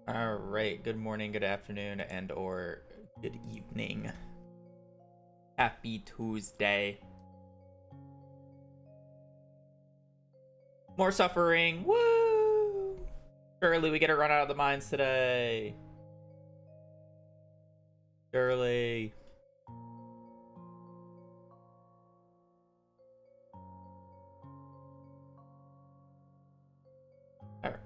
All right, good morning, good afternoon, and or good evening. Happy Tuesday. More suffering. Woo! Surely we get to run out of the mines today. Surely. All right.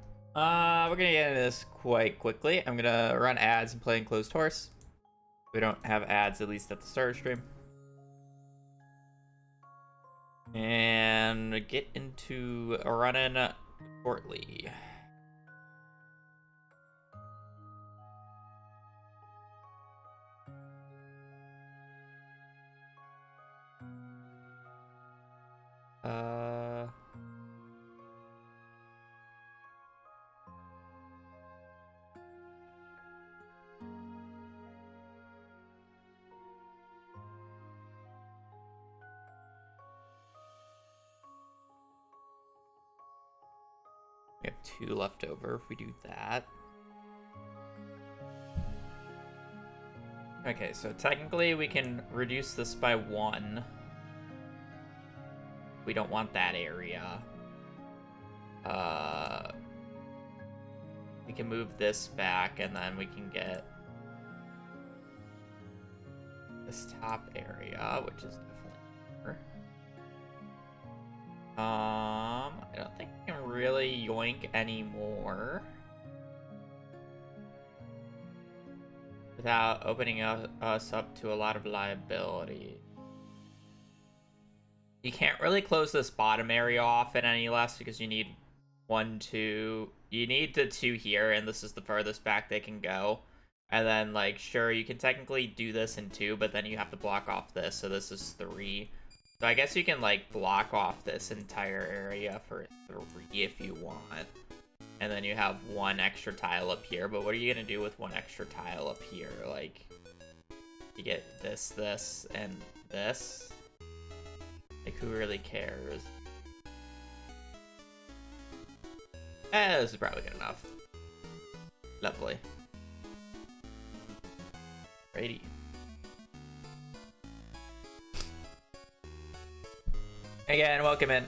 We're gonna get into this quite quickly. I'm gonna run ads and play Enclosed Horse. We don't have ads, at least at the start of stream. And get into running shortly. Uh... We have 2 left over if we do that. Okay, so technically we can reduce this by 1. We don't want that area. We can move this back and then we can get this top area, which is definitely here. I don't think we can really yoink anymore without opening us up to a lot of liability. You can't really close this bottom area off any less because you need 1, 2. You need the 2 here, and this is the furthest back they can go. And then, like, sure, you can technically do this in 2, but then you have to block off this, so this is 3. So I guess you can, like, block off this entire area for 3 if you want. And then you have 1 extra tile up here, but what are you gonna do with 1 extra tile up here? Like, you get this, this, and this? Like, who really cares? This is probably good enough. Lovely. Righty. Again, welcome in.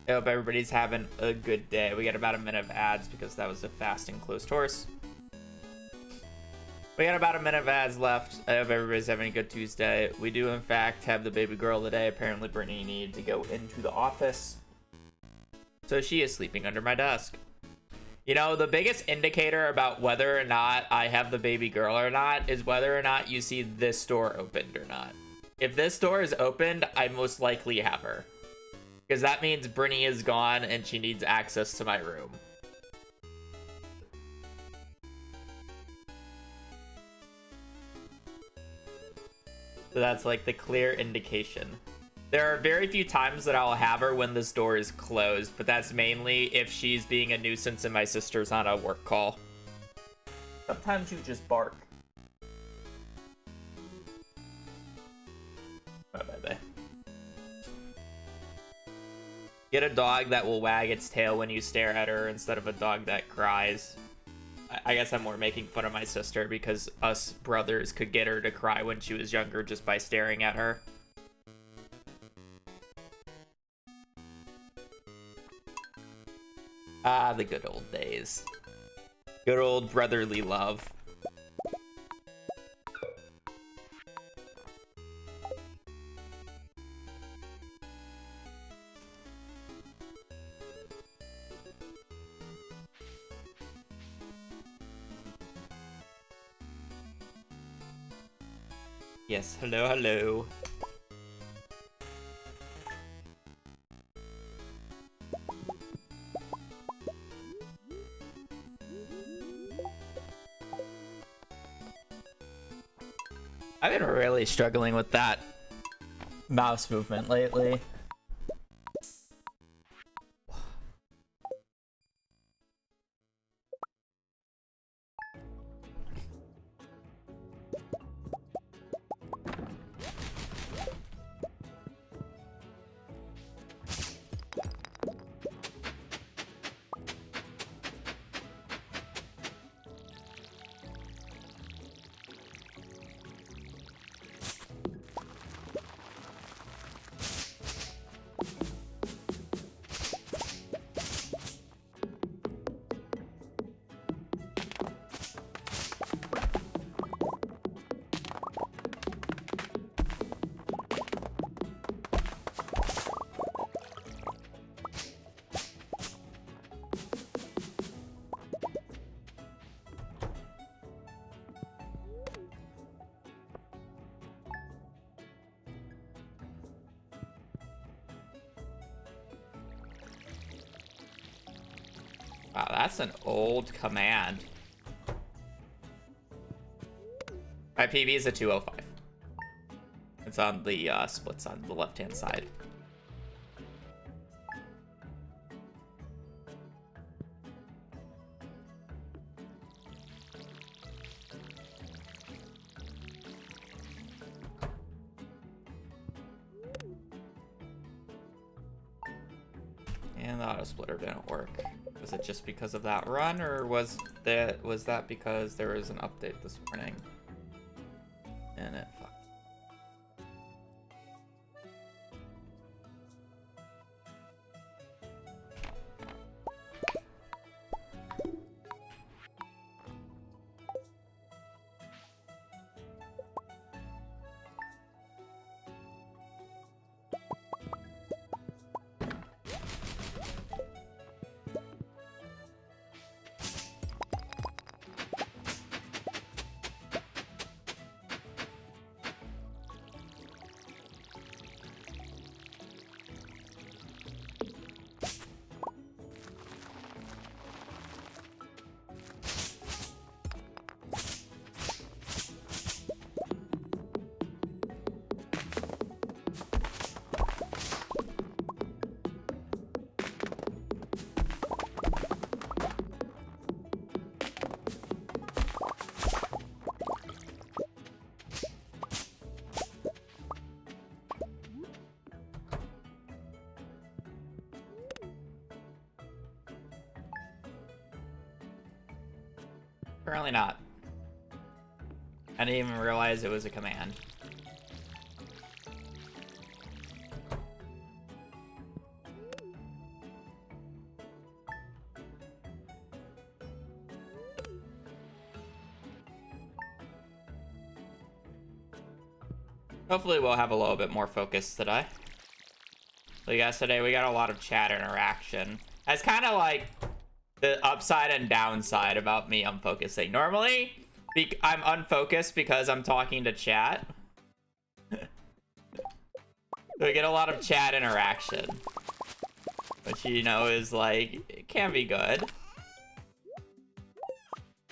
I hope everybody's having a good day. We got about a minute of ads because that was a fast and closed horse. We got about a minute of ads left. I hope everybody's having a good Tuesday. We do, in fact, have the baby girl today. Apparently, Brittany needed to go into the office, so she is sleeping under my desk. You know, the biggest indicator about whether or not I have the baby girl or not is whether or not you see this door opened or not. If this door is opened, I most likely have her, because that means Brittany is gone and she needs access to my room. So that's like the clear indication. There are very few times that I'll have her when this door is closed, but that's mainly if she's being a nuisance and my sister's on a work call. Sometimes you just bark. Oh, bye-bye. Get a dog that will wag its tail when you stare at her instead of a dog that cries. I guess I'm more making fun of my sister because us brothers could get her to cry when she was younger just by staring at her. Ah, the good old days. Good old brotherly love. Yes, hello, hello. I've been really struggling with that mouse movement lately. Wow, that's an old command. My PB is a 205. It's on the splits on the left-hand side. And the auto splitter didn't work. Was it just because of that run, or was that because there was an update this morning? And it fucked. Apparently not. I didn't even realize it was a command. Hopefully we'll have a little bit more focus today. Like yesterday, we got a lot of chat interaction. That's kind of like the upside and downside about me unfocusing. Normally, I'm unfocused because I'm talking to chat. We get a lot of chat interaction, which, you know, is like, it can be good.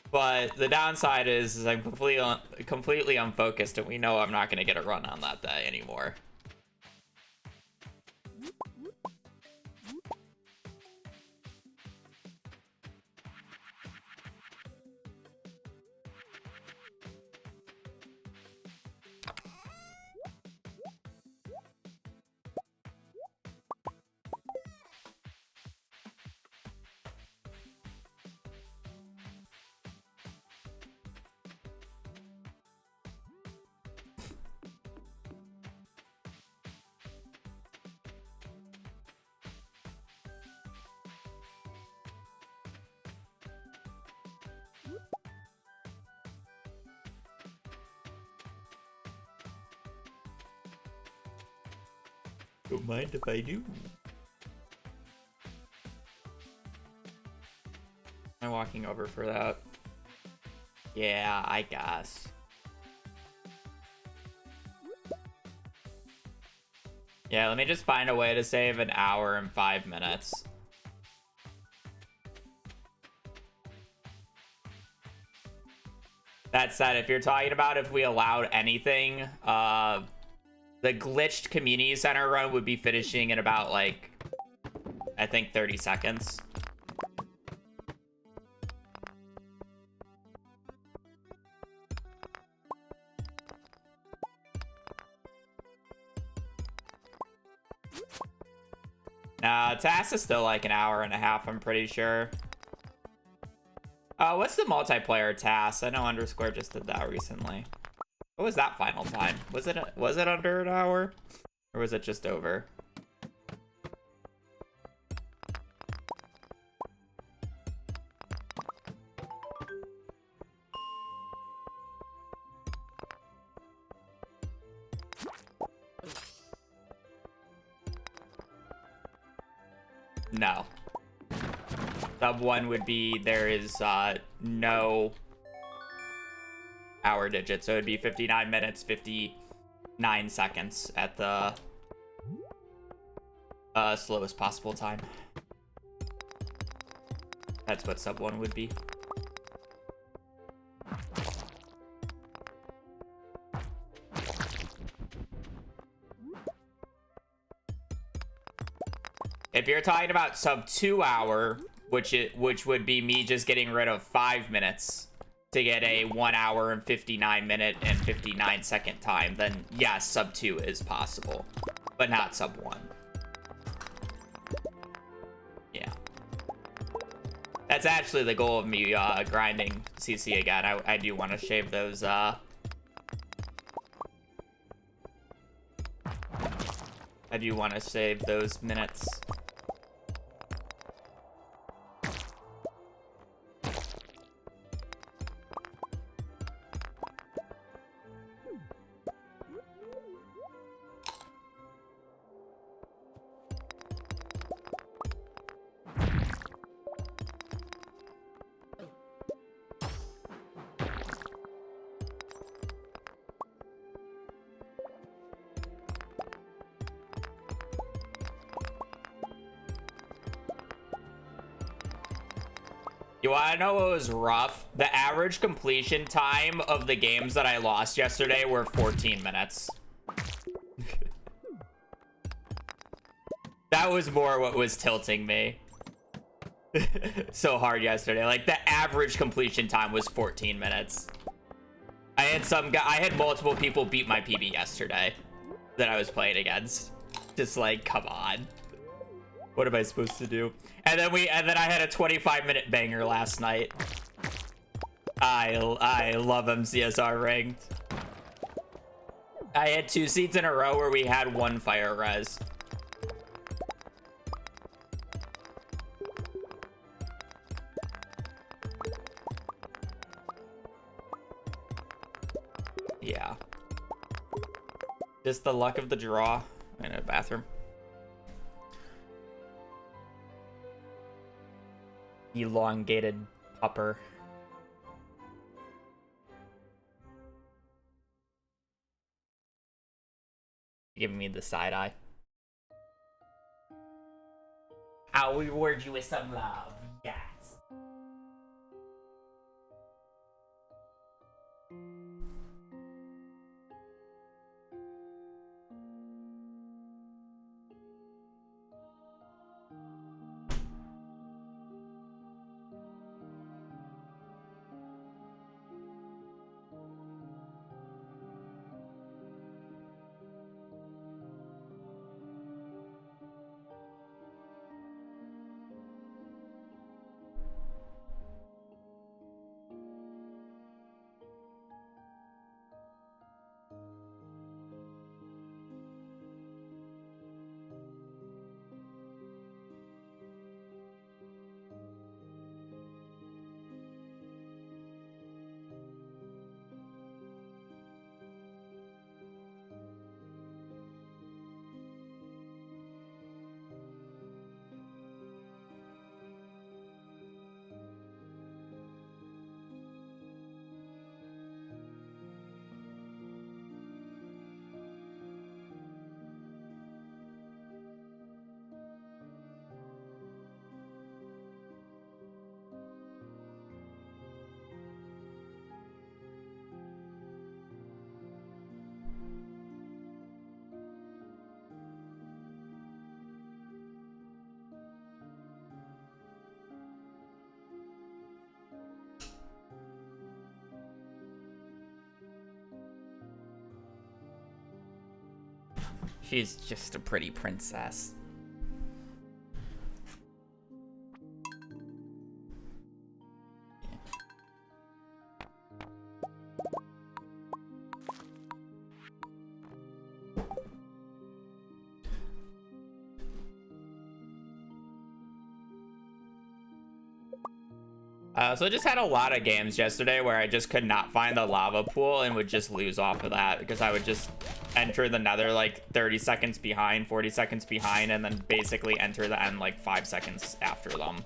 But the downside is I'm completely unfocused, and we know I'm not going to get a run on that day anymore. Don't mind if I do. Am I walking over for that? Yeah, I guess. Yeah, let me just find a way to save an hour and 5 minutes. That said, if you're talking about if we allowed anything, the glitched community center run would be finishing in about, like, I think 30 seconds. Task is still like an hour and a half, I'm pretty sure. What's the multiplayer task? I know Underscore just did that recently. What was that final time? Was it under an hour? Or was it just over? No. Sub 1 would be there is no hour digit, so it'd be 59 minutes 59 seconds at the slowest possible time. That's what sub 1 would be. If you're talking about sub 2 hour, which would be me just getting rid of 5 minutes to get a 1 hour and 59 minute and 59 second time, then yes, sub 2 is possible, but not sub 1. Yeah. That's actually the goal of me grinding CC again. I do want to shave those I do want to save those minutes. You wanna know what was rough? The average completion time of the games that I lost yesterday were 14 minutes. That was more what was tilting me so hard yesterday. Like, the average completion time was 14 minutes. I had multiple people beat my PB yesterday that I was playing against. Just like, come on. What am I supposed to do? And then I had a 25-minute banger last night. I love MCSR ranked. I had 2 seeds in a row where we had 1 fire res. Yeah. Just the luck of the draw. In a bathroom. Elongated upper. Giving me the side eye. I'll reward you with some love. Yes. She's just a pretty princess. So I just had a lot of games yesterday where I just could not find the lava pool and would just lose off of that because I would just enter the nether like 30 seconds behind, 40 seconds behind, and then basically enter the end like 5 seconds after them.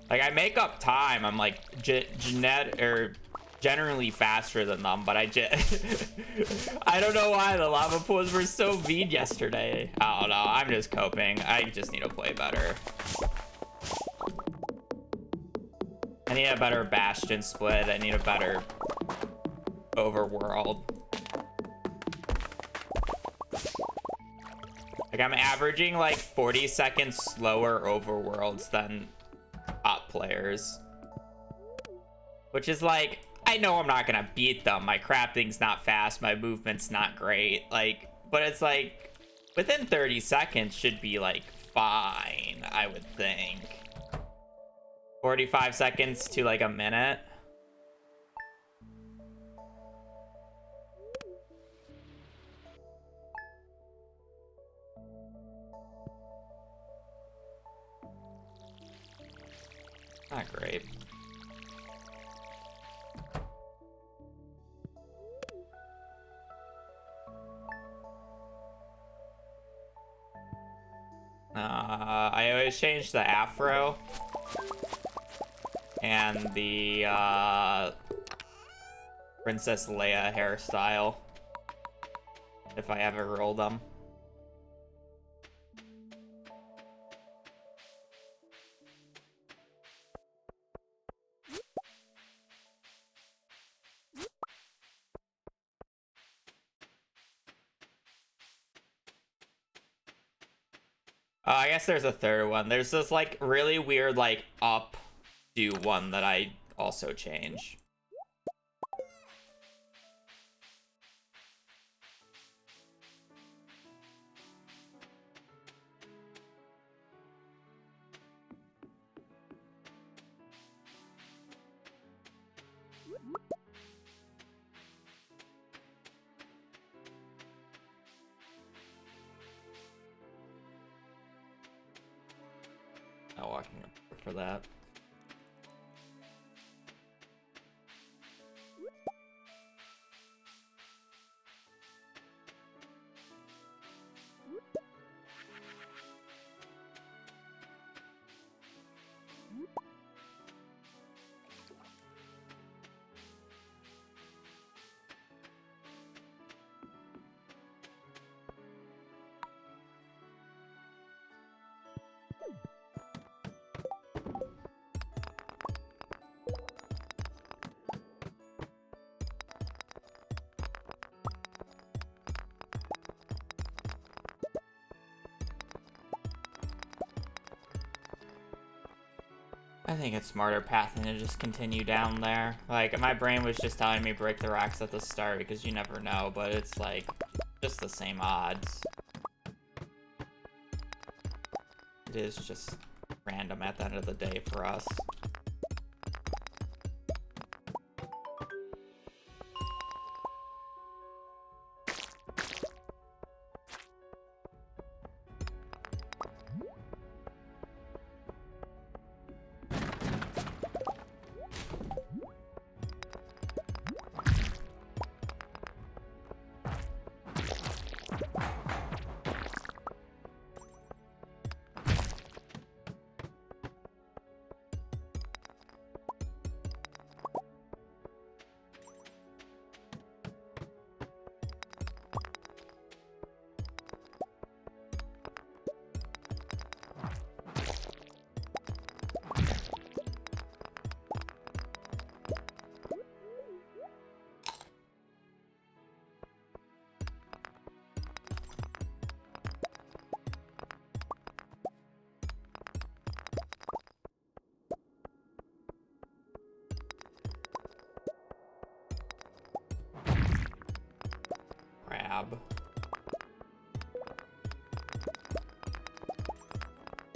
Like, I make up time. I'm like, generally faster than them, but I just I don't know why the lava pools were so mean yesterday. I don't know. I'm just coping. I just need to play better. I need a better Bastion split. I need a better overworld. Like, I'm averaging like 40 seconds slower overworlds than top players. Which is like, I know I'm not gonna beat them. My crafting's not fast, my movement's not great. Like, but it's like, within 30 seconds should be like fine, I would think. 45 seconds to like a minute. Not great. I always change the afro and the Princess Leia hairstyle if I ever roll them. I guess there's a third one. There's this like really weird like up do one that I also change. Not walking up for that. I think it's smarter path than to just continue down there. Like, my brain was just telling me break the rocks at the start because you never know, but it's like just the same odds. It is just random at the end of the day for us.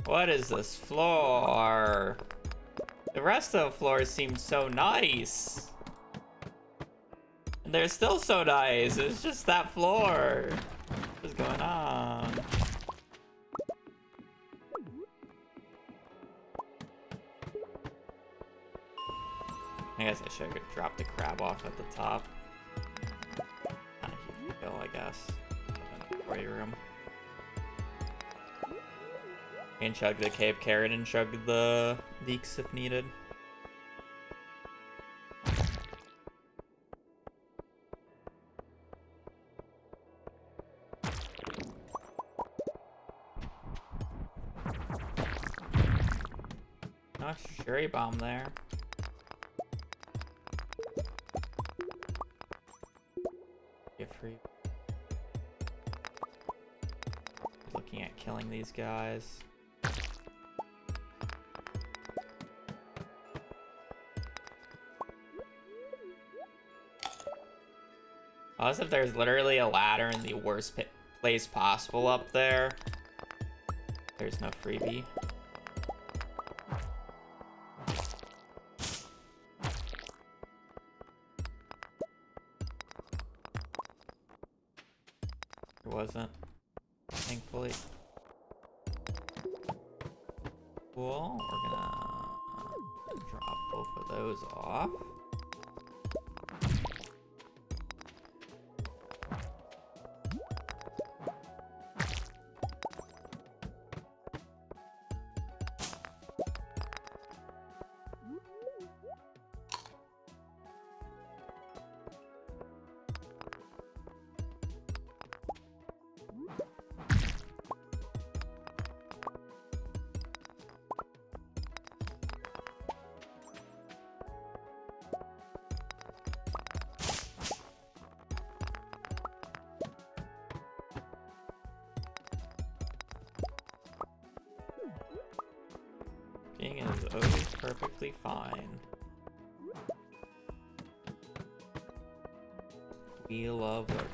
What is this floor? The rest of the floor seems so nice. And they're still so nice. It's just that floor. What is going on? I guess I should drop the crab off at the top. Not a huge deal, I guess. In the quarry room. And chug the Cape Carrot and chug the leeks if needed. extra cherry bomb there. Get free. Looking at killing these guys. Unless if there's literally a ladder in the worst place possible up there. There's no freebie. There wasn't, thankfully. Cool, we're gonna drop both of those off. King is always perfectly fine. We love lurkers.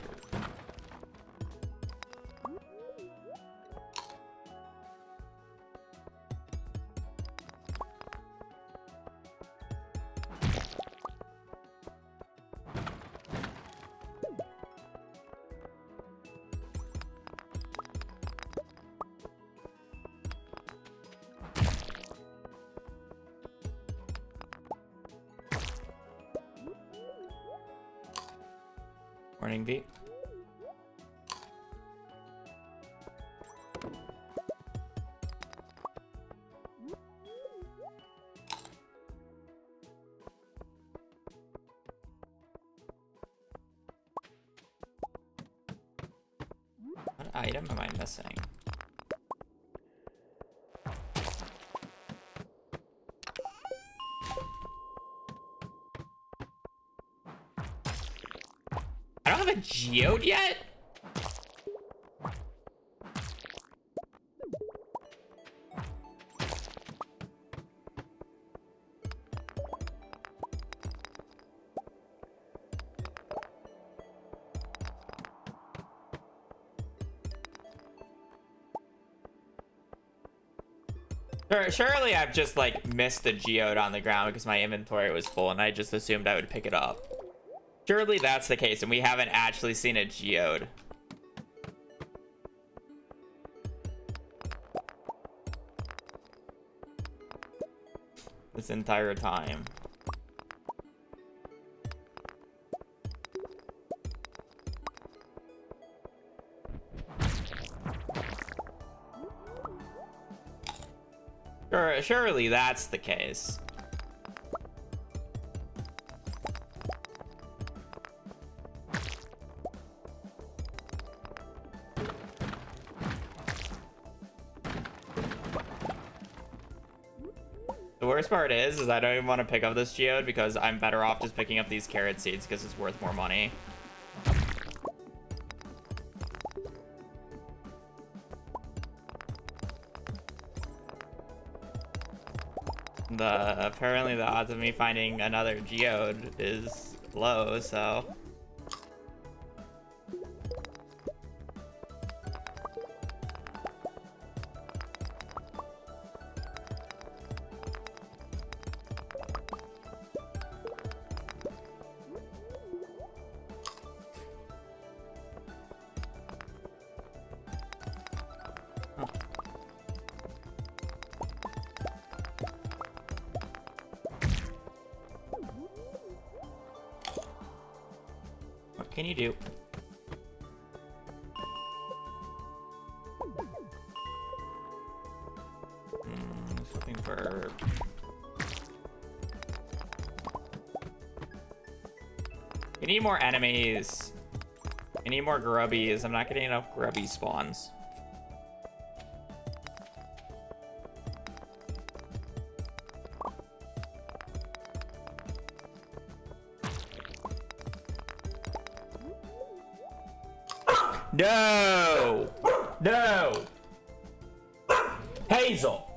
Morning, V. What item am I missing? I don't have a geode yet? Surely I've just like missed the geode on the ground because my inventory was full and I just assumed I would pick it up. Surely that's the case and we haven't actually seen a geode this entire time. Surely that's the case. The worst part is I don't even want to pick up this geode because I'm better off just picking up these carrot seeds because it's worth more money. Apparently the odds of me finding another geode is low, so what can you do? Just looking for... We need more enemies. I need more grubbies. I'm not getting enough grubby spawns. No! No! Hazel!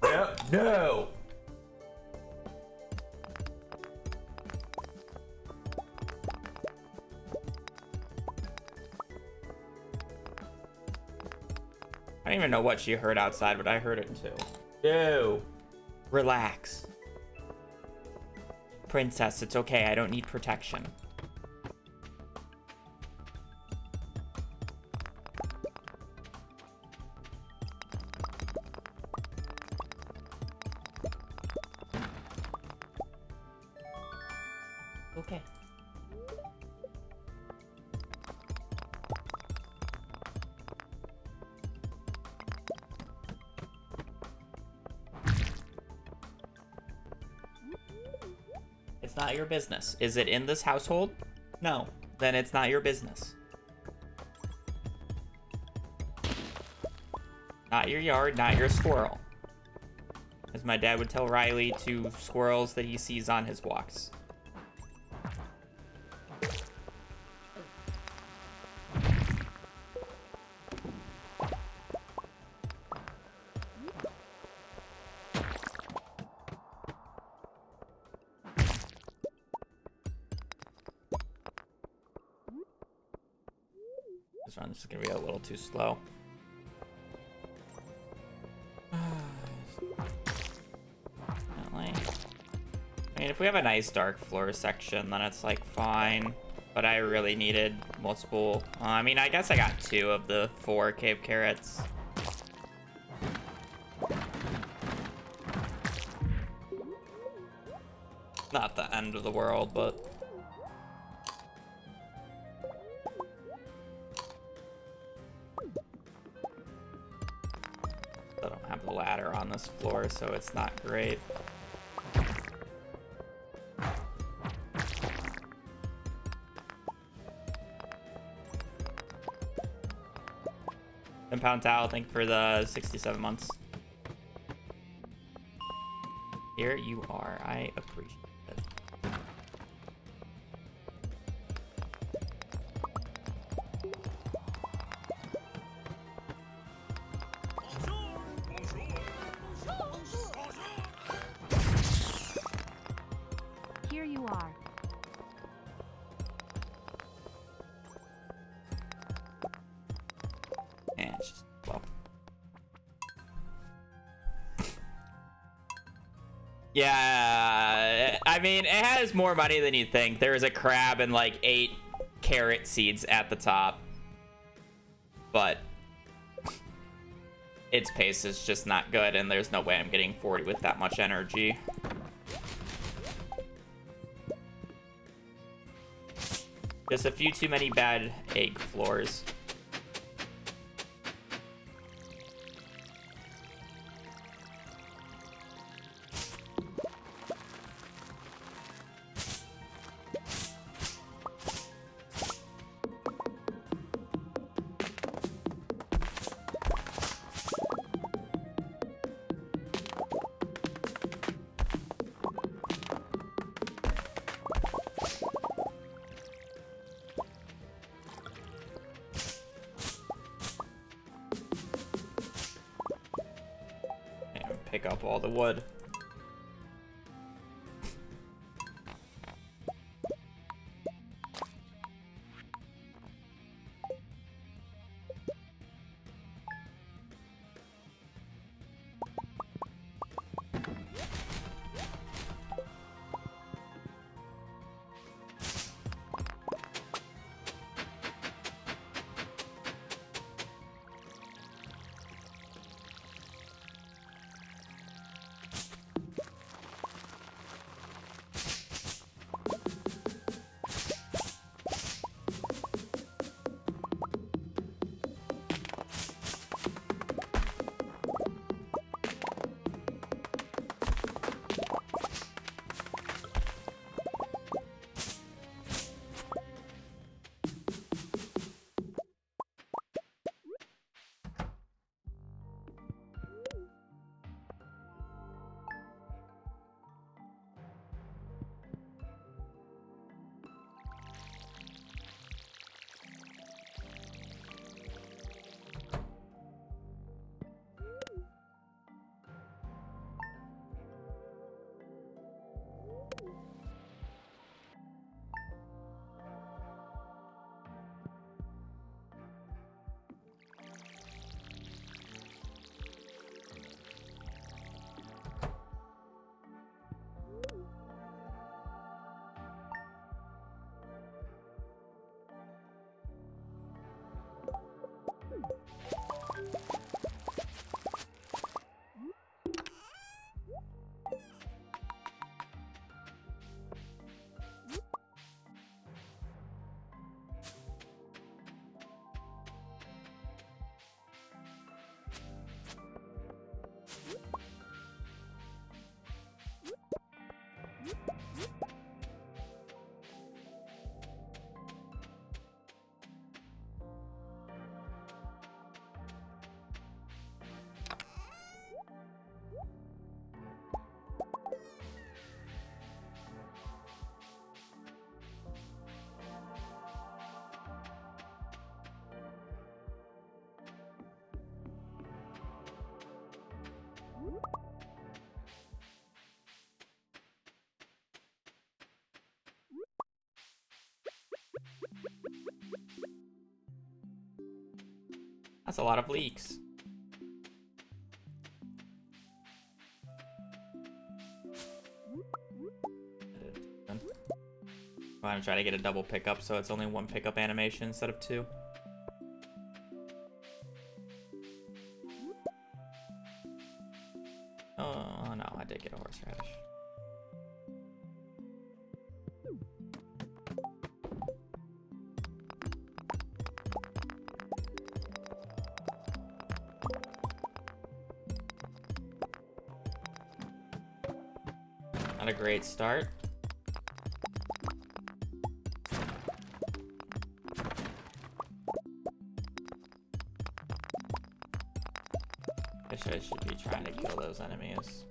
No! No! I don't even know what she heard outside, but I heard it too. No! Relax. Princess, it's okay. I don't need protection. Okay. It's not your business. Is it in this household? No. Then it's not your business. Not your yard, not your squirrel. As my dad would tell Riley to squirrels that he sees on his walks. This one's just gonna be a little too slow. I mean, if we have a nice dark floor section, then it's like fine. But I really needed multiple. I mean, I guess I got 2 of the 4 cave carrots. Not the end of the world, but. I don't have the ladder on this floor, so it's not great. £10 towel, thank you for the 67 months. Here you are, I appreciate it. Here you are. And it's just, well. Yeah, I mean, it has more money than you think. There's a crab and like 8 carrot seeds at the top. But its pace is just not good, and there's no way I'm getting 40 with that much energy. Just a few too many bad egg floors. Pick up all the wood. That's a lot of leaks. I'm gonna try to get a double pickup so it's only one pickup animation instead of two. Oh no, I did get a horseradish. Not a great start. I should be trying to kill those enemies.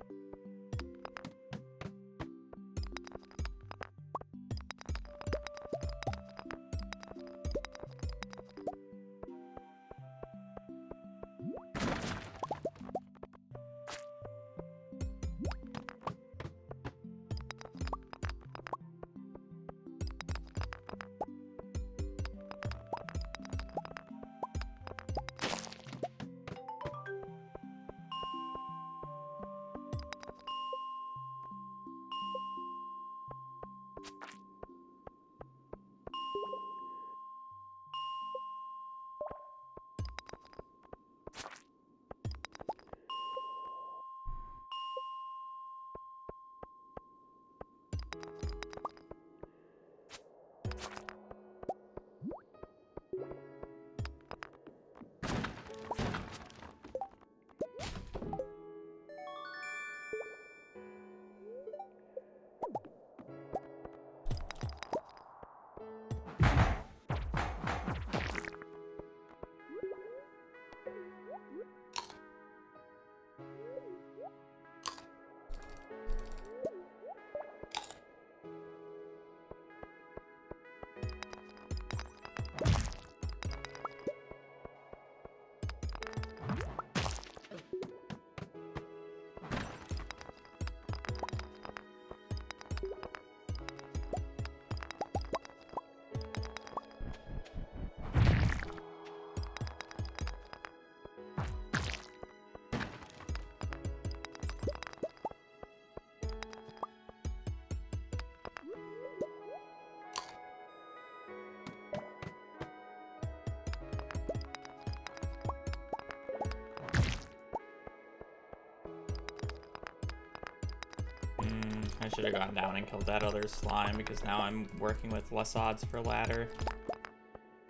I should have gone down and killed that other slime because now I'm working with less odds for ladder.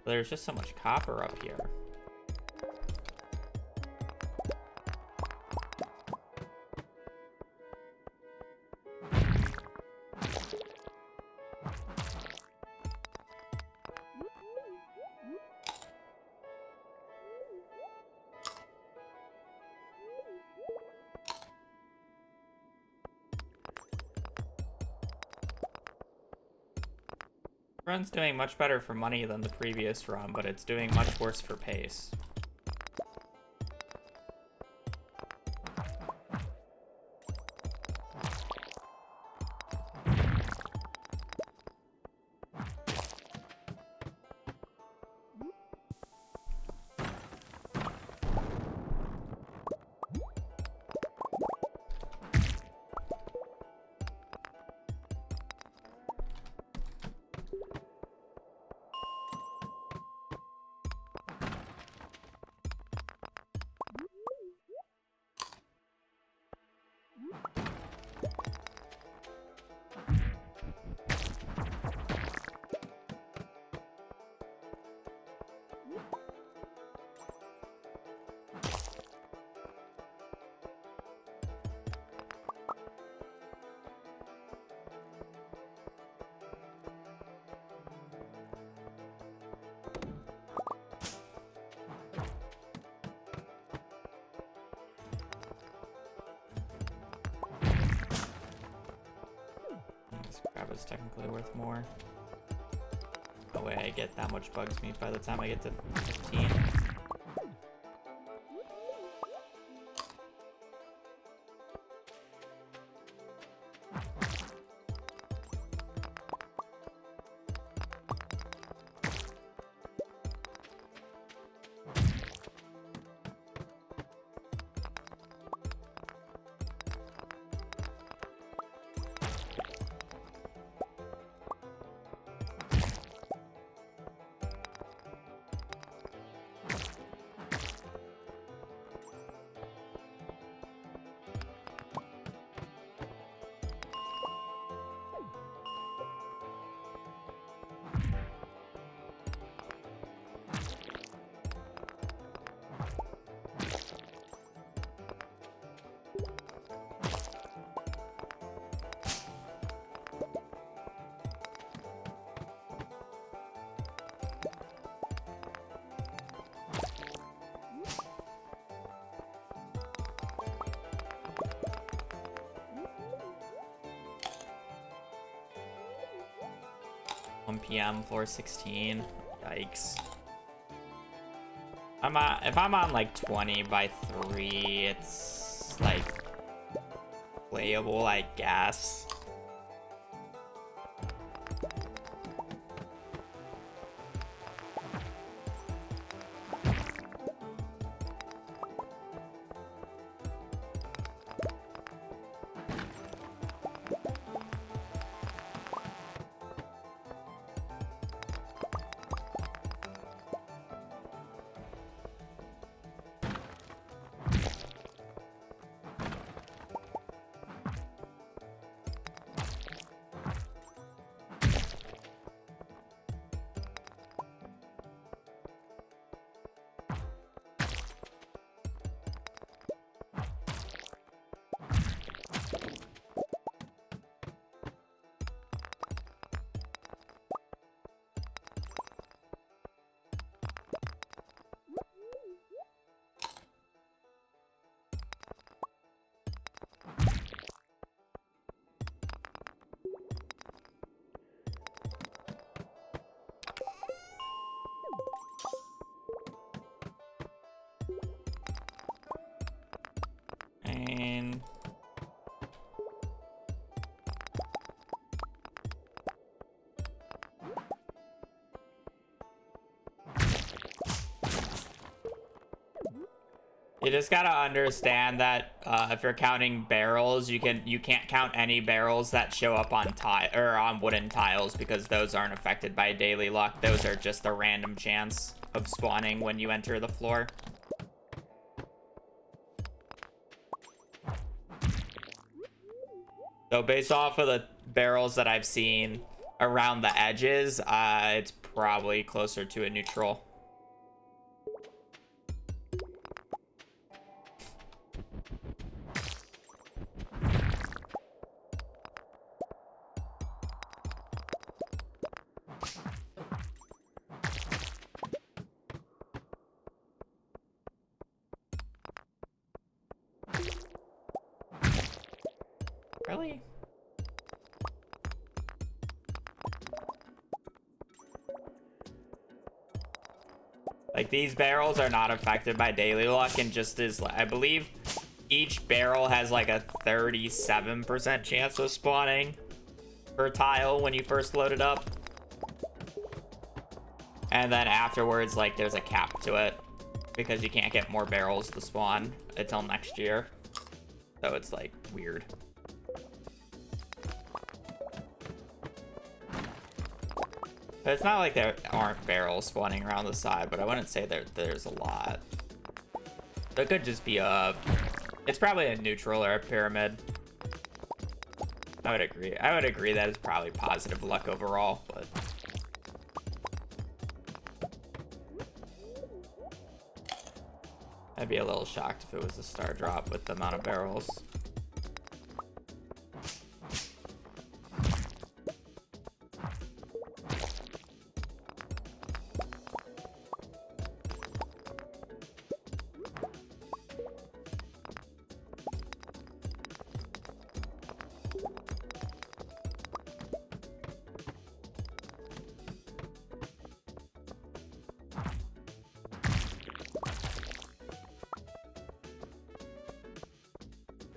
There's just so much copper up here. Run's doing much better for money than the previous run, but it's doing much worse for pace. technically worth more. No way I get that much bugs meat by the time I get to 15. PM, floor 16. Yikes. If I'm on like 20 by 3, it's like playable, I guess. And you just gotta understand that if you're counting barrels, you can't count any barrels that show up on on wooden tiles, because those aren't affected by daily luck. Those are just a random chance of spawning when you enter the floor. So based off of the barrels that I've seen around the edges, it's probably closer to a neutral. Really? Like, these barrels are not affected by daily luck, and just as I believe each barrel has like a 37% chance of spawning per tile when you first load it up. And then afterwards, like, there's a cap to it, because you can't get more barrels to spawn until next year. So it's like weird. But it's not like there aren't barrels spawning around the side, but I wouldn't say there's a lot. So it could just be it's probably a neutral or a pyramid. I would agree. I would agree that it's probably positive luck overall, but I'd be a little shocked if it was a star drop with the amount of barrels.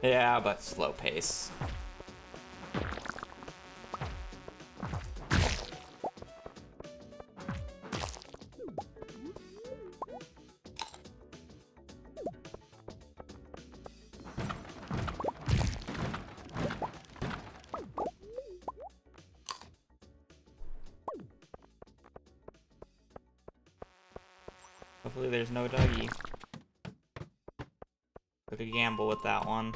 Yeah, but slow pace. Hopefully there's no Dougie. Took a gamble with that one.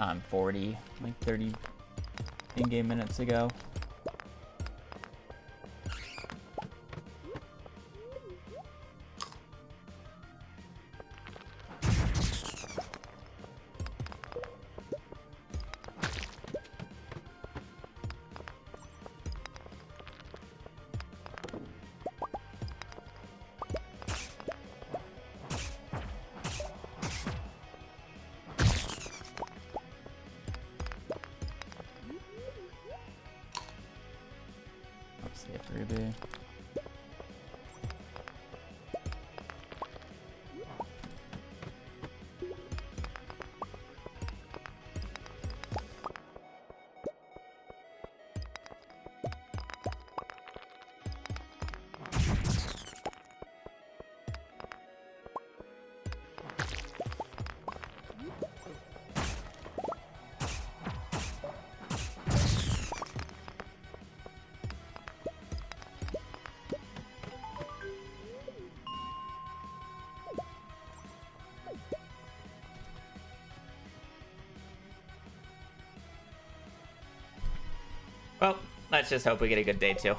I'm 40, like 30 in-game minutes ago. Let's see if Ruby. Well, let's just hope we get a good day too.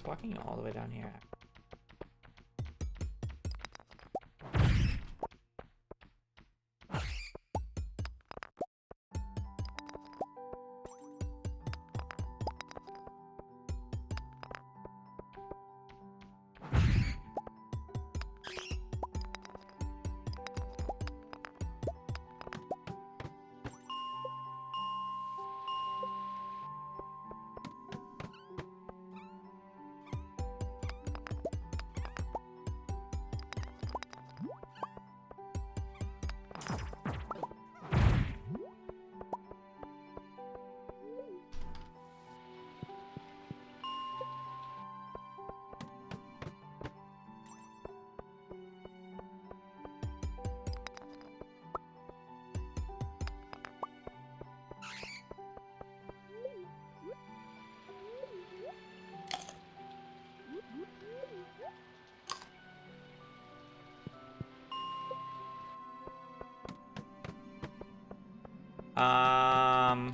walking all the way down here.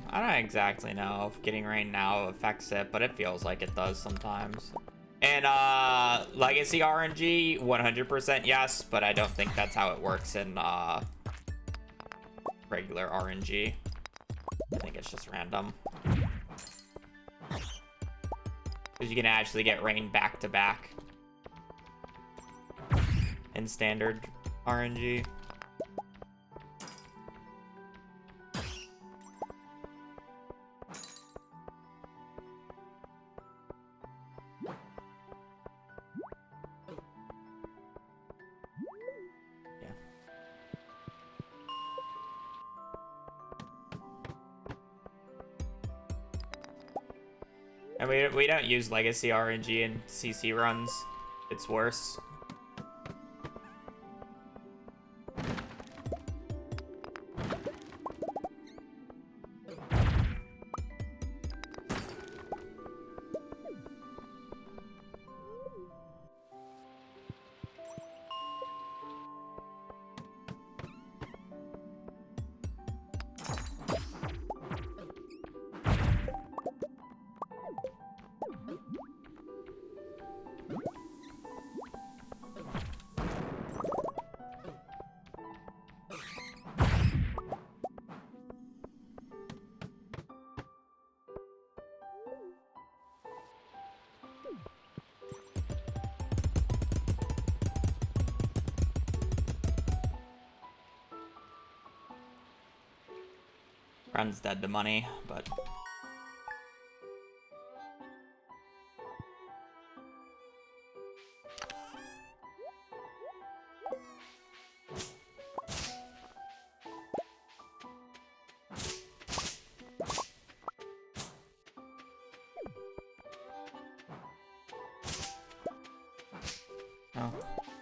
I don't exactly know if getting rain now affects it, but it feels like it does sometimes. And, Legacy RNG, 100% yes, but I don't think that's how it works in, regular RNG. I think it's just random. Because you can actually get rain back to back in standard RNG. And we don't use Legacy RNG in CC runs. It's worse. Run's dead to money, but... Oh,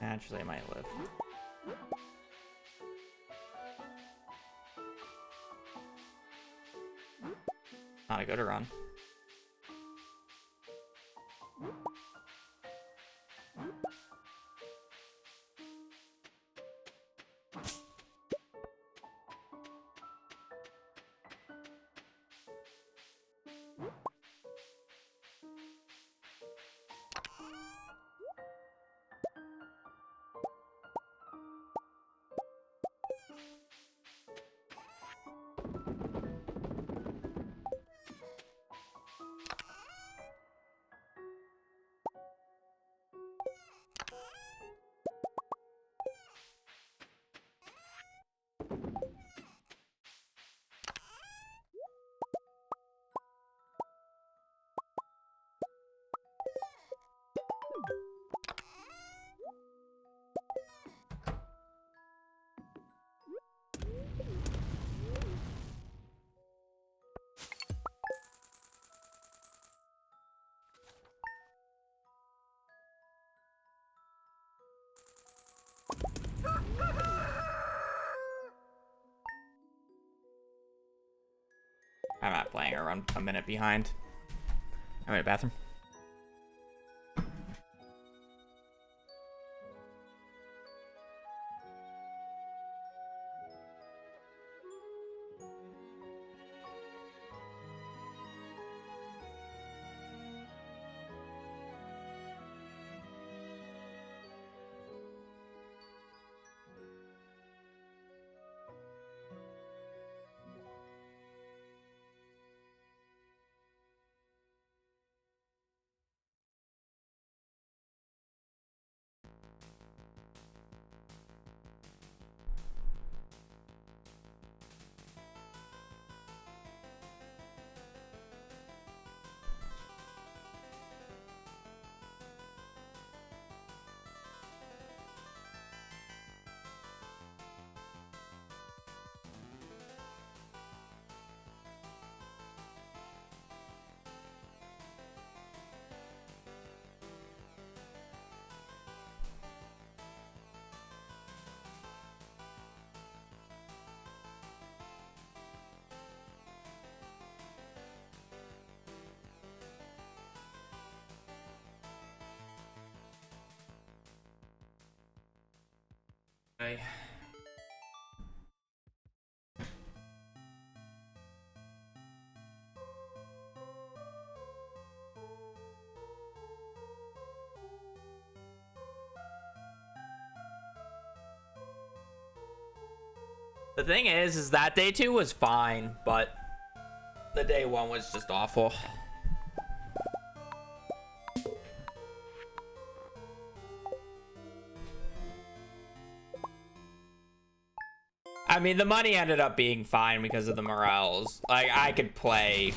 actually I might live. Not a good run. I'm not playing around a minute behind. I'm in the bathroom. Okay. The thing is that day 2 was fine, but the day 1 was just awful. I mean, the money ended up being fine because of the morels. Like, I can play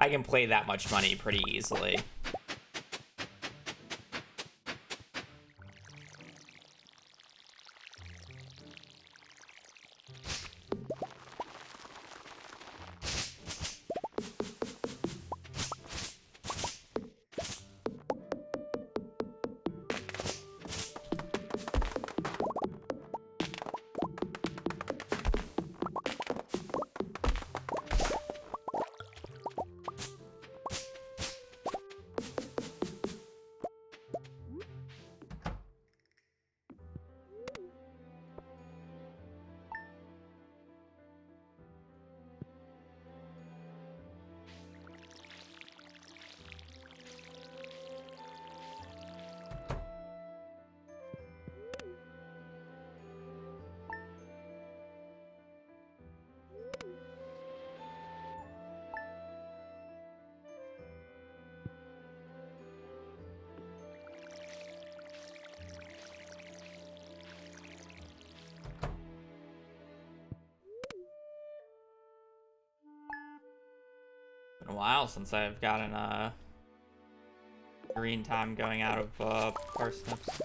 that much money pretty easily. Been a while since I've gotten green time going out of parsnips.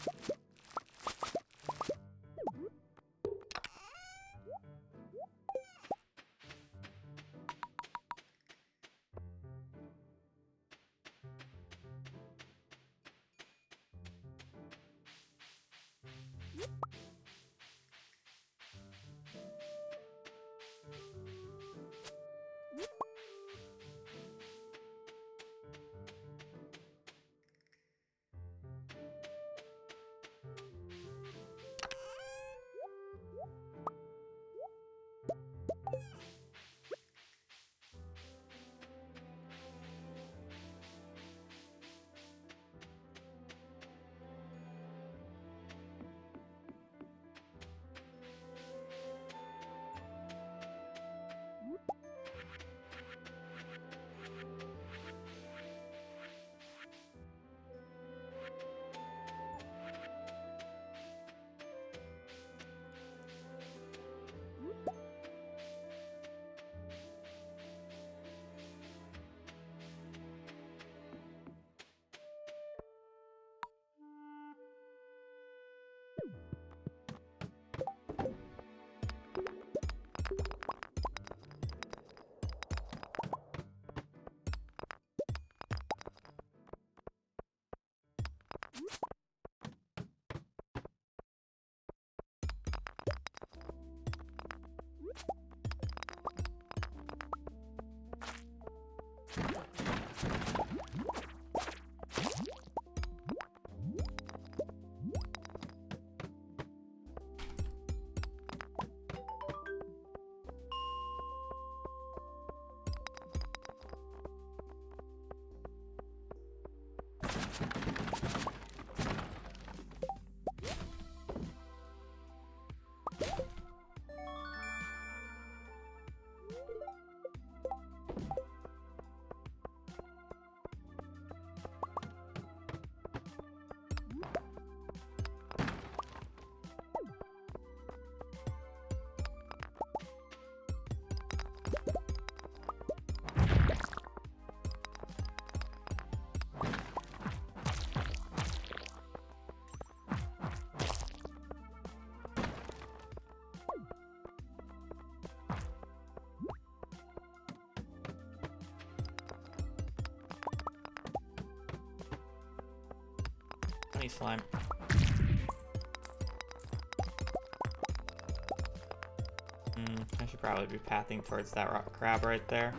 Honey slime. I should probably be pathing towards that rock crab right there.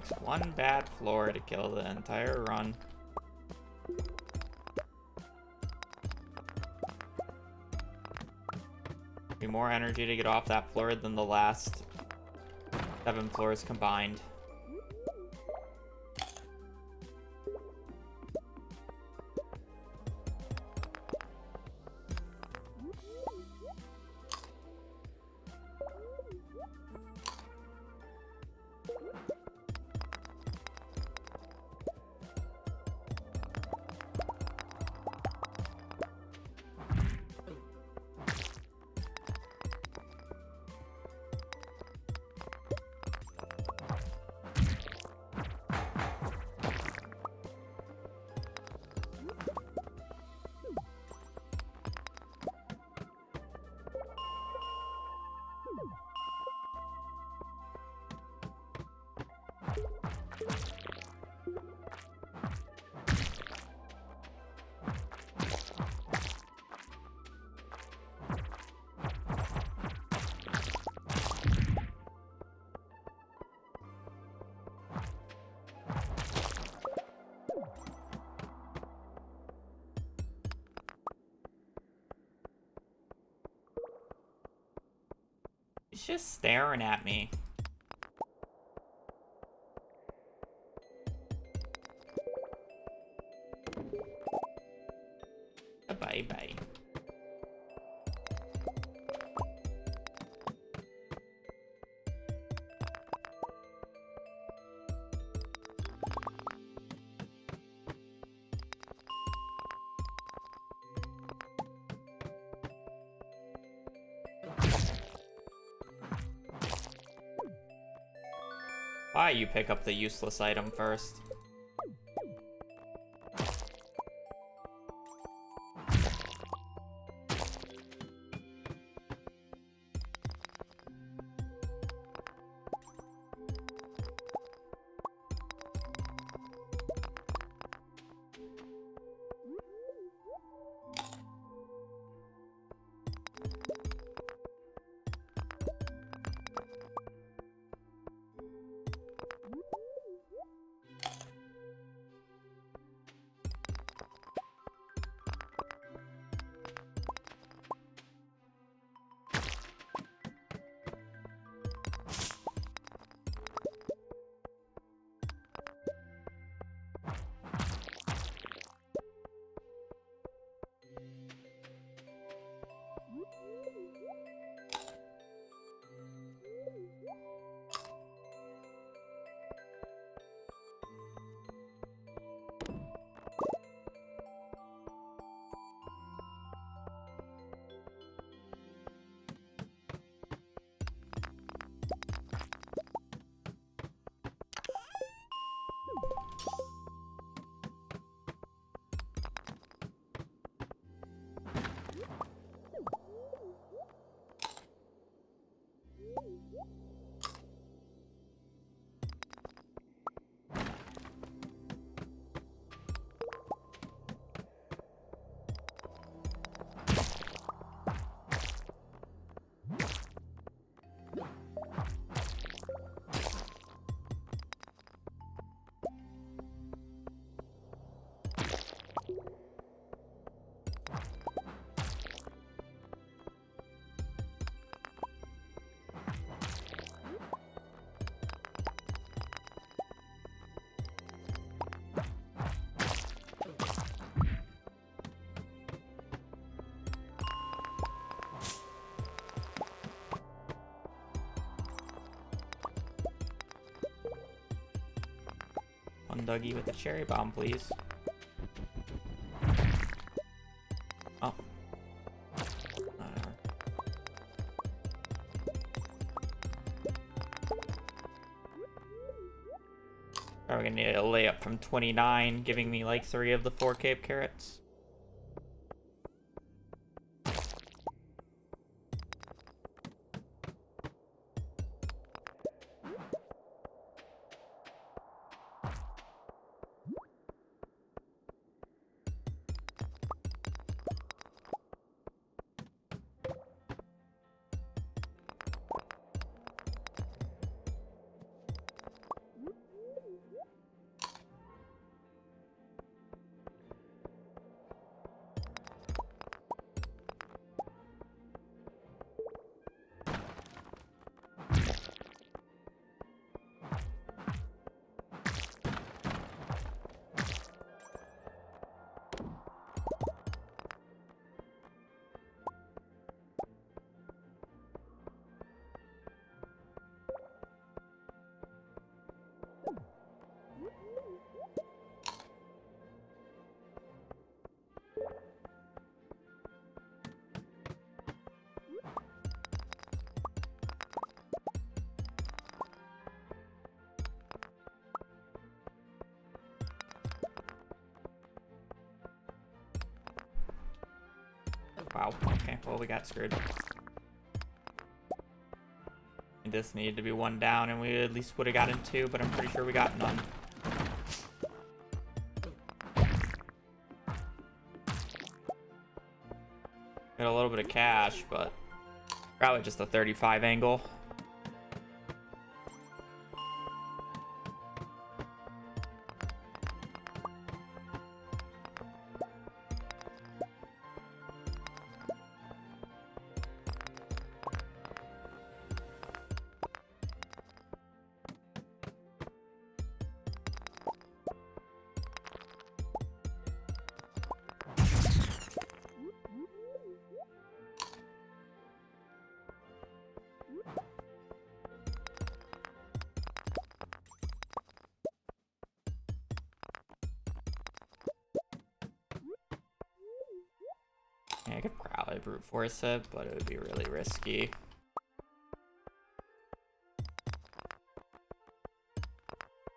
takes one bad floor to kill the entire run. Be more energy to get off that floor than the last 7 floors combined. He's just staring at me. Bye-bye. Why you pick up the useless item first? One Dougie with a cherry bomb, please. Oh. Whatever. Are we gonna need a layup from 29, giving me like 3 of the 4 Cape Carrots? Wow, okay, well we got screwed. This needed to be 1 down, and we at least would have gotten 2, but I'm pretty sure we got none. Got a little bit of cash, but probably just a 35 angle. Yeah, I could probably brute force it, but it would be really risky.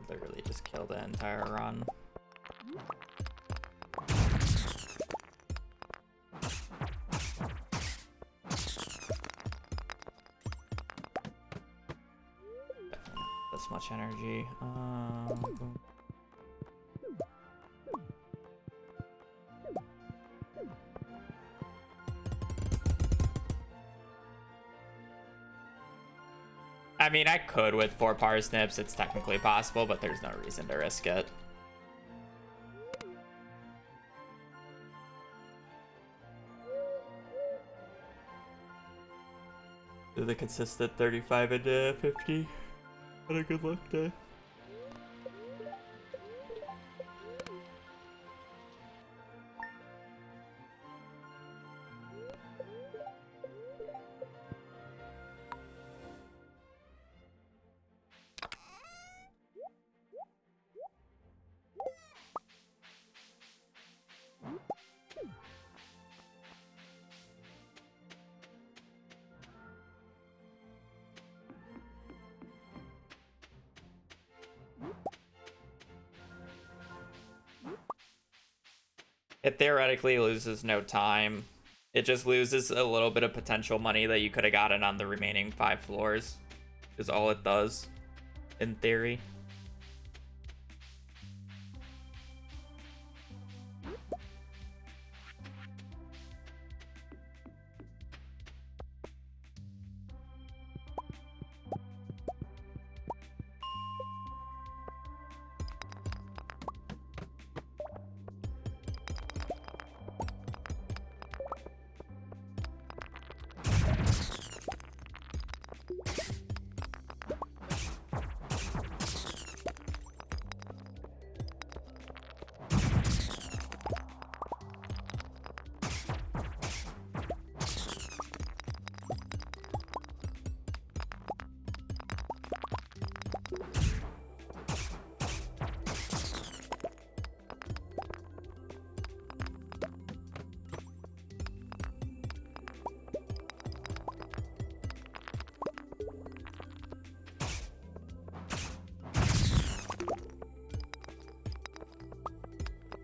Literally just kill the entire run. This much energy. Boom. I mean, I could with 4 parsnips. It's technically possible, but there's no reason to risk it. Do the consistent 35 and 50 on a good luck day. It theoretically loses no time. It just loses a little bit of potential money that you could have gotten on the remaining 5 floors. Is all it does, in theory.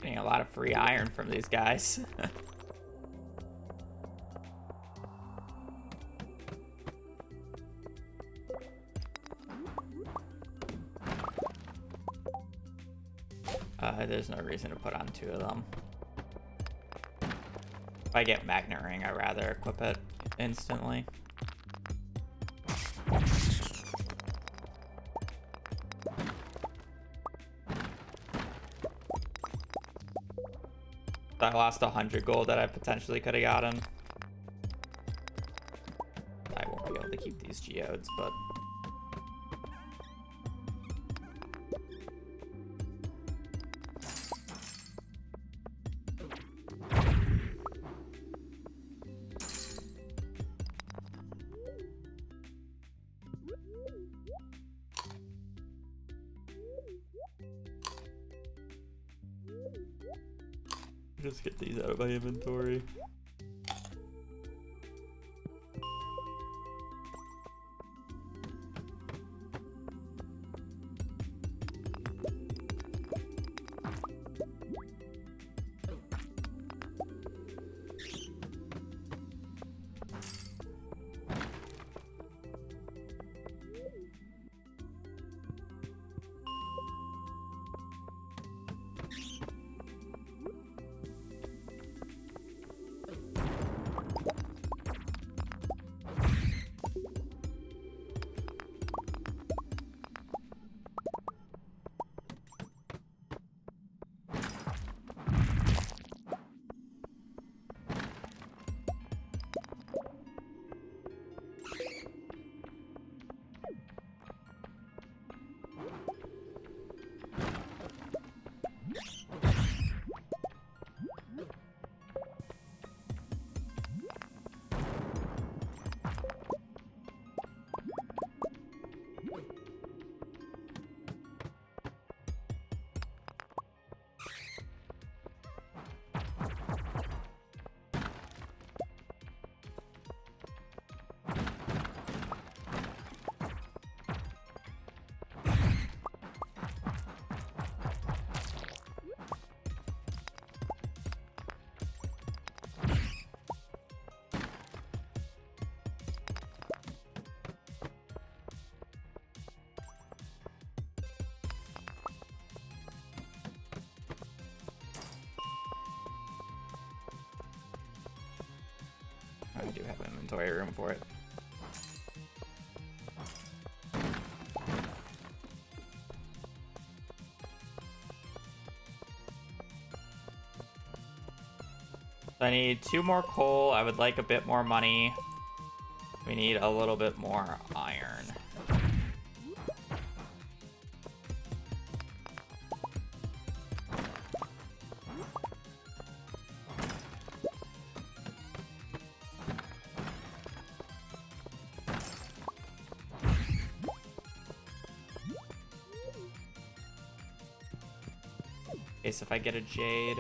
Getting a lot of free iron from these guys. There's no reason to put on 2 of them. If I get Magnet Ring, I'd rather equip it instantly. I lost 100 gold that I potentially could have gotten. I won't be able to keep these geodes, but just get these out of my inventory. inventory room for it. I need 2 more coal. I would like a bit more money. We need a little bit more iron. Okay, so if I get a jade...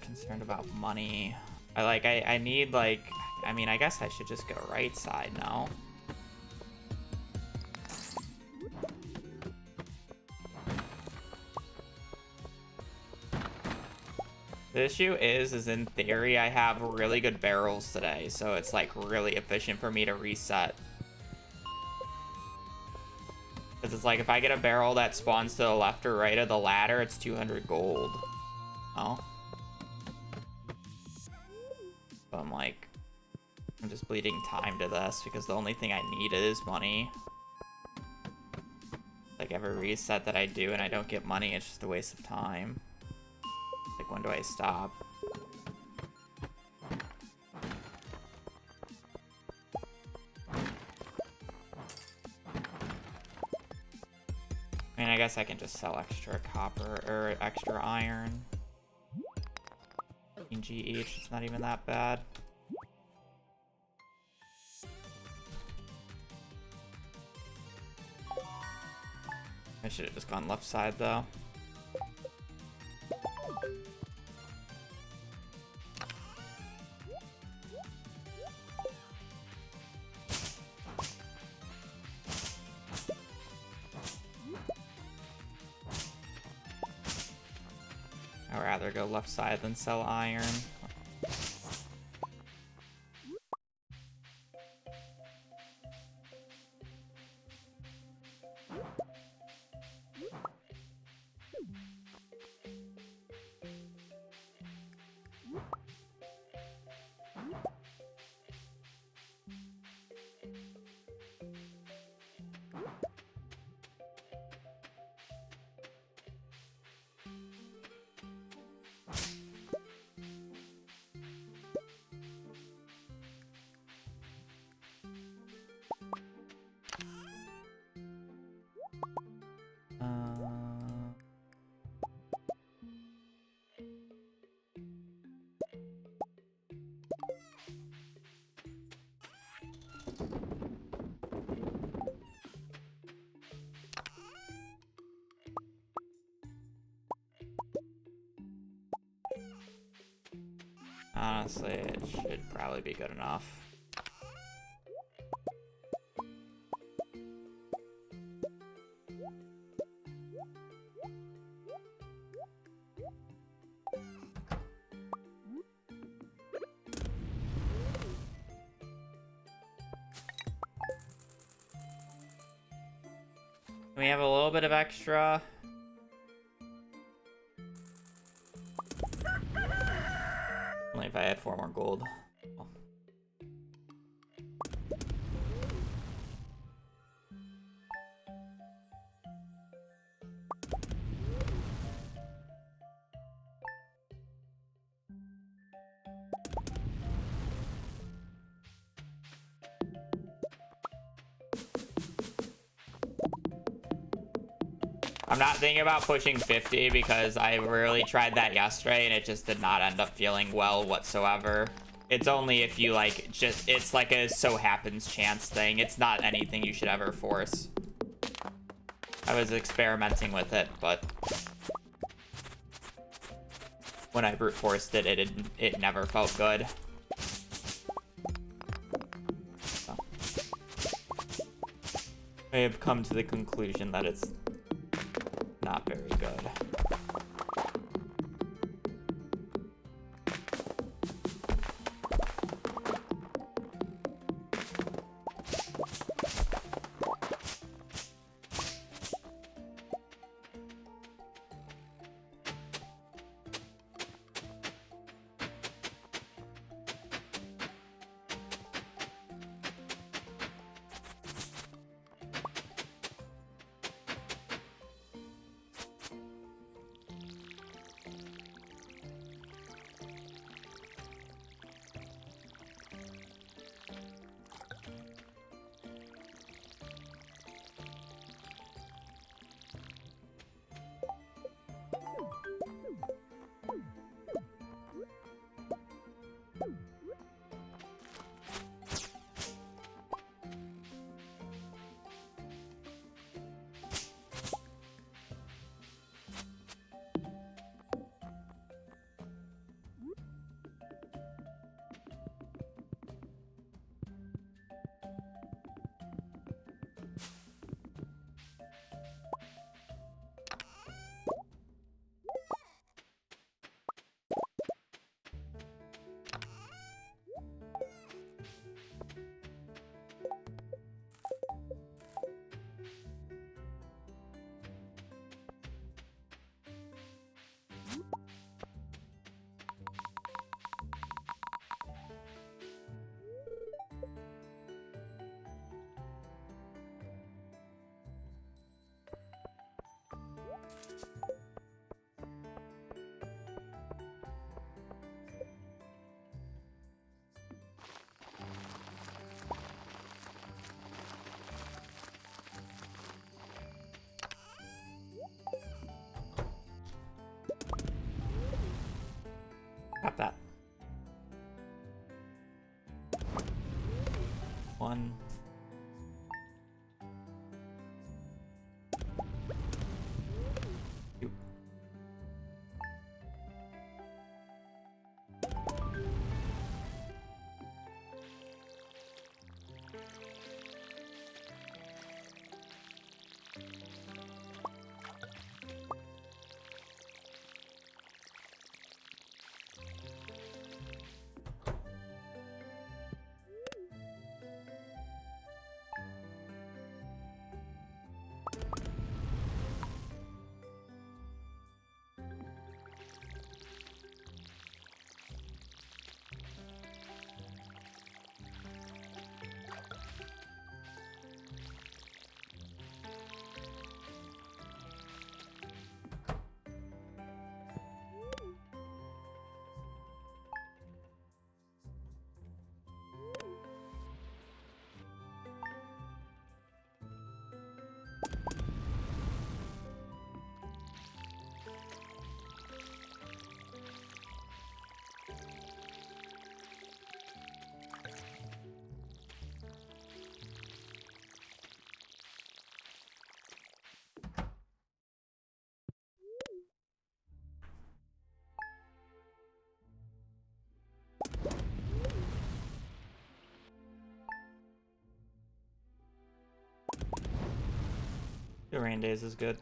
concerned about money. I need like, I mean, I guess I should just go right side now. The issue is in theory I have really good barrels today, so it's like really efficient for me to reset. Because it's like if I get a barrel that spawns to the left or right of the ladder, it's 200 gold. Oh. But I'm like, I'm just bleeding time to this because the only thing I need is money. Like every reset that I do and I don't get money, it's just a waste of time. Like when do I stop? I mean, I guess I can just sell extra copper or extra iron. GH, it's not even that bad. I should have just gone left side though. I'd rather go left side than sell iron. Honestly, it should probably be good enough. We have a little bit of extra. Only if I had 4 more gold. I'm not thinking about pushing 50 because I really tried that yesterday and it just did not end up feeling well whatsoever. It's only if you like just, it's like a so happens chance thing. It's not anything you should ever force. I was experimenting with it, but when I brute forced it, it never felt good. So, I have come to the conclusion that it's not very good. 1. Two. The rain days is good.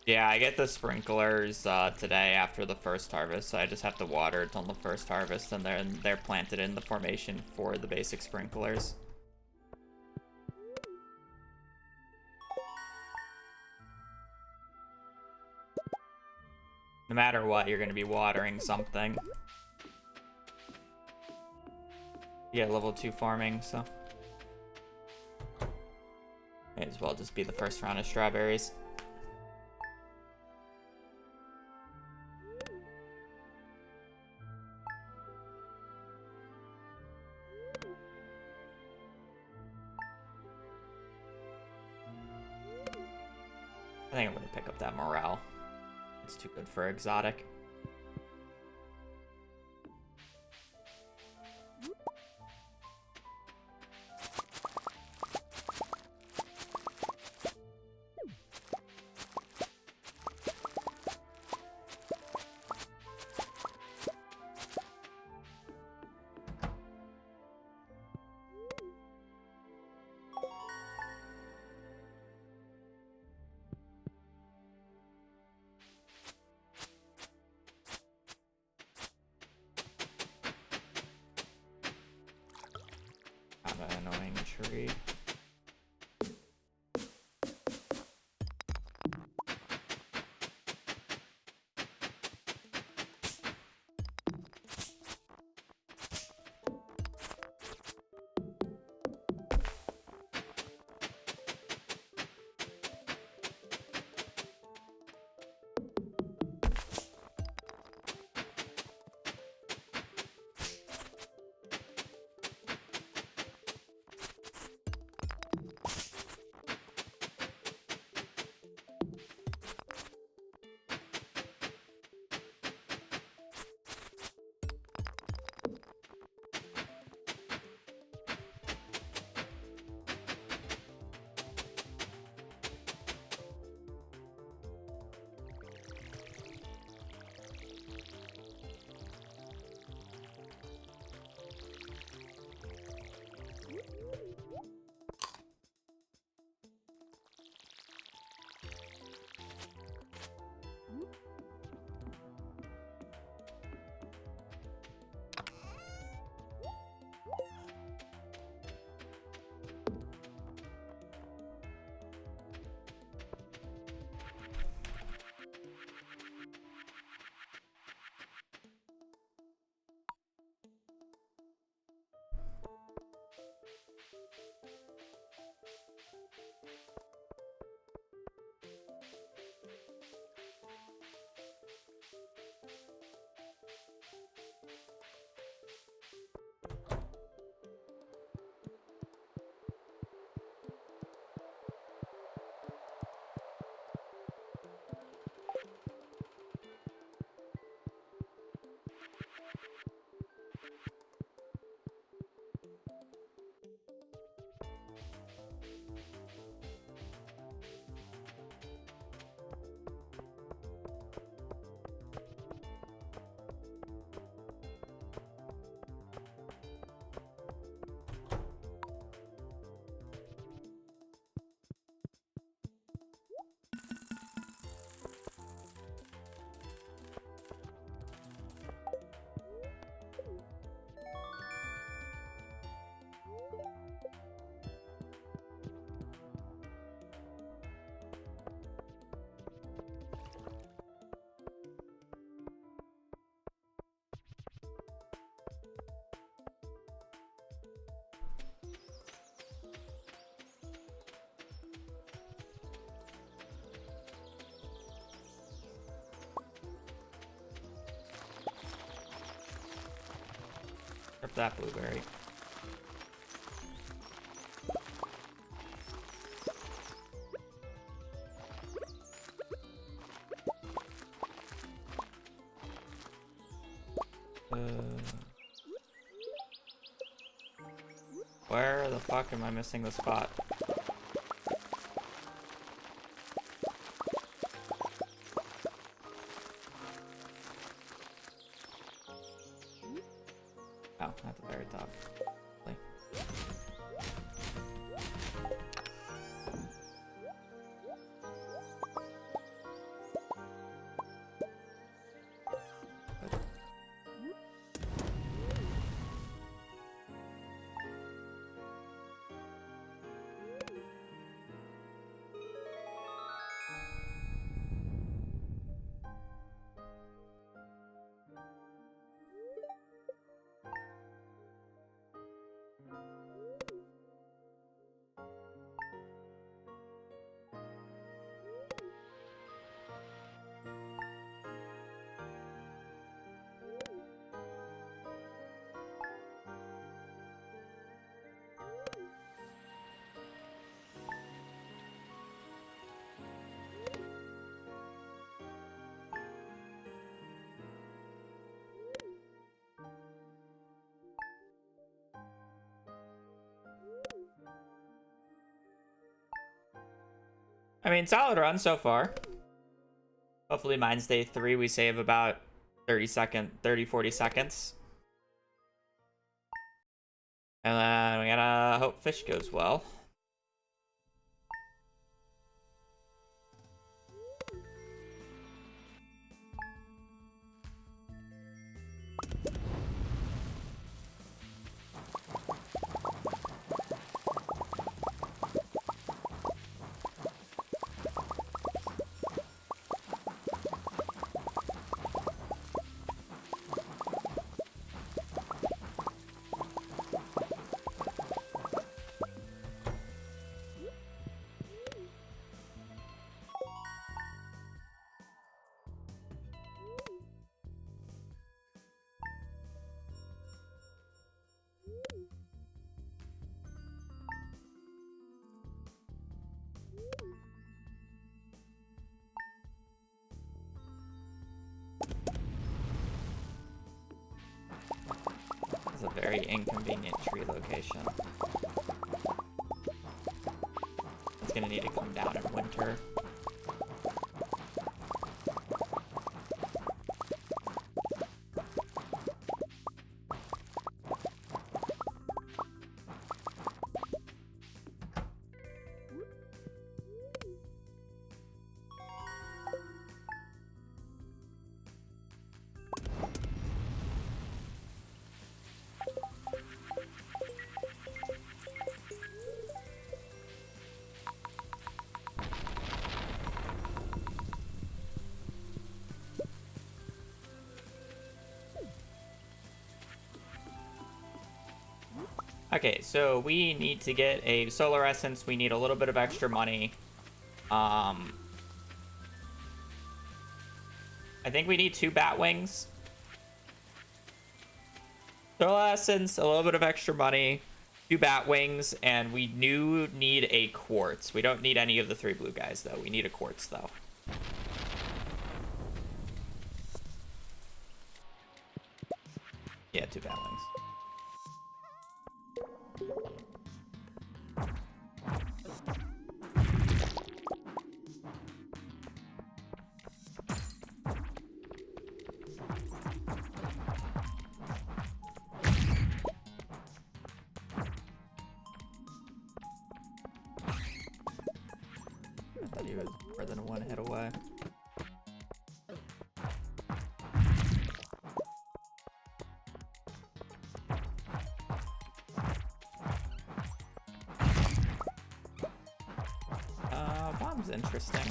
Yeah, I get the sprinklers today after the first harvest, so I just have to water it on the first harvest, and they're planted in the formation for the basic sprinklers. No matter what, you're going to be watering something. Yeah, level 2 farming, so may as well just be the first round of strawberries. I think I'm going to pick up that morale. It's too good for exotic. An annoying tree. with that blueberry. Where the fuck am I missing the spot? Oh, at the very top. Really. I mean, solid run so far. Hopefully mine's day 3. We save about 40 seconds. And then we gotta hope fish goes well. It's a very inconvenient tree location. It's gonna need to come down in winter. Okay, so we need to get a solar essence. We need a little bit of extra money. I think we need 2 bat wings. Solar essence, a little bit of extra money, 2 bat wings, and we do need a quartz. We don't need any of the 3 blue guys, though. We need a quartz, though. Yeah, 2 bat wings. I thought he was more than 1 hit away. Bomb's interesting.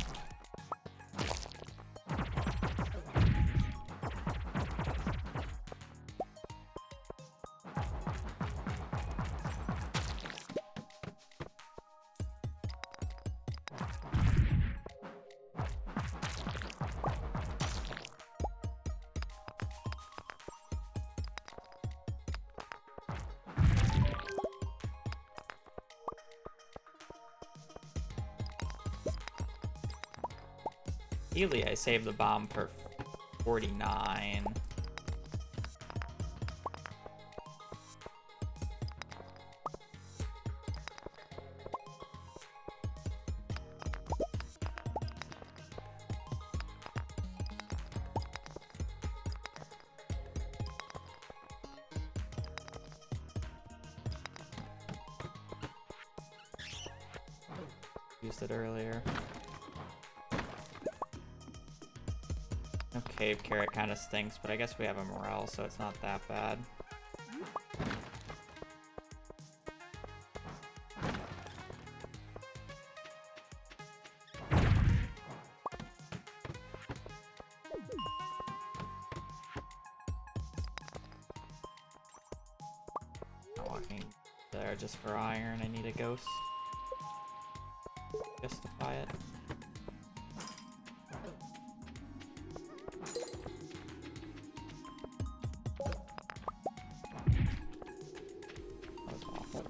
Ideally, I saved the bomb for 49. Used it earlier. Okay, carrot kind of stinks, but I guess we have a morale, so it's not that bad. Not walking there just for iron. I need a ghost. Justify it. That was awful.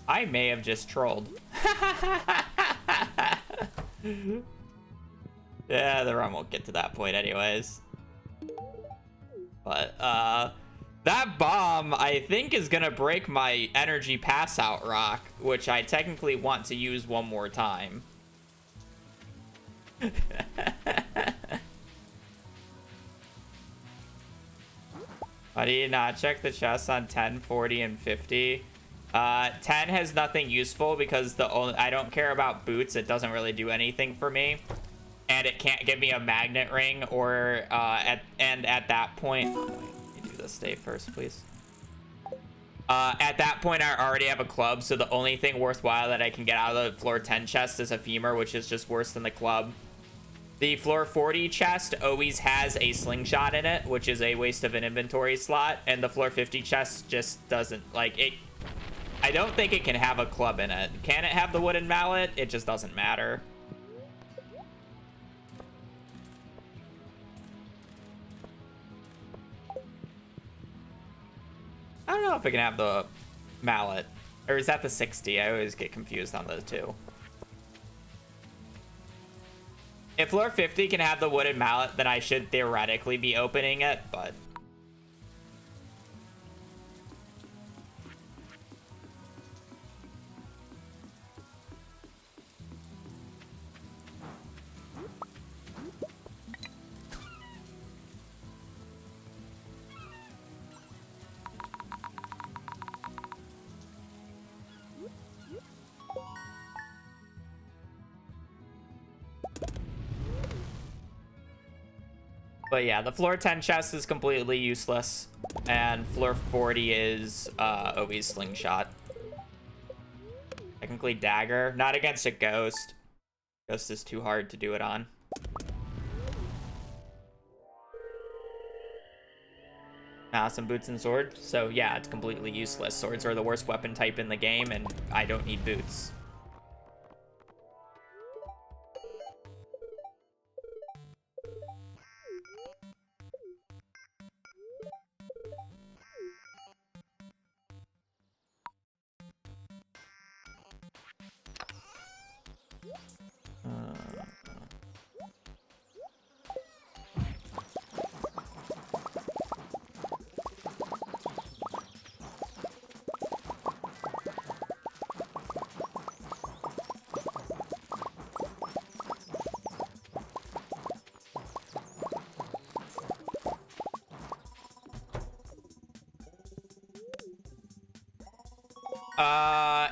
I may have just trolled. Yeah, the run won't get to that point anyways. But, that bomb, I think, is gonna break my energy pass-out rock, which I technically want to use one more time. Why do you not check the chests on 10, 40, and 50? 10 has nothing useful because I don't care about boots. It doesn't really do anything for me. And it can't give me a magnet ring or, at that point... Let me do this day first, please. At that point, I already have a club, so the only thing worthwhile that I can get out of the floor 10 chest is a femur, which is just worse than the club. The floor 40 chest always has a slingshot in it, which is a waste of an inventory slot, and the floor 50 chest just doesn't, like, it... I don't think it can have a club in it. Can it have the wooden mallet? It just doesn't matter. I don't know if it can have the mallet. Or is that the 60? I always get confused on those two. If floor 50 can have the wooden mallet, then I should theoretically be opening it, but... But yeah, the floor 10 chest is completely useless, and floor 40 is always slingshot. Technically dagger, not against a ghost. Ghost is too hard to do it on. Some boots and sword, so yeah, it's completely useless. Swords are the worst weapon type in the game, and I don't need boots.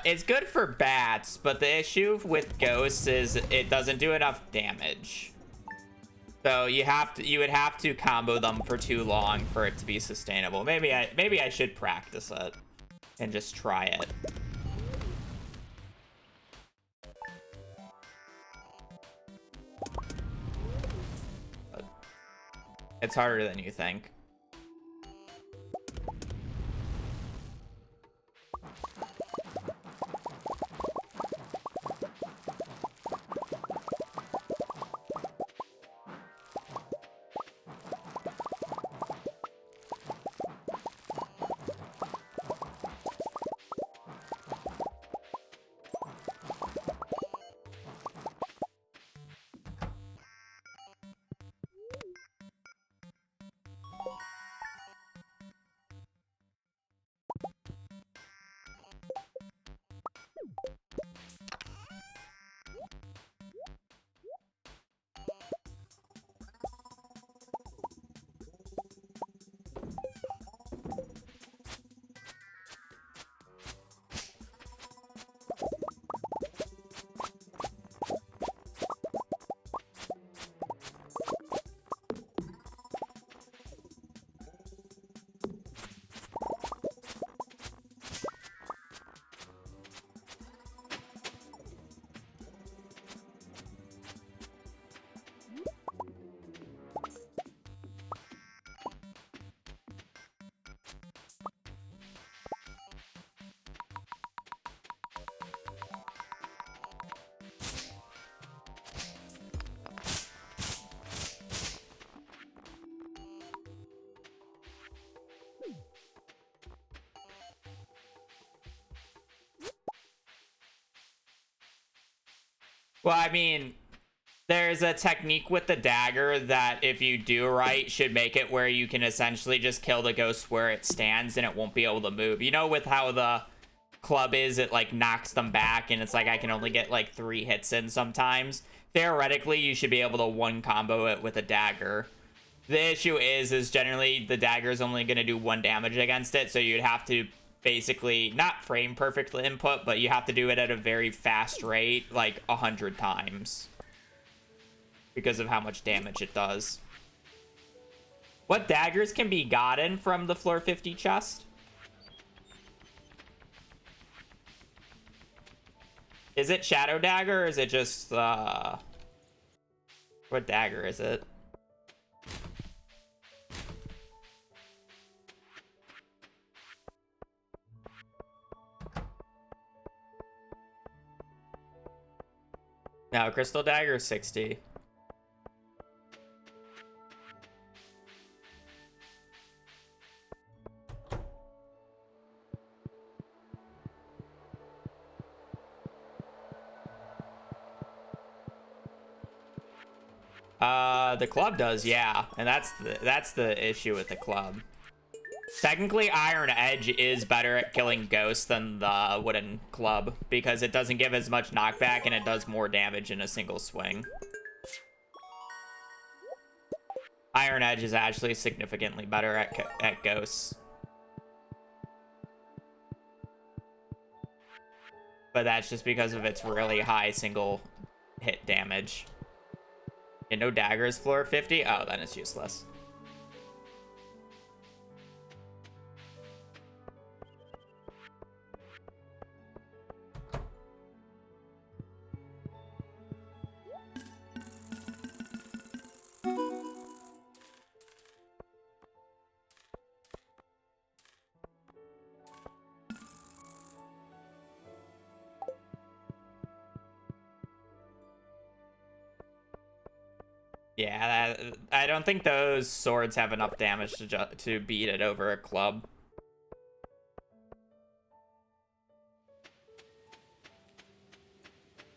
It's good for bats, but the issue with ghosts is it doesn't do enough damage. So you would have to combo them for too long for it to be sustainable. Maybe I should practice it and just try it. But it's harder than you think. Well, I mean, there's a technique with the dagger that if you do right should make it where you can essentially just kill the ghost where it stands and it won't be able to move. You know, with how the club is, it like knocks them back and it's like I can only get like 3 hits in sometimes. Theoretically, you should be able to one combo it with a dagger. The issue is generally the dagger is only going to do 1 damage against it, so you'd have to basically not frame perfect input, but you have to do it at a very fast rate, like 100 times, because of how much damage it does. What daggers can be gotten from the floor 50 chest? Is it Shadow Dagger, or is it just, what dagger is it? No, Crystal Dagger is 60. The club does, yeah. And that's the issue with the club. Technically, Iron Edge is better at killing ghosts than the wooden club because it doesn't give as much knockback and it does more damage in a single swing. Iron Edge is actually significantly better at ghosts. But that's just because of its really high single hit damage. And no daggers floor 50? Oh, then it's useless. Yeah, I don't think those swords have enough damage to beat it over a club.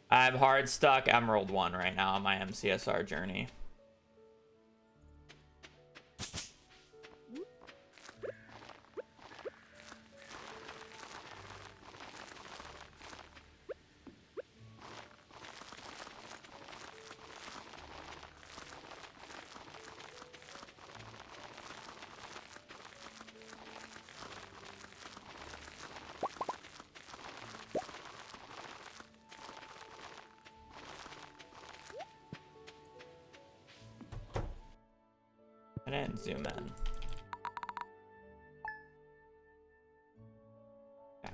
I'm hard stuck Emerald 1 right now on my MCSR journey. open it and zoom in. Okay.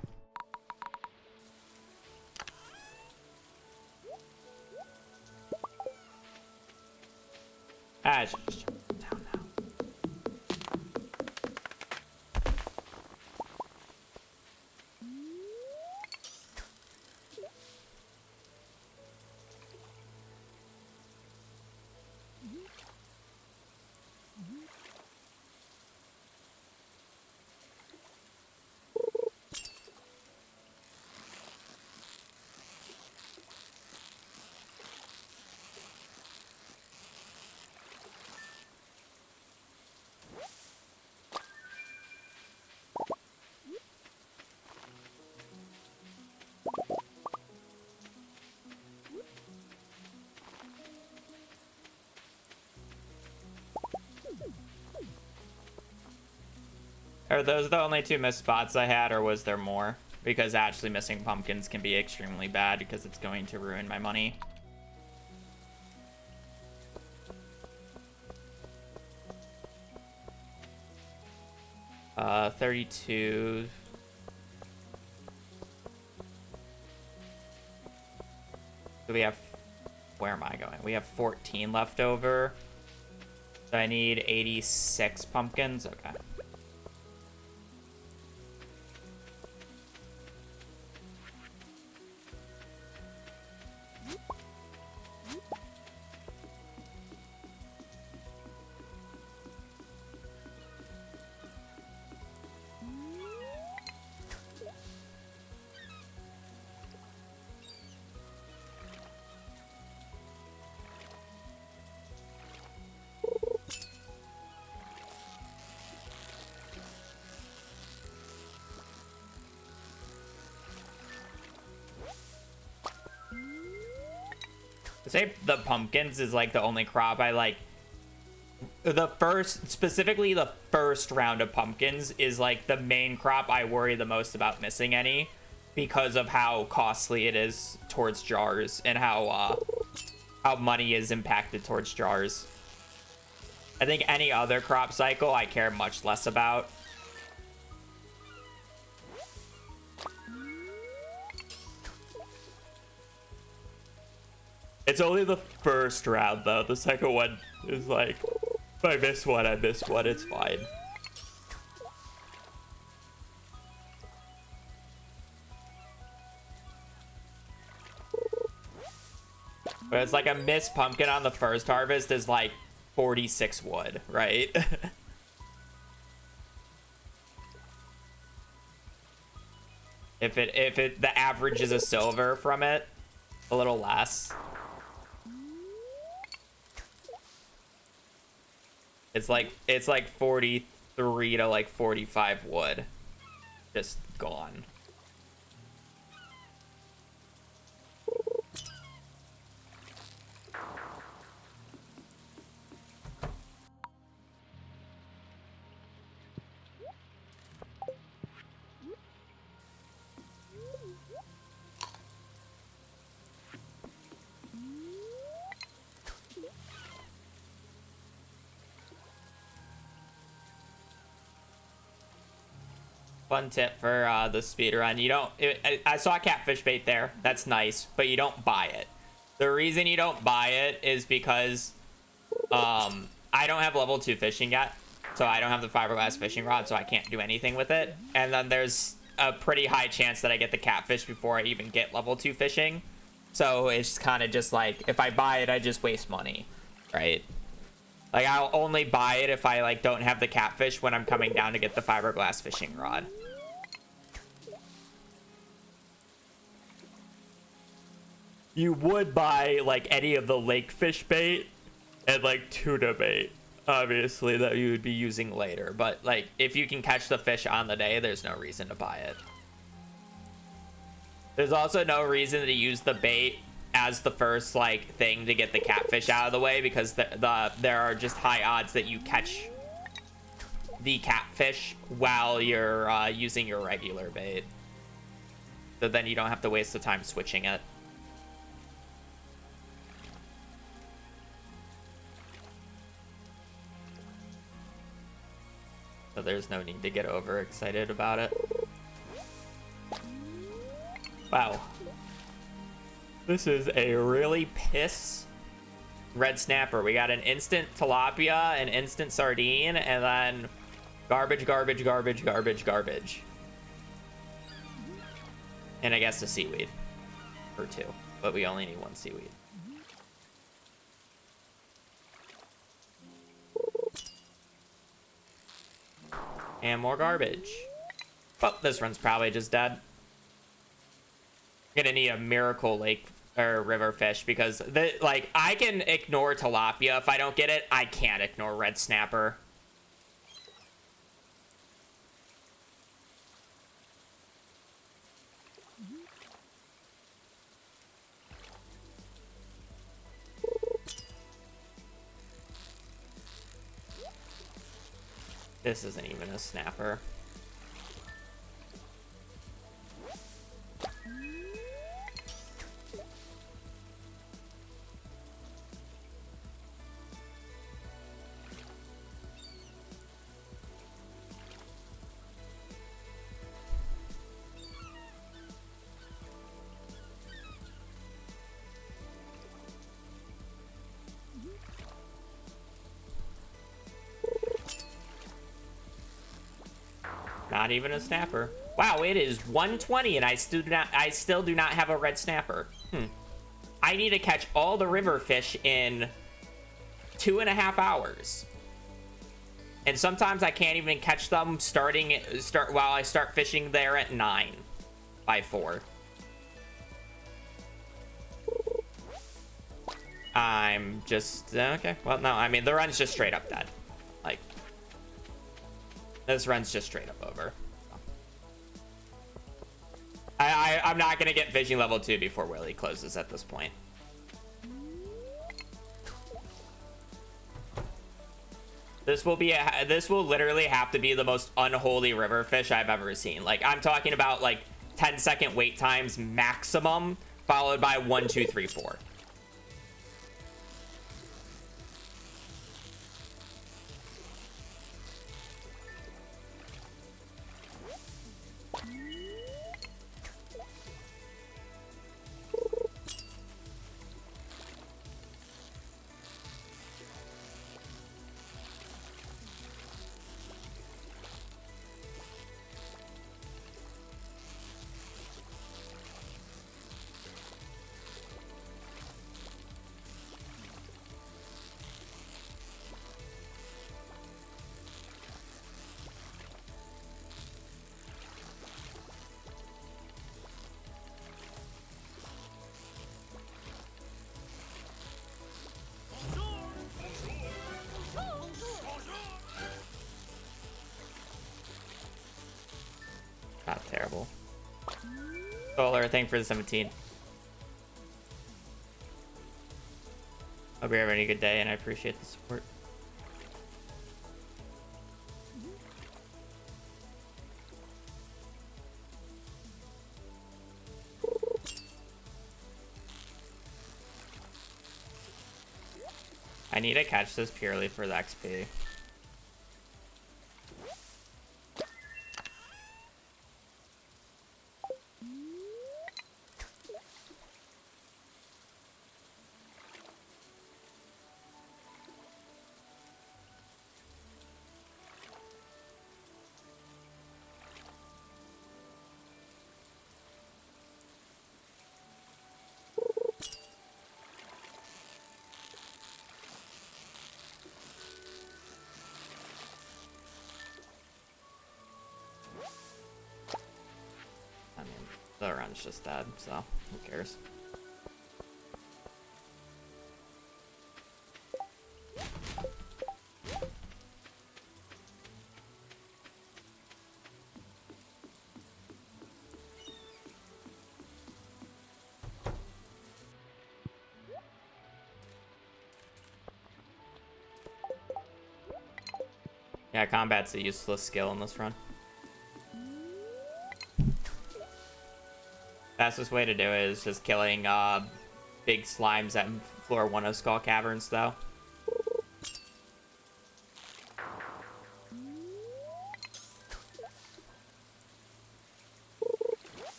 I should just jump down now. Are those the only 2 missed spots I had, or was there more? Because actually missing pumpkins can be extremely bad because it's going to ruin my money. Uh, 32. So we have, where am I going? We have 14 left over. So I need 86 pumpkins. Okay. Say the pumpkins is like the only crop I like. Specifically the first round of pumpkins is like the main crop I worry the most about missing any, because of how costly it is towards jars and how money is impacted towards jars. I think any other crop cycle I care much less about. It's only the first round, though. The second one is like, if I miss one, I miss one. It's fine. But it's like a missed pumpkin on the first harvest is like 46 wood, right? if the average is a silver from it, a little less. It's like 43 to like 45 wood. Just gone. Fun tip for the speedrun. You don't... I saw catfish bait there. That's nice. But you don't buy it. The reason you don't buy it is because I don't have level 2 fishing yet. So I don't have the fiberglass fishing rod, so I can't do anything with it. And then there's a pretty high chance that I get the catfish before I even get level 2 fishing. So it's kind of just like, if I buy it, I just waste money. Right? Like, I'll only buy it if I, like, don't have the catfish when I'm coming down to get the fiberglass fishing rod. You would buy, like, any of the lake fish bait and, like, tuna bait, obviously, that you would be using later. But, like, if you can catch the fish on the day, there's no reason to buy it. There's also no reason to use the bait as the first like thing to get the catfish out of the way, because there are just high odds that you catch the catfish while you're using your regular bait, so then you don't have to waste the time switching it. there's no need to get overexcited about it. Wow. This is a really piss red snapper. We got an instant tilapia, an instant sardine, and then garbage, garbage, garbage, garbage, garbage. And I guess a seaweed. Or two. But we only need one seaweed. And more garbage. Well, this run's probably just dead. I'm gonna need a miracle lake or river fish because like I can ignore tilapia if I don't get it. I can't ignore red snapper. This isn't even a snapper. Not even a snapper. Wow, it is 1:20 and I still do not have a red snapper. I need to catch all the river fish in 2.5 hours. And sometimes I can't even catch them while I start fishing there at 9 by 4. I'm just okay. Well, no, I mean the run's just straight up dead. Like this run's just straight up over. I'm not gonna get fishing level 2 before Willy closes at this point. This will literally have to be the most unholy river fish I've ever seen. Like I'm talking about like 10-second wait times maximum, followed by 1, 2, 3, 4. Not terrible. Solar, thank you for the 17. Hope you're having a good day, and I appreciate the support. I need to catch this purely for the XP. The run's just dead, so who cares? Yeah, combat's a useless skill in this run. Fastest way to do it is just killing big slimes at floor 1 of Skull Caverns, though.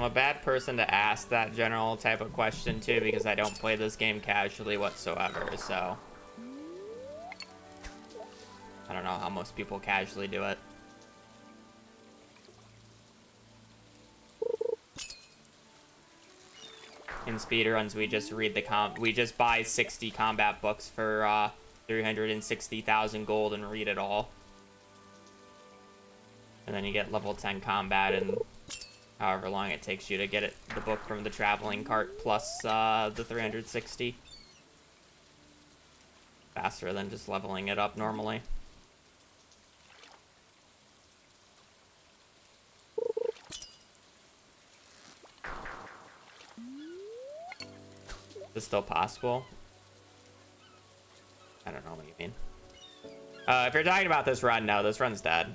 I'm a bad person to ask that general type of question too, because I don't play this game casually whatsoever, so I don't know how most people casually do it. In speedruns, we just read we just buy 60 combat books for 360,000 gold and read it all. And then you get level 10 combat in however long it takes you to get the book from the traveling cart plus the 360. Faster than just leveling it up normally. Is this still possible? I don't know what you mean. If you're talking about this run, no, this run's dead.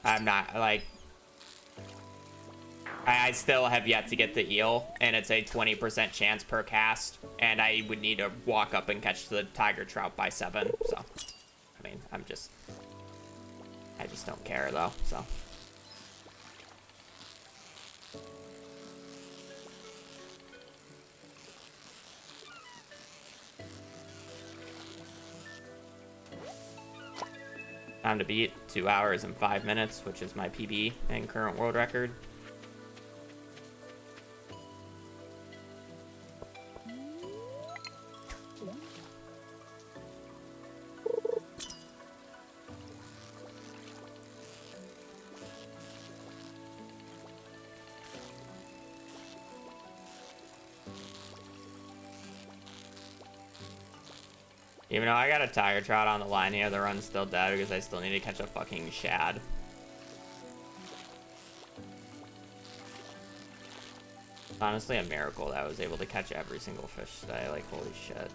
I'm not, like... I still have yet to get the eel, and it's a 20% chance per cast, and I would need to walk up and catch the tiger trout by 7, so... I mean, I just don't care, though, so... Time to beat, 2 hours and 5 minutes, which is my PB and current world record. Even though I got a tiger trout on the line here, the run's still dead because I still need to catch a fucking shad. It's honestly a miracle that I was able to catch every single fish today. Like, holy shit.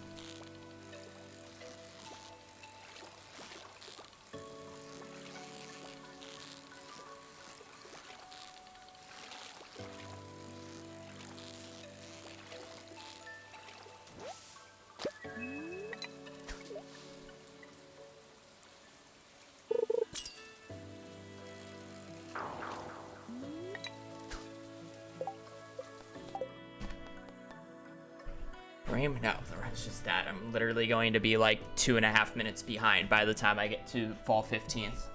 No, the run's just dead. I'm literally going to be like 2.5 minutes behind by the time I get to fall 15th.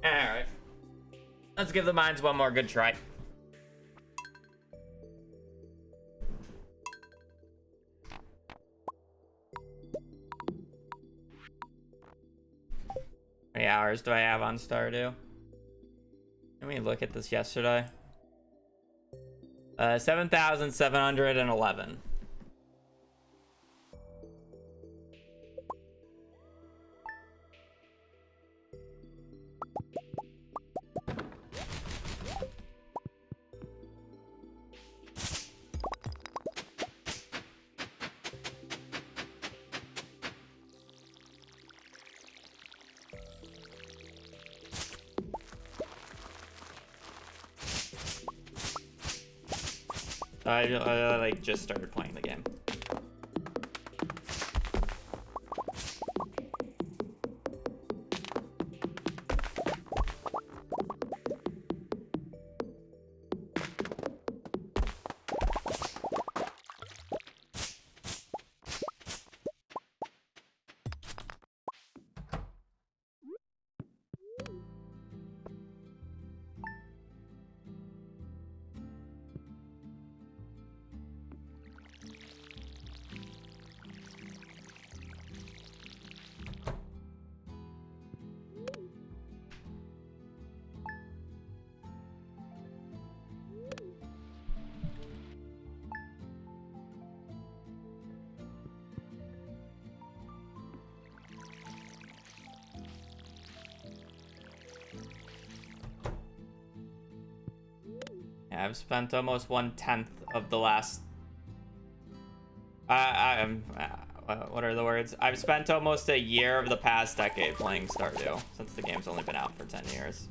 Alright. Let's give the mines one more good try. How many hours do I have on Stardew? Let me look at this yesterday. 7,711. I like just started playing the game. Yeah, I've spent almost 1/10 of the last. What are the words? I've spent almost a year of the past decade playing Stardew, since the game's only been out for 10 years.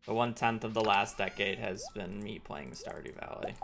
The 1/10 of the last decade has been me playing Stardew Valley.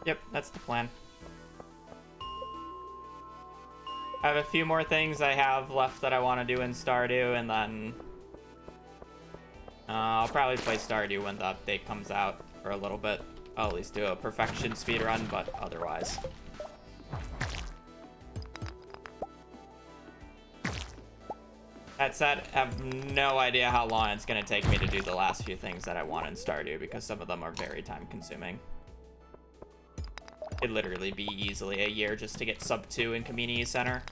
Yep, that's the plan. I have a few more things I have left that I want to do in Stardew, and then I'll probably play Stardew when the update comes out for a little bit. I'll at least do a perfection speedrun, but otherwise. That said, I have no idea how long it's going to take me to do the last few things that I want in Stardew, because some of them are very time consuming. It'd literally be easily a year just to get sub 2 in Community Center.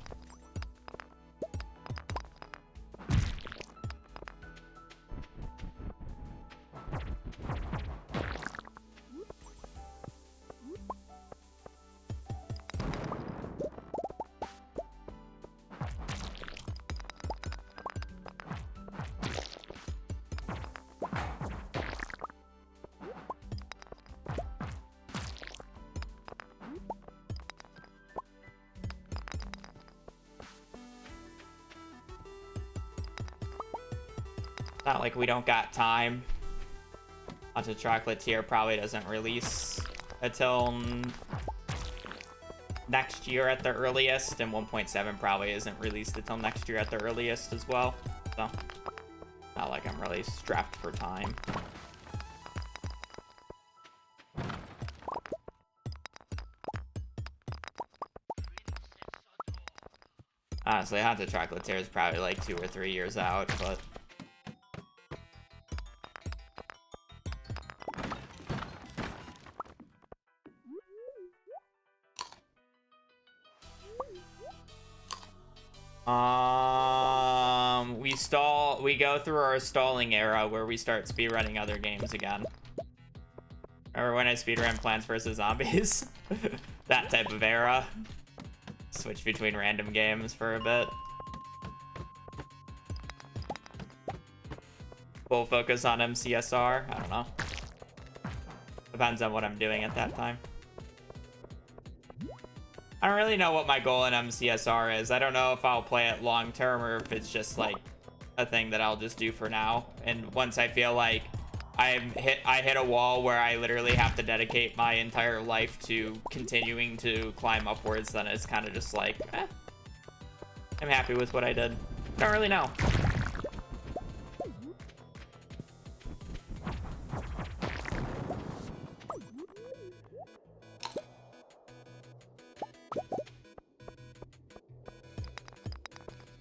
Not like we don't got time. Haunted Chocolate tier probably doesn't release until next year at the earliest, and 1.7 probably isn't released until next year at the earliest as well. So, not like I'm really strapped for time. Honestly, Haunted Chocolate tier is probably like 2 or 3 years out, but... we go through our stalling era where we start speedrunning other games again. Remember when I speedrun Plants vs. Zombies? That type of era. Switch between random games for a bit. Full focus on MCSR? I don't know. Depends on what I'm doing at that time. I don't really know what my goal in MCSR is. I don't know if I'll play it long term or if it's just like a thing that I'll just do for now. And once I feel like I hit a wall where I literally have to dedicate my entire life to continuing to climb upwards, then it's kind of just like, I'm happy with what I did. Don't really know.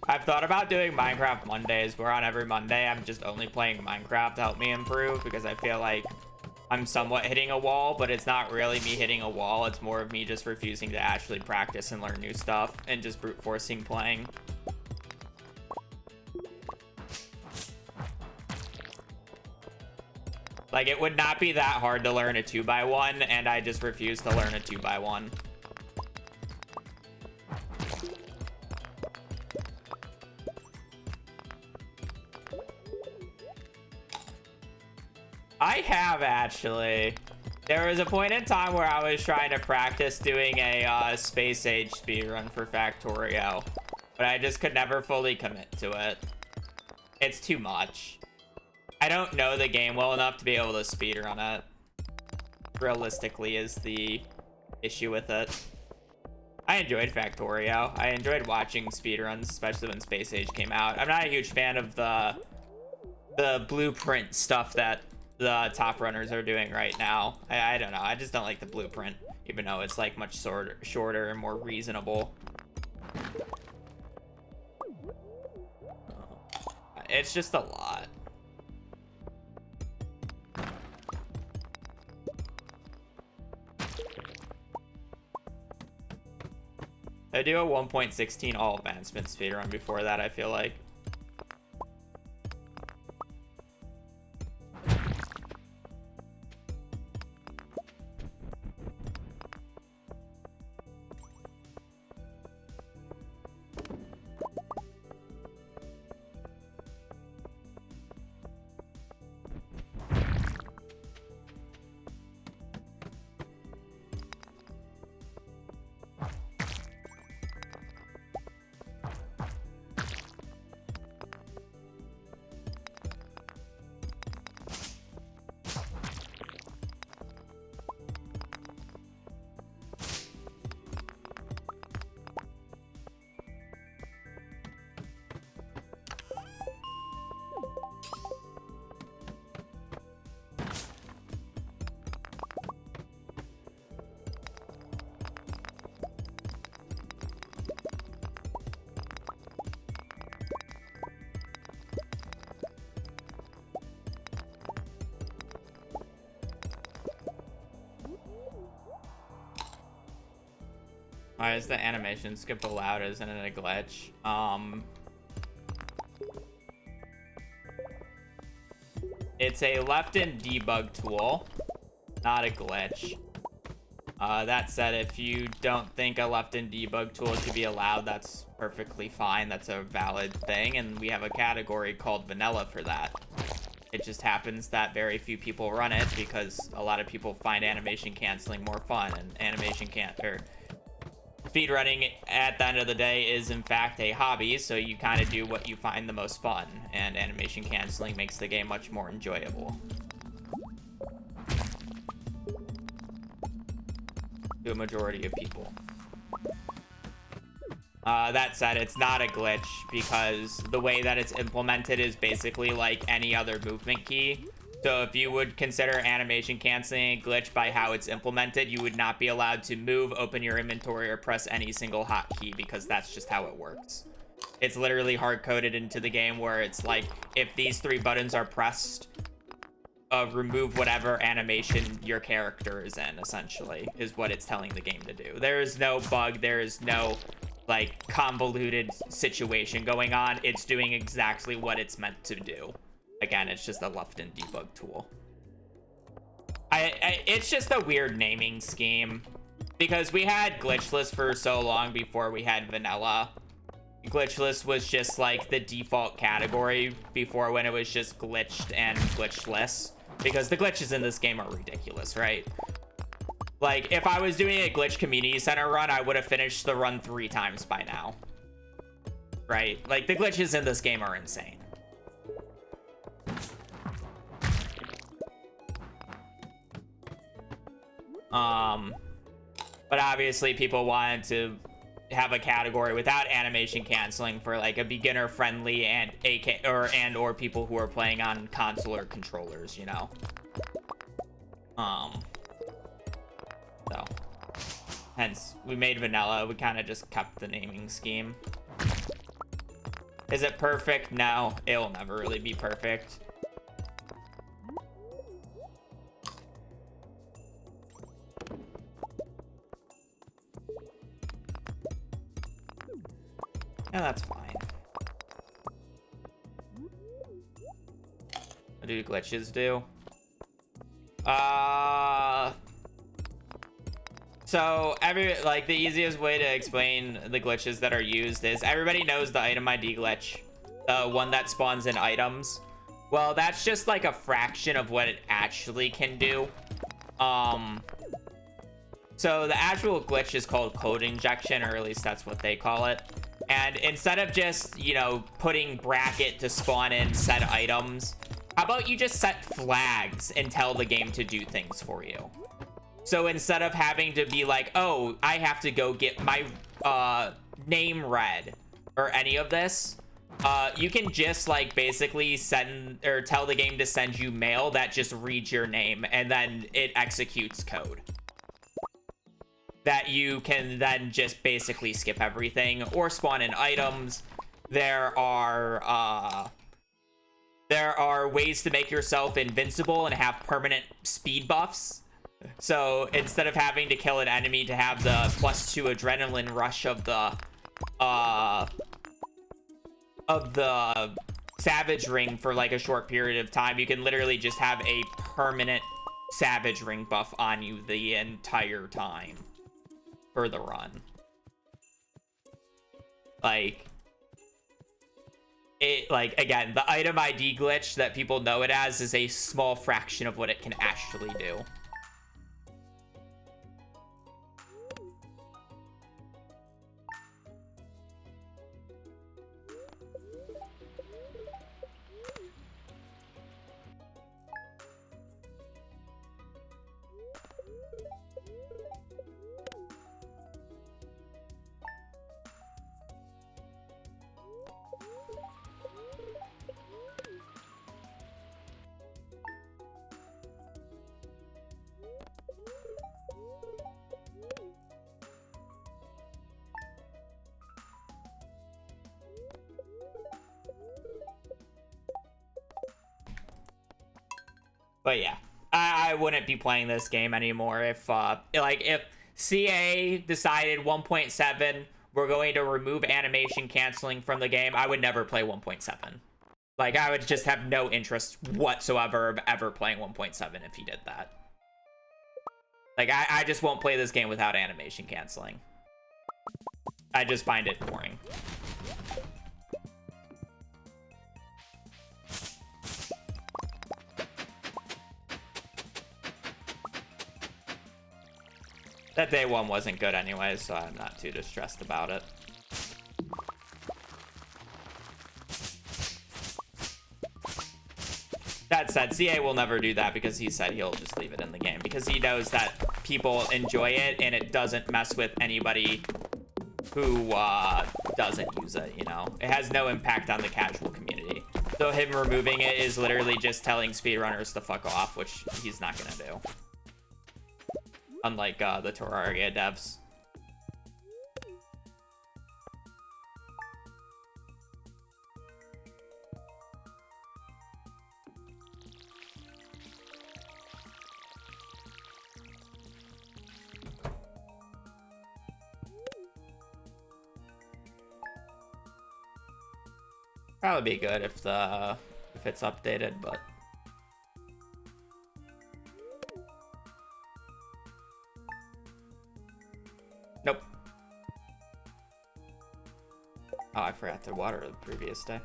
I've thought about doing Minecraft Mondays, where on every Monday I'm just only playing Minecraft to help me improve, because I feel like I'm somewhat hitting a wall, but it's not really me hitting a wall. It's more of me just refusing to actually practice and learn new stuff and just brute forcing playing. Like, it would not be that hard to learn a 2x1, and I just refuse to learn a 2x1. I have, actually. There was a point in time where I was trying to practice doing a space age speedrun for Factorio, but I just could never fully commit to it. It's too much. I don't know the game well enough to be able to speedrun it. Realistically is the issue with it. I enjoyed Factorio. I enjoyed watching speedruns, especially when Space Age came out. I'm not a huge fan of the blueprint stuff that the top runners are doing right now. I don't know. I just don't like the blueprint, even though it's like much shorter and more reasonable. It's just a lot. I do a 1.16 all advancement speedrun before that, I feel like. Why is the animation skip allowed? Isn't it a glitch? It's a left-in debug tool, not a glitch. That said, if you don't think a left-in debug tool should be allowed, that's perfectly fine. That's a valid thing, and we have a category called vanilla for that. It just happens that very few people run it because a lot of people find animation canceling more fun, and speedrunning at the end of the day is in fact a hobby, so you kind of do what you find the most fun, and animation canceling makes the game much more enjoyable. To a majority of people. That said, it's not a glitch because the way that it's implemented is basically like any other movement key. So if you would consider animation canceling a glitch by how it's implemented, you would not be allowed to move, open your inventory, or press any single hotkey because that's just how it works. It's literally hard-coded into the game where it's like, if these 3 buttons are pressed, remove whatever animation your character is in, essentially, is what it's telling the game to do. There is no bug, there is no, like, convoluted situation going on. It's doing exactly what it's meant to do. Again, it's just a left-in debug tool. It's just a weird naming scheme, because we had Glitchless for so long before we had vanilla. Glitchless was just, like, the default category before, when it was just glitched and glitchless. Because the glitches in this game are ridiculous, right? Like, if I was doing a glitch community center run, I would have finished the run 3 times by now. Right? Like, the glitches in this game are insane. But obviously people wanted to have a category without animation canceling for like a beginner friendly and or people who are playing on console or controllers, you know. So hence we made vanilla. We kind of just kept the naming scheme. Is it perfect? No, it'll never really be perfect. Yeah, that's fine. What do glitches do? So the easiest way to explain the glitches that are used is everybody knows the item ID glitch, the one that spawns in items. Well, that's just like a fraction of what it actually can do. So the actual glitch is called code injection, or at least that's what they call it. And instead of just, you know, putting bracket to spawn in said items, how about you just set flags and tell the game to do things for you? So instead of having to be like, oh, I have to go get my name read or any of this, you can just like basically send or tell the game to send you mail that just reads your name, and then it executes code that you can then just basically skip everything or spawn in items. There are ways to make yourself invincible and have permanent speed buffs. So instead of having to kill an enemy to have the +2 adrenaline rush of the savage ring for like a short period of time, you can literally just have a permanent savage ring buff on you the entire time for the run. Like again, the item ID glitch that people know it as is a small fraction of what it can actually do. But yeah, I wouldn't be playing this game anymore if CA decided 1.7, we're going to remove animation canceling from the game, I would never play 1.7. Like, I would just have no interest whatsoever of ever playing 1.7 if he did that. Like, I just won't play this game without animation canceling. I just find it boring. That day one wasn't good anyway, so I'm not too distressed about it. That said, CA will never do that because he said he'll just leave it in the game because he knows that people enjoy it and it doesn't mess with anybody who doesn't use it, you know? It has no impact on the casual community. So him removing it is literally just telling speedrunners to fuck off, which he's not gonna do. Unlike the Terraria devs. Probably be good if it's updated, but nope. Oh, I forgot to water the previous day.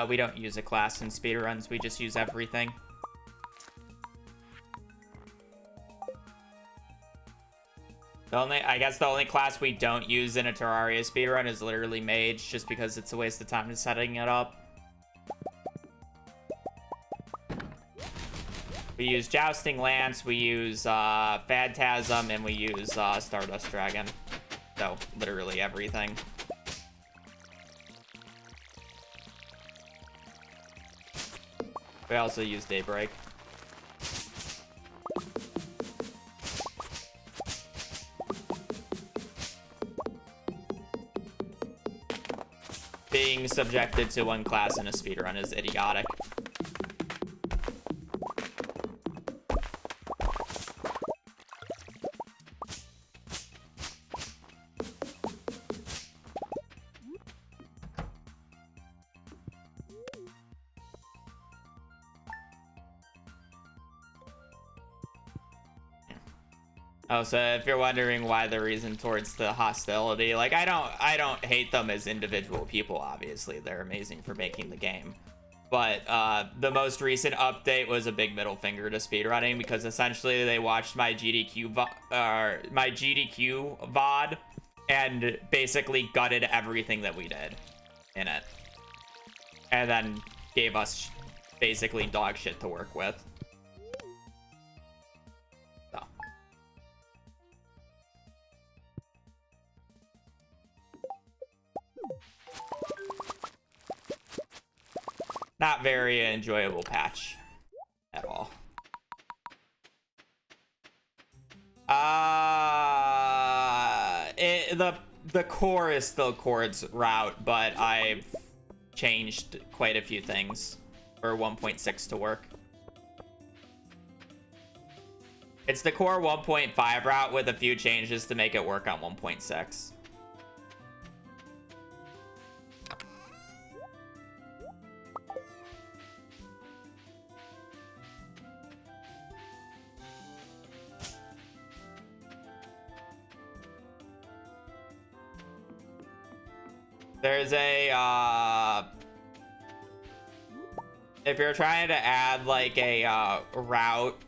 We don't use a class in speedruns, we just use everything. I guess the only class we don't use in a Terraria speedrun is literally Mage, just because it's a waste of time setting it up. We use Jousting Lance, we use Phantasm, and we use Stardust Dragon. So, literally everything. We also use Daybreak. Being subjected to one class in a speedrun is idiotic. Oh, so if you're wondering why the reason towards the hostility, like I don't hate them as individual people, obviously. They're amazing for making the game. But the most recent update was a big middle finger to speedrunning because essentially they watched my GDQ VOD and basically gutted everything that we did in it. And then gave us basically dog shit to work with. Not very enjoyable patch at all. The core is still Chord's route, but I've changed quite a few things for 1.6 to work. It's the core 1.5 route with a few changes to make it work on 1.6. There's a, if you're trying to add like a route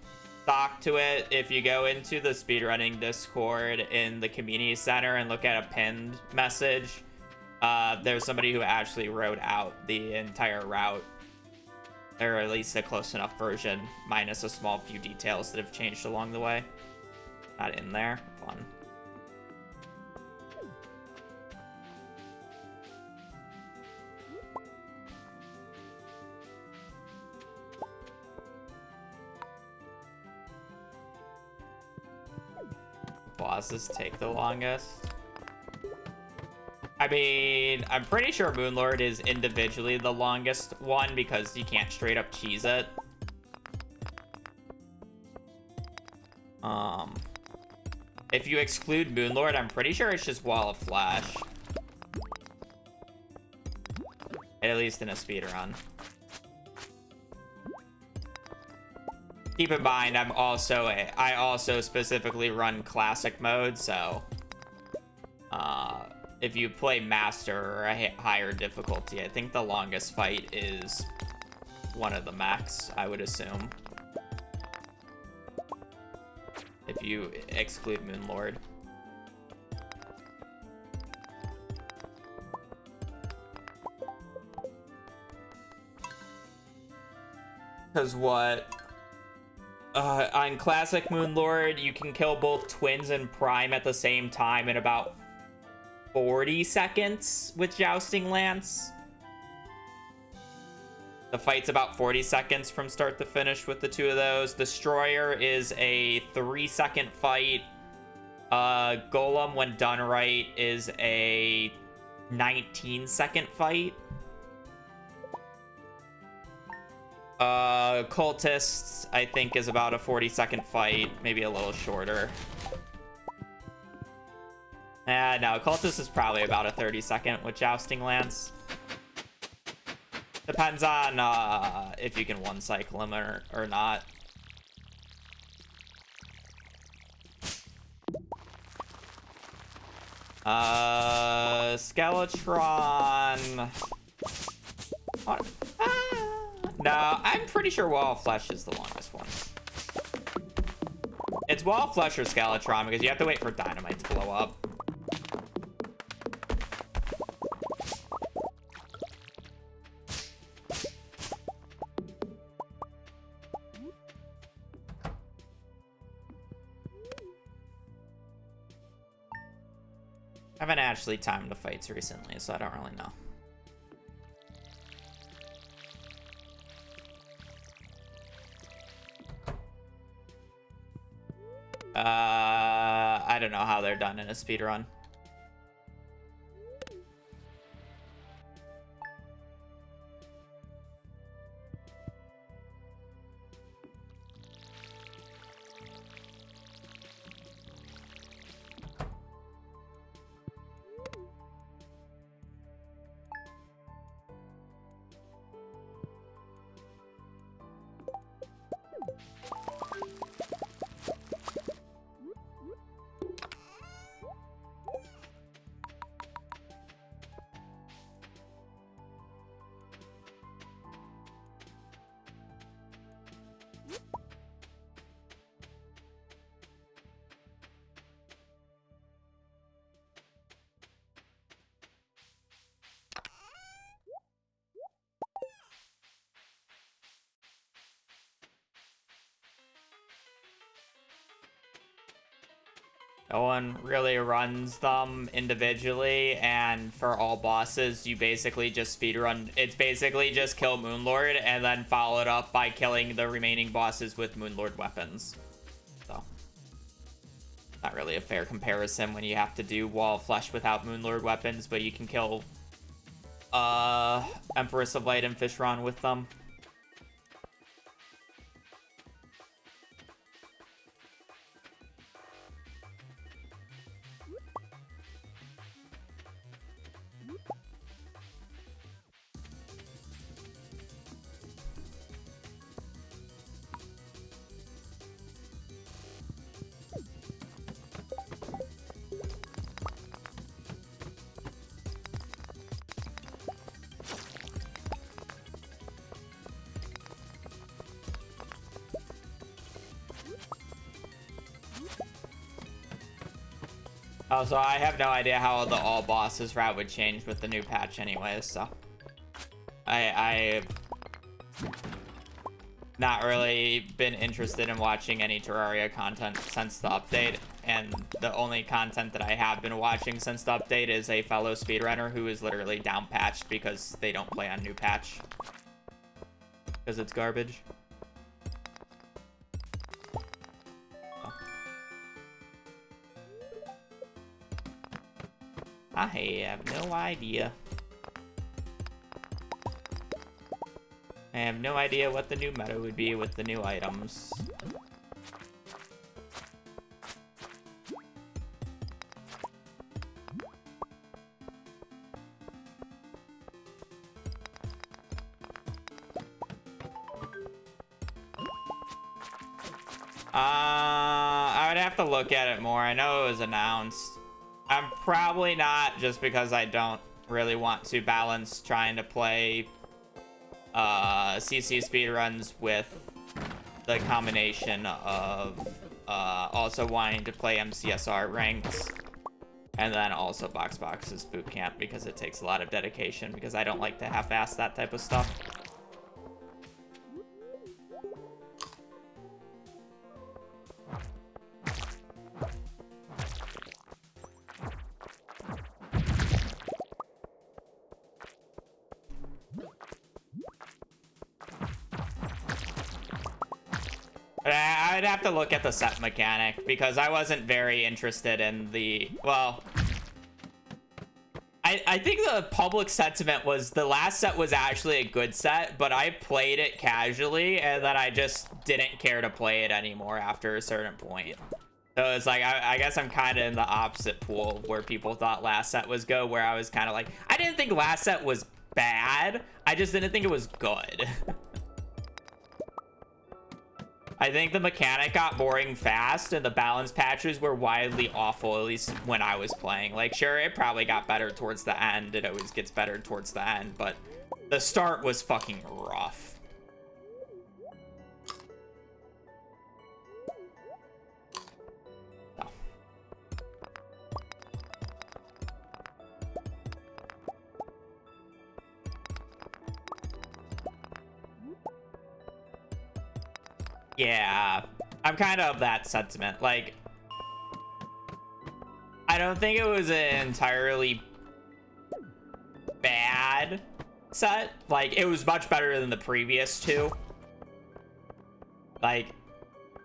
stock to it, if you go into the speedrunning Discord in the community center and look at a pinned message, there's somebody who actually wrote out the entire route, or at least a close enough version, minus a small few details that have changed along the way. Not in there. Fun. Bosses take the longest. I mean, I'm pretty sure Moonlord is individually the longest one because you can't straight up cheese it. If you exclude Moonlord, I'm pretty sure it's just Wall of Flash. At least in a speedrun. Keep in mind, I also specifically run classic mode, so if you play master or a higher difficulty, I think the longest fight is one of the max, I would assume. If you exclude Moonlord. Because what? On Classic Moonlord, you can kill both Twins and Prime at the same time in about 40 seconds with Jousting Lance. The fight's about 40 seconds from start to finish with the two of those. Destroyer is a 3-second fight. Golem, when done right, is a 19-second fight. Cultists, I think, is about a 40-second fight, maybe a little shorter. No, Cultist is probably about a 30-second with Jousting Lance. Depends on if you can one-cycle him or not. Skeletron. What? No, I'm pretty sure Wall of Flesh is the longest one. It's Wall of Flesh or Skeletron because you have to wait for Dynamite to blow up. I haven't actually timed the fights recently, so I don't really know. I don't know how they're done in a speedrun. No one really runs them individually, and for all bosses, you basically just speedrun. It's basically just kill Moonlord and then follow it up by killing the remaining bosses with Moonlord weapons. So, not really a fair comparison when you have to do Wall of Flesh without Moonlord weapons, but you can kill Empress of Light and Fishron with them. Oh, so I have no idea how the all bosses route would change with the new patch anyways, so I've not really been interested in watching any Terraria content since the update, and the only content that I have been watching since the update is a fellow speedrunner who is literally down patched because they don't play on new patch because it's garbage. I have no idea. I have no idea what the new meta would be with the new items. I would have to look at it more. I know it was announced. I'm probably not, just because I don't really want to balance trying to play CC speedruns with the combination of also wanting to play MCSR ranks and then also Box's boot camp, because it takes a lot of dedication, because I don't like to half-ass that type of stuff. I'd have to look at the set mechanic, because I wasn't very interested in the, well, I think the public sentiment was the last set was actually a good set, but I played it casually and then I just didn't care to play it anymore after a certain point. So it's like, I guess I'm kind of in the opposite pool where people thought last set was good, where I was kind of like, I didn't think last set was bad, I just didn't think it was good. I think the mechanic got boring fast and the balance patches were wildly awful, at least when I was playing. Like, sure, it probably got better towards the end. It always gets better towards the end, but the start was fucking rough. Oh. Yeah, I'm kind of that sentiment. Like, I don't think it was an entirely bad set. Like, it was much better than the previous two. Like,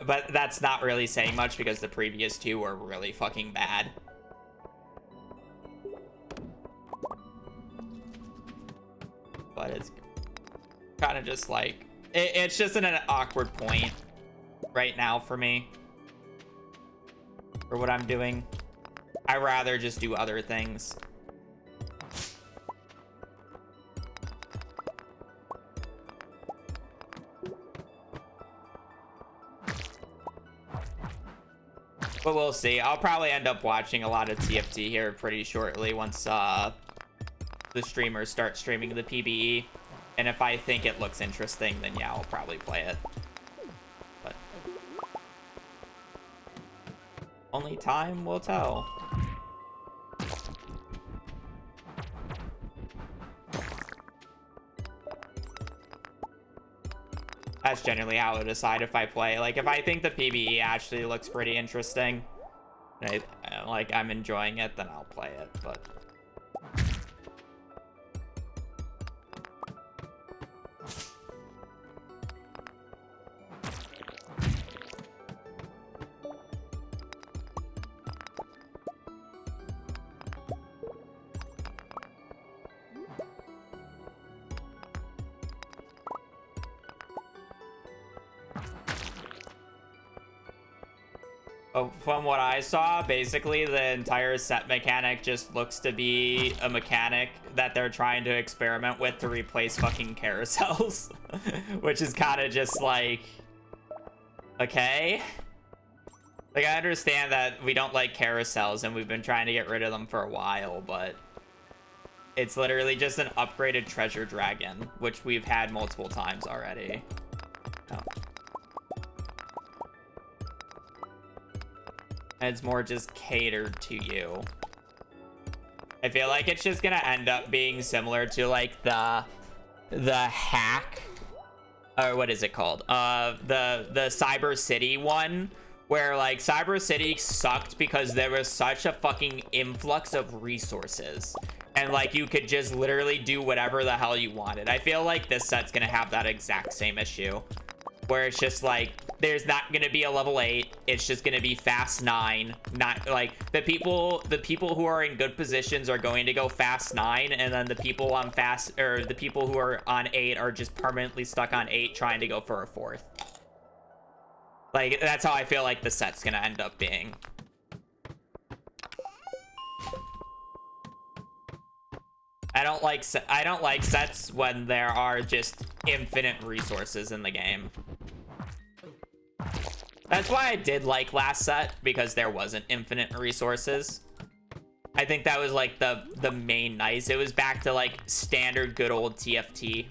but that's not really saying much, because the previous two were really fucking bad. But it's kind of just like, it's just in an awkward point right now for me for what I'm doing. I'd rather just do other things. But we'll see. I'll probably end up watching a lot of TFT here pretty shortly once the streamers start streaming the PBE. And if I think it looks interesting, then yeah, I'll probably play it. But only time will tell. That's generally how I decide if I play. Like, if I think the PBE actually looks pretty interesting, and I'm enjoying it, then I'll play it. But from what I saw, basically the entire set mechanic just looks to be a mechanic that they're trying to experiment with to replace fucking carousels. Which is kind of just like, okay. Like, I understand that we don't like carousels and we've been trying to get rid of them for a while, but it's literally just an upgraded treasure dragon, which we've had multiple times already. Oh. It's more just catered to you. I feel like it's just gonna end up being similar to like the hack, or what is it called? The Cyber City one, where like Cyber City sucked because there was such a fucking influx of resources. And like you could just literally do whatever the hell you wanted. I feel like this set's gonna have that exact same issue, where it's just like there's not gonna be a level 8, it's just gonna be fast 9. Not like the people who are in good positions are going to go fast 9, and then the people on the people who are on 8 are just permanently stuck on 8 trying to go for a 4th. Like, that's how I feel like the set's gonna end up being. I don't like sets when there are just infinite resources in the game. That's why I did like last set, because there wasn't infinite resources. I think that was like the main nice. It was back to like standard good old TFT.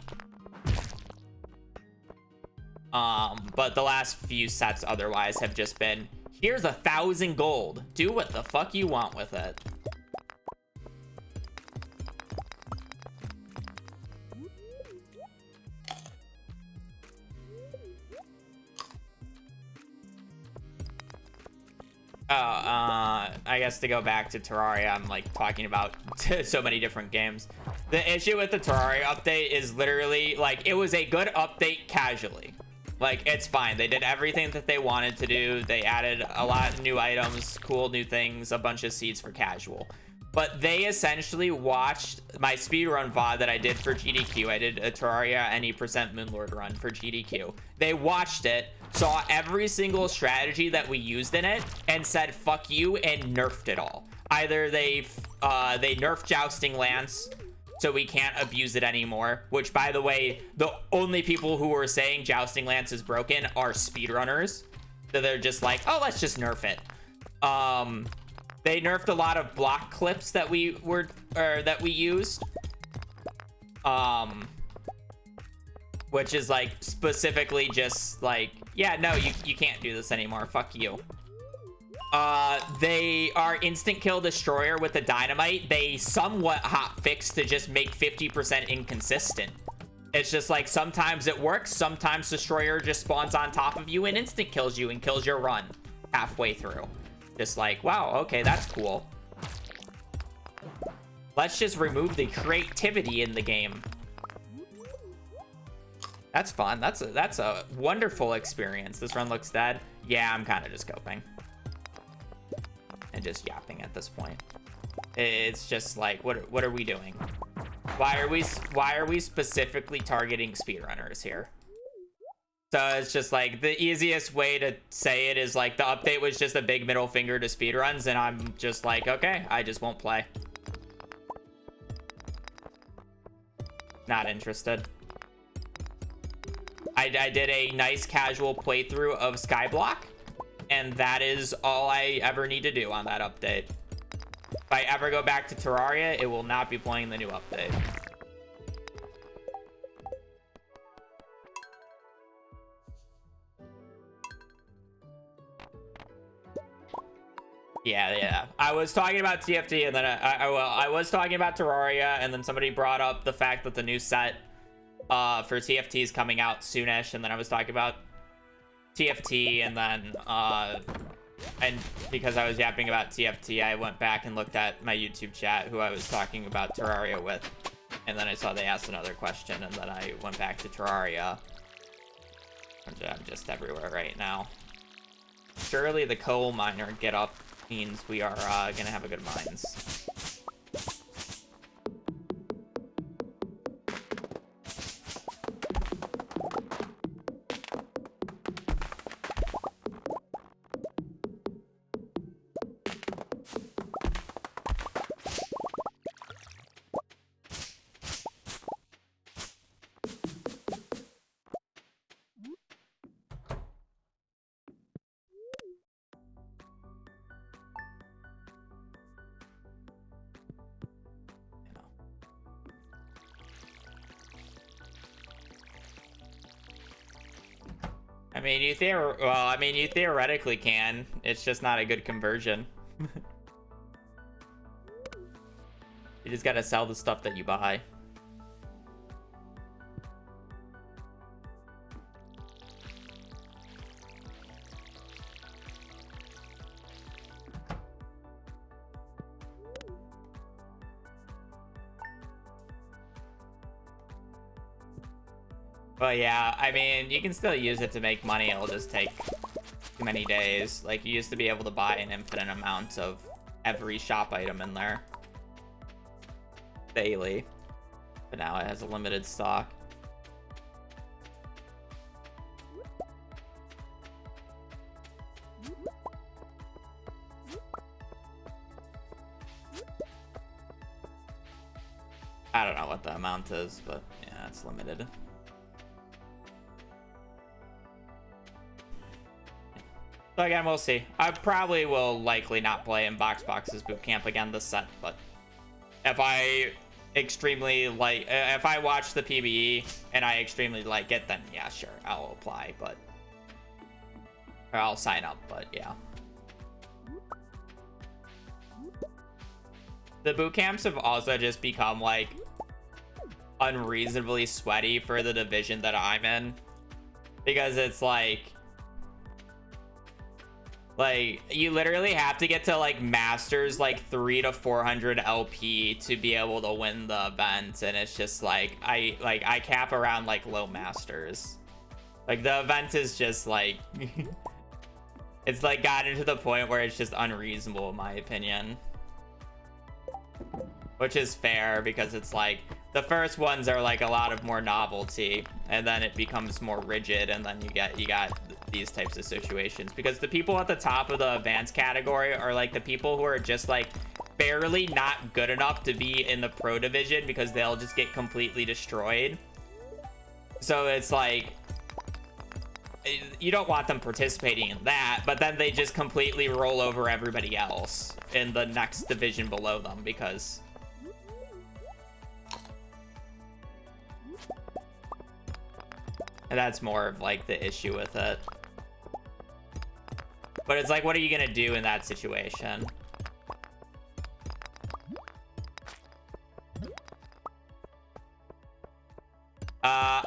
But the last few sets otherwise have just been, here's 1,000 gold. Do what the fuck you want with it. I guess to go back to Terraria, I'm like talking about so many different games. The issue with the Terraria update is literally like, it was a good update casually. Like, it's fine. They did everything that they wanted to do. They added a lot of new items, cool new things, a bunch of seeds for casual. But they essentially watched my speedrun VOD that I did for GDQ. I did a Terraria any percent Moonlord run for GDQ. They watched it, saw every single strategy that we used in it, and said, fuck you, and nerfed it all. Either they nerfed Jousting Lance, so we can't abuse it anymore, which, by the way, the only people who were saying Jousting Lance is broken are speedrunners. So they're just like, oh, let's just nerf it. They nerfed a lot of block clips that we used. Which is like specifically just like, yeah, no, you can't do this anymore. Fuck you. They are instant kill destroyer with the dynamite. They somewhat hot fixed to just make 50% inconsistent. It's just like sometimes it works, sometimes destroyer just spawns on top of you and instant kills you and kills your run halfway through. Just like, wow, okay, that's cool. Let's just remove the creativity in the game. That's fun. That's a wonderful experience. This run looks dead. Yeah, I'm kind of just coping and just yapping at this point. It's just like, what are we doing? Why are we specifically targeting speedrunners here? So it's just like, the easiest way to say it is like, the update was just a big middle finger to speedruns, and I'm just like, okay, I just won't play. Not interested. I did a nice casual playthrough of Skyblock, and that is all I ever need to do on that update. If I ever go back to Terraria, it will not be playing the new update. Yeah. I was talking about TFT, and then I was talking about Terraria, and then somebody brought up the fact that the new set for TFT is coming out soonish, and then I was talking about TFT, and then and because I was yapping about TFT, I went back and looked at my YouTube chat who I was talking about Terraria with, and then I saw they asked another question, and then I went back to Terraria. I'm just everywhere right now. Surely the coal miner get up means we are gonna have a good mines. I mean, you theoretically can. It's just not a good conversion. You just gotta sell the stuff that you buy. But yeah, I mean, you can still use it to make money. It'll just take too many days. Like, you used to be able to buy an infinite amount of every shop item in there daily, but now it has a limited stock. I don't know what the amount is, but yeah, it's limited. So again, we'll see. I probably will likely not play in Box's boot camp again this set, but if I extremely like, if I watch the PBE and I extremely like it, then yeah, sure, I'll apply, but or I'll sign up, but yeah. The boot camps have also just become like unreasonably sweaty for the division that I'm in, because it's like you literally have to get to like masters like 300 to 400 LP to be able to win the event, and it's just like I cap around like low masters. Like the event is just like it's like gotten to the point where it's just unreasonable in my opinion, which is fair because it's like the first ones are like a lot of more novelty, and then it becomes more rigid, and then you got these types of situations because the people at the top of the advanced category are like the people who are just like barely not good enough to be in the pro division because they'll just get completely destroyed. So it's like you don't want them participating in that, but then they just completely roll over everybody else in the next division below them because and that's more of like the issue with it. But it's like, what are you gonna do in that situation?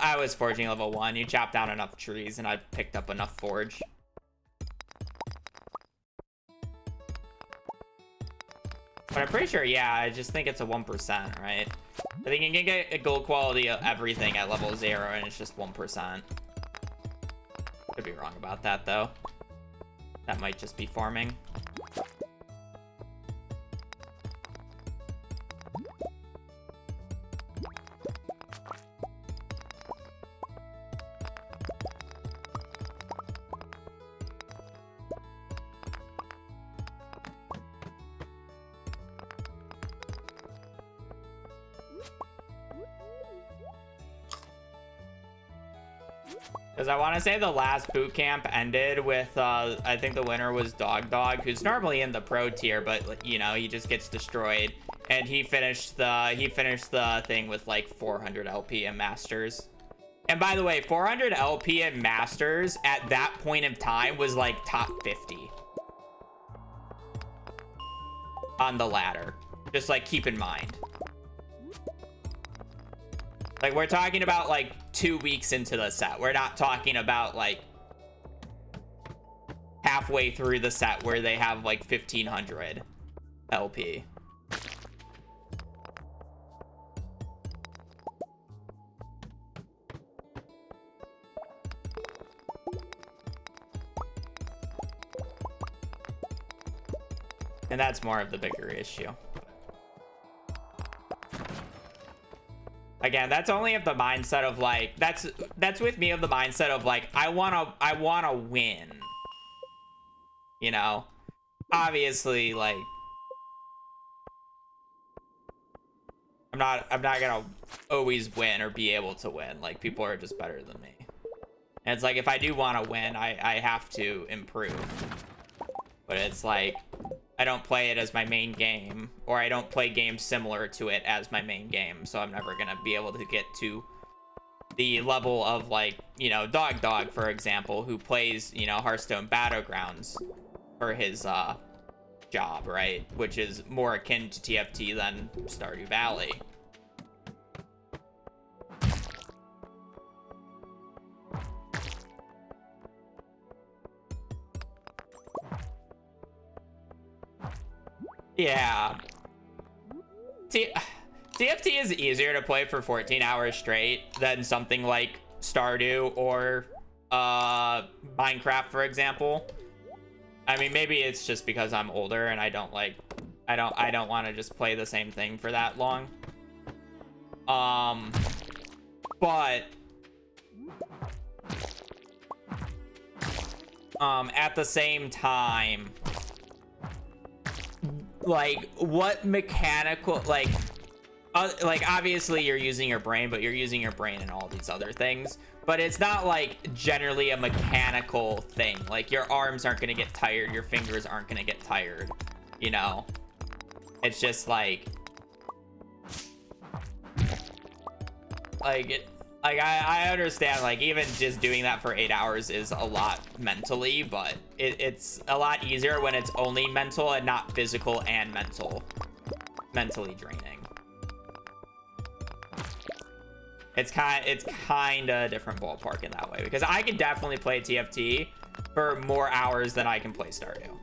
I was forging level 1. You chopped down enough trees and I picked up enough forge. But I'm pretty sure, yeah, I just think it's a 1%, right? I think you can get a gold quality of everything at level 0 and it's just 1%. Could be wrong about that though. That might just be farming. Because I want to say the last boot camp ended with, I think the winner was Dog, who's normally in the pro tier, but you know, he just gets destroyed. And he finished the thing with like 400 LP in Masters. And by the way, 400 LP in Masters at that point in time was like top 50 on the ladder. Just like keep in mind. Like, we're talking about, like, 2 weeks into the set. We're not talking about, like, halfway through the set where they have, like, 1,500 LP. And that's more of the bigger issue. Again, that's only of the mindset of like that's with me of the mindset of like I wanna win. You know? Obviously, like I'm not gonna always win or be able to win. Like people are just better than me. And it's like if I do wanna win, I have to improve. But it's like I don't play it as my main game, or I don't play games similar to it as my main game, so I'm never gonna be able to get to the level of like, you know, Dog, for example, who plays, you know, Hearthstone Battlegrounds for his job, right? Which is more akin to TFT than Stardew Valley. Yeah. TFT is easier to play for 14 hours straight than something like Stardew or Minecraft, for example. I mean, maybe it's just because I'm older and I don't want to just play the same thing for that long. But at the same time, like what mechanical, like like obviously you're using your brain, but you're using your brain in all these other things. But it's not like generally a mechanical thing. Like your arms aren't gonna get tired, your fingers aren't gonna get tired, you know? It's just like I understand, like even just doing that for 8 hours is a lot mentally, but it's a lot easier when it's only mental and not physical and mentally draining. It's kind of a different ballpark in that way, because I can definitely play TFT for more hours than I can play Stardew.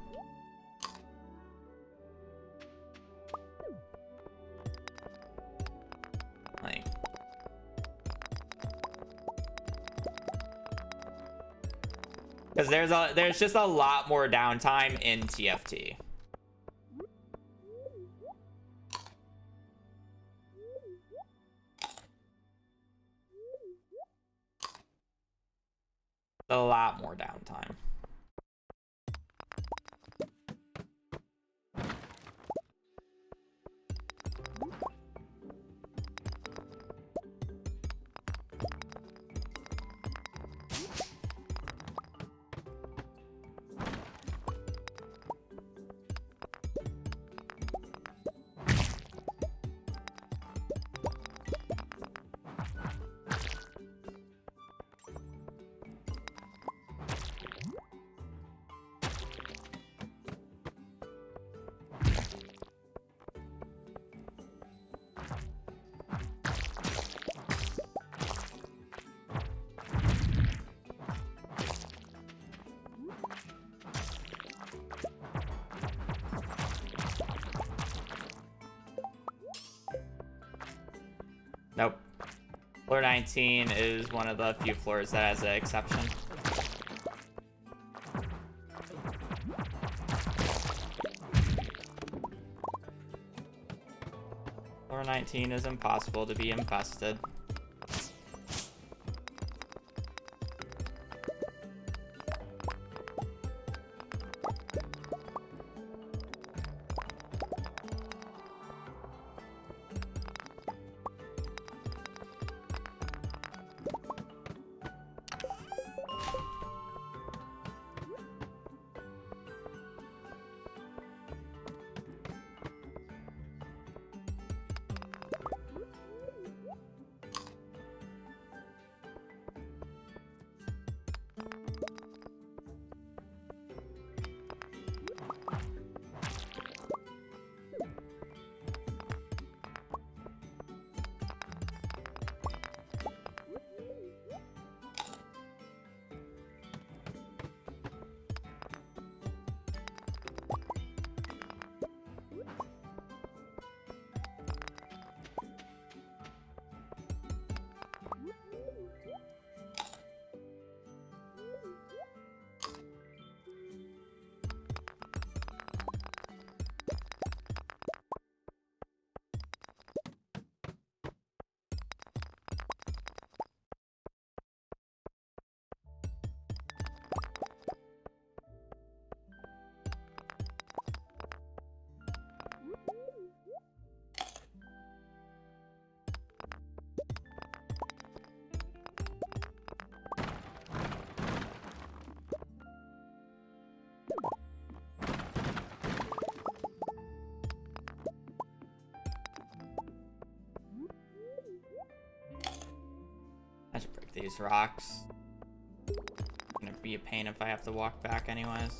Like, because there's just a lot more downtime in TFT. A lot more downtime. Nope. Floor 19 is one of the few floors that has an exception. Floor 19 is impossible to be infested. I should break these rocks. It's gonna be a pain if I have to walk back anyways.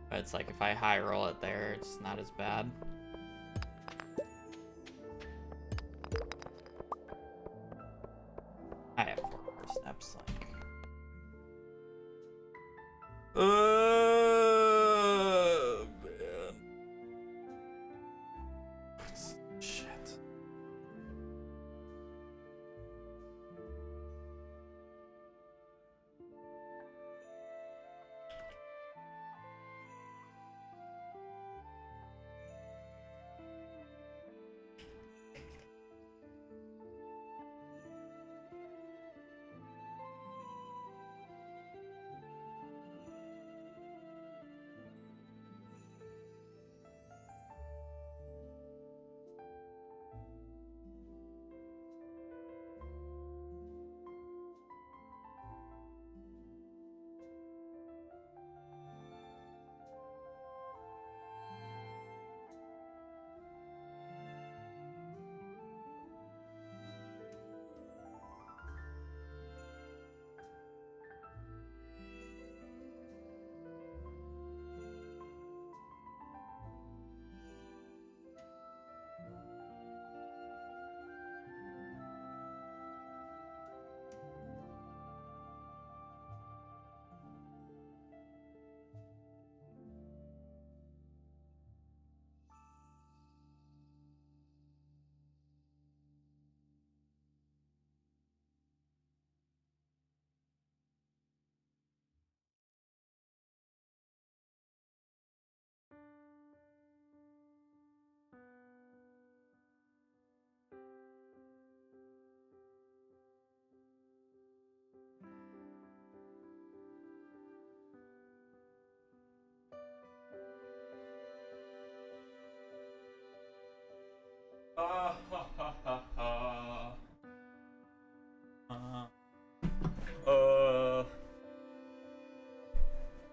But it's like if I high roll it there, it's not as bad. I have 4 more steps, like. Man. Shit.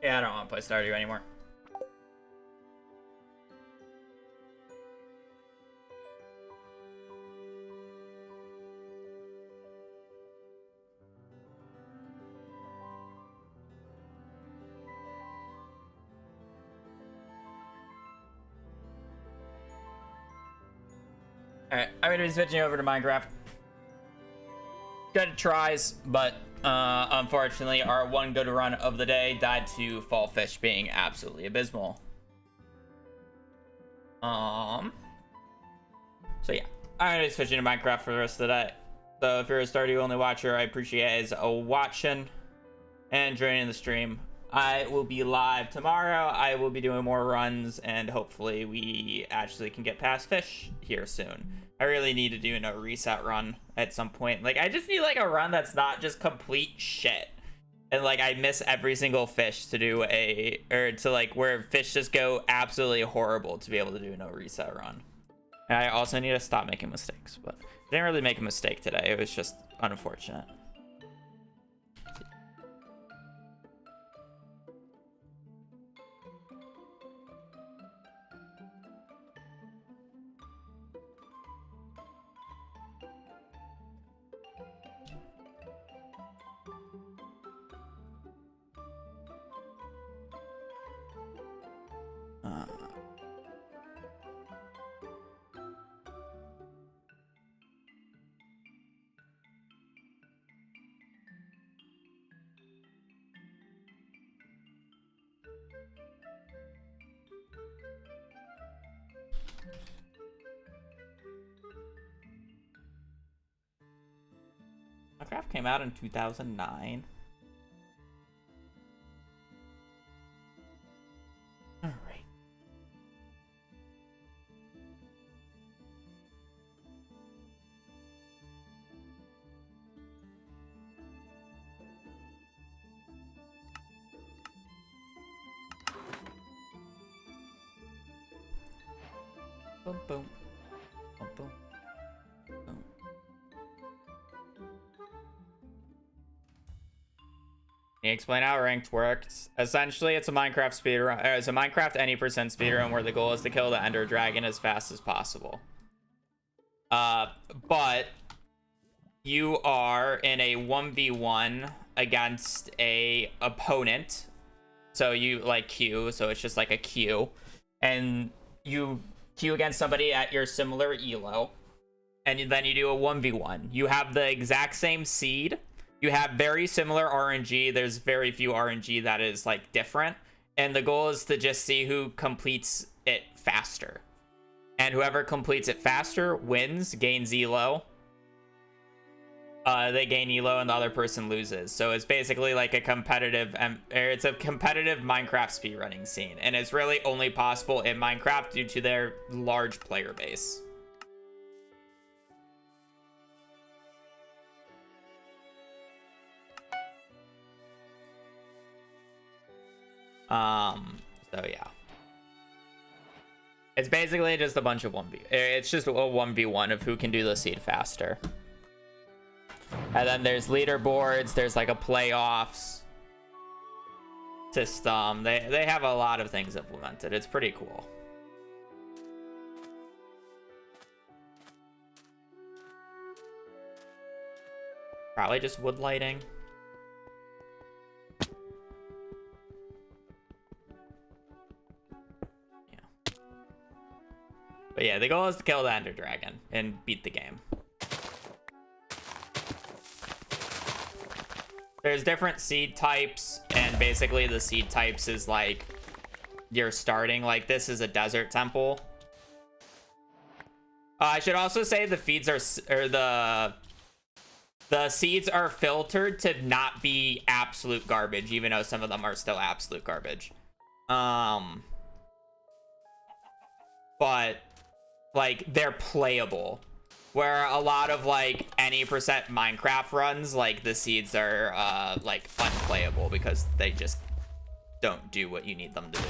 Yeah, I don't want to play Stardew anymore. Alright, I'm gonna be switching over to Minecraft. Good tries, but unfortunately our one good run of the day died to fall fish being absolutely abysmal. So yeah, I'm gonna be switching to Minecraft for the rest of the day. So if you're a Stardew only watcher, I appreciate you watching and joining the stream. I will be live tomorrow. I will be doing more runs, and hopefully we actually can get past fish here soon. I really need to do a no reset run at some point. Like, I just need like a run that's not just complete shit. And like I miss every single fish to do like where fish just go absolutely horrible to be able to do a no reset run. And I also need to stop making mistakes, but I didn't really make a mistake today. It was just unfortunate. Minecraft came out in 2009. All right. Boom, boom. Boom, boom. Boom. Can you explain how ranked works? Essentially, it's a Minecraft speedrun. It's a Minecraft any percent speedrun where the goal is to kill the Ender Dragon as fast as possible. But you are in a 1v1 against a opponent. So you like queue, so it's just like a queue. And you queue against somebody at your similar elo. And then you do a 1v1. You have the exact same seed. You have very similar RNG. There's very few RNG that is like different. And the goal is to just see who completes it faster. And whoever completes it faster wins, gains elo. They gain elo and the other person loses. So it's basically like a competitive, it's a competitive Minecraft speedrunning scene. And it's really only possible in Minecraft due to their large player base. So yeah. It's basically just a bunch of 1v. It's just a 1v1 of who can do the seed faster. And then there's leaderboards, there's like a playoffs system. They have a lot of things implemented. It's pretty cool. Probably just wood lighting. Yeah. But yeah, the goal is to kill the Ender Dragon and beat the game. There's different seed types, and basically the seed types is like you're starting. Like this is a desert temple. I should also say the feeds are, or the seeds are filtered to not be absolute garbage, even though some of them are still absolute garbage. But like they're playable. Where a lot of like any percent Minecraft runs, like the seeds are like unplayable because they just don't do what you need them to do.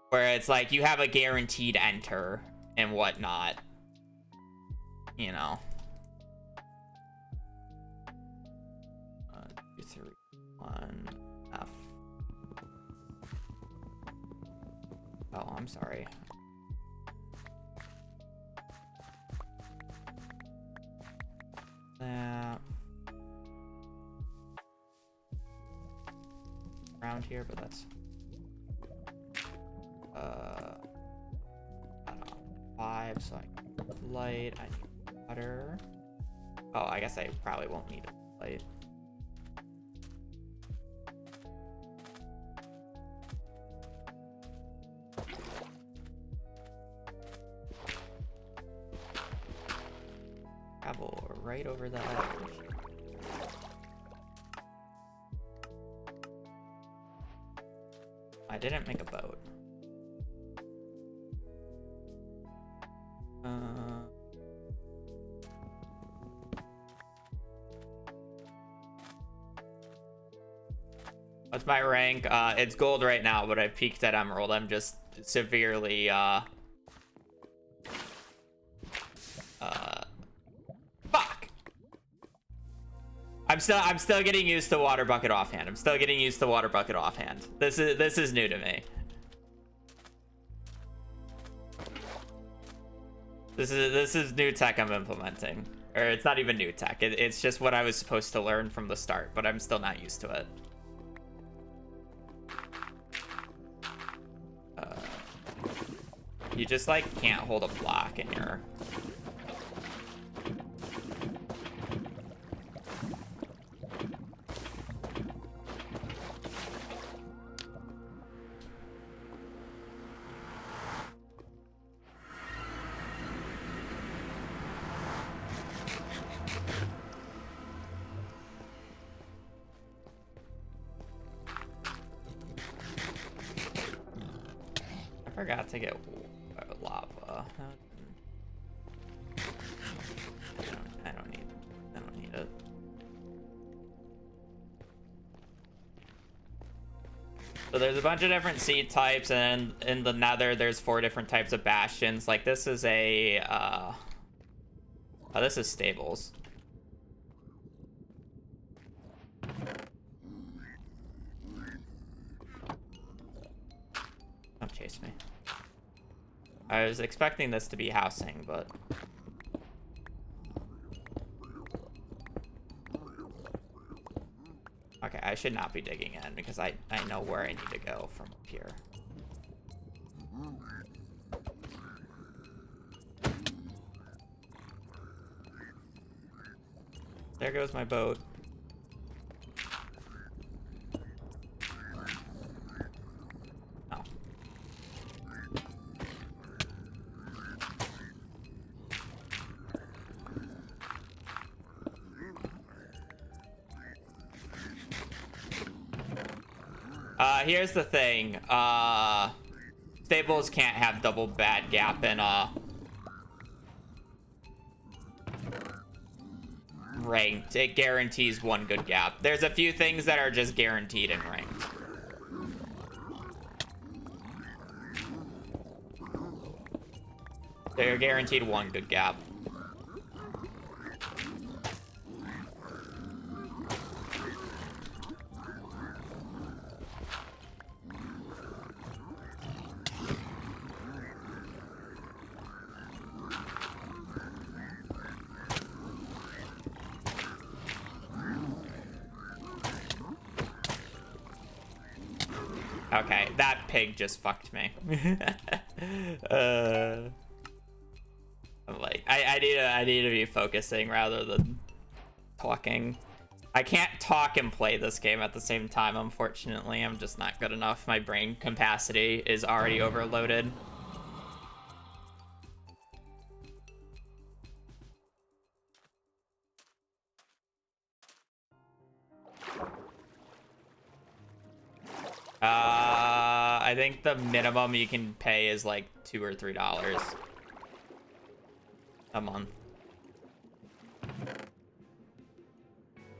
Where it's like you have a guaranteed enter and whatnot, you know. I'm sorry. That around here, but that's I don't know, 5, so I can put light. I need water. Oh, I guess I probably won't need light. Travel right over the edge. I didn't make a boat. What's my rank? It's gold right now, but I peaked at emerald. I'm just severely fuck. I'm still getting used to water bucket offhand. I'm still getting used to water bucket offhand. This is new to me. This is new tech I'm implementing. Or it's not even new tech. It's just what I was supposed to learn from the start, but I'm still not used to it. You just like can't hold a block in your... I forgot to get lava. I don't need it. So there's a bunch of different seed types, and in the nether there's 4 different types of bastions. Like this is a oh, this is stables. Don't chase me. I was expecting this to be housing, but... Okay, I should not be digging in because I know where I need to go from up here. There goes my boat. Here's the thing. Stables can't have double bad gap in ranked. It guarantees 1 good gap. There's a few things that are just guaranteed in ranked. They're guaranteed 1 good gap. Okay, that pig just fucked me. I'm like, I need to be focusing rather than talking. I can't talk and play this game at the same time, unfortunately. I'm just not good enough. My brain capacity is already overloaded. I think the minimum you can pay is like $2 or $3 a month,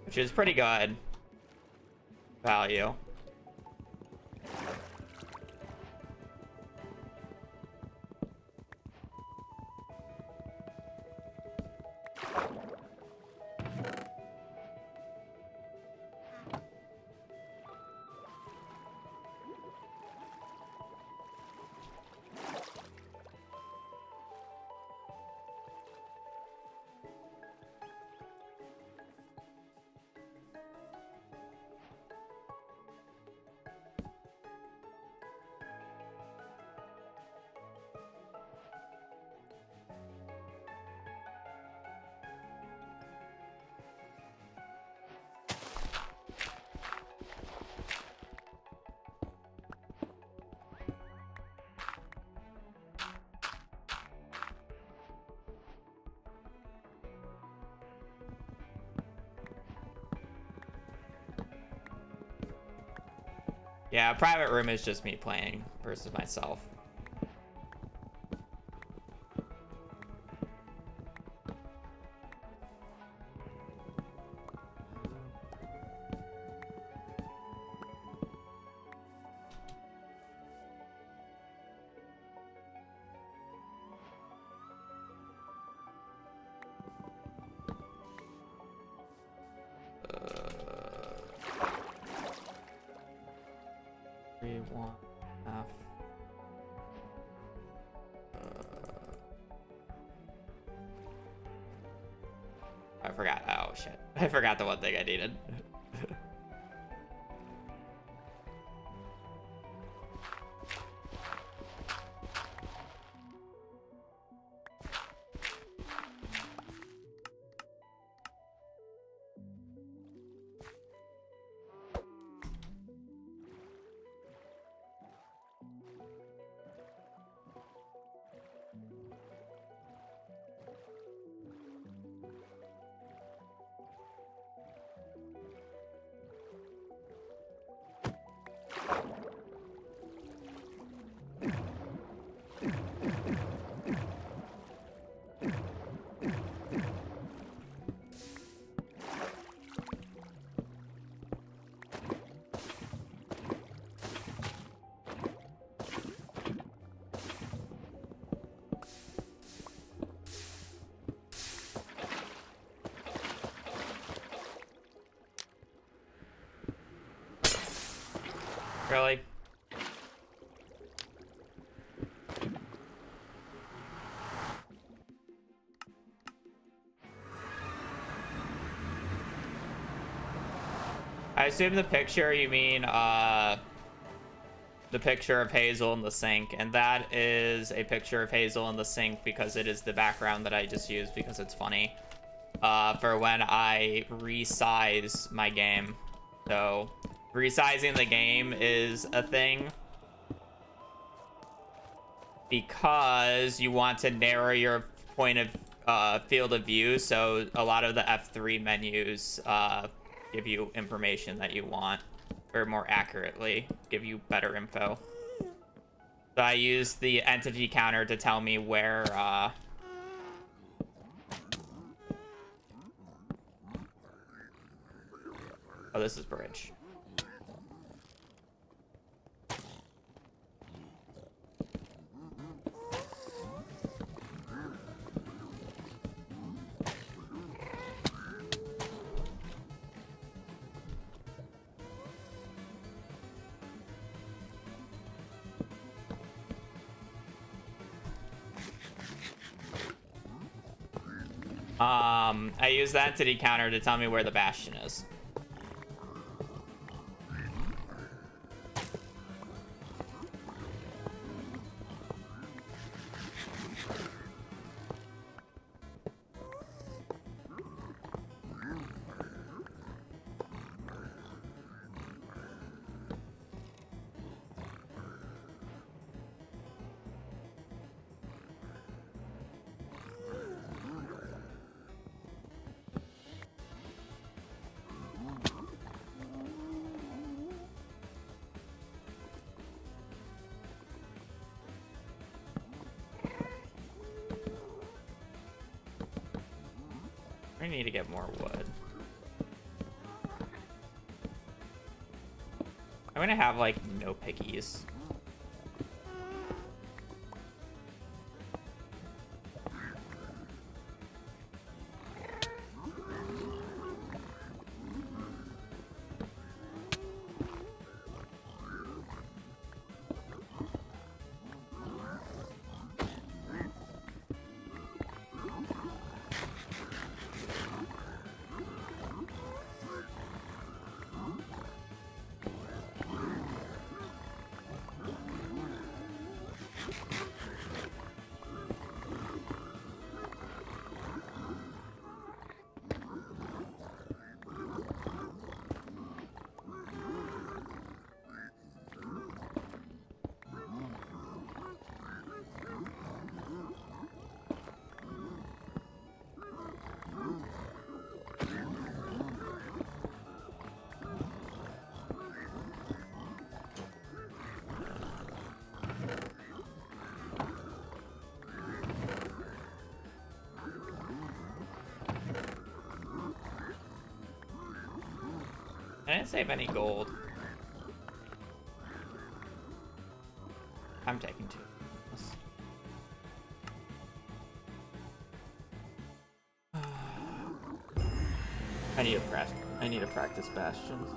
which is pretty good value. Yeah, private room is just me playing versus myself. I forgot. Oh shit. I forgot the one thing I needed. Really? I assume the picture you mean the picture of Hazel in the sink, and that is a picture of Hazel in the sink because it is the background that I just used because it's funny. For when I resize my game. So resizing the game is a thing because you want to narrow your point of field of view, so a lot of the F3 menus give you information that you want, or more accurately give you better info. So I use the entity counter to tell me where oh, this is bridge. I use that entity counter to tell me where the bastion is. I need to get more wood. I'm gonna have like no pickies. I didn't save any gold. I'm taking 2. I need to practice bastions.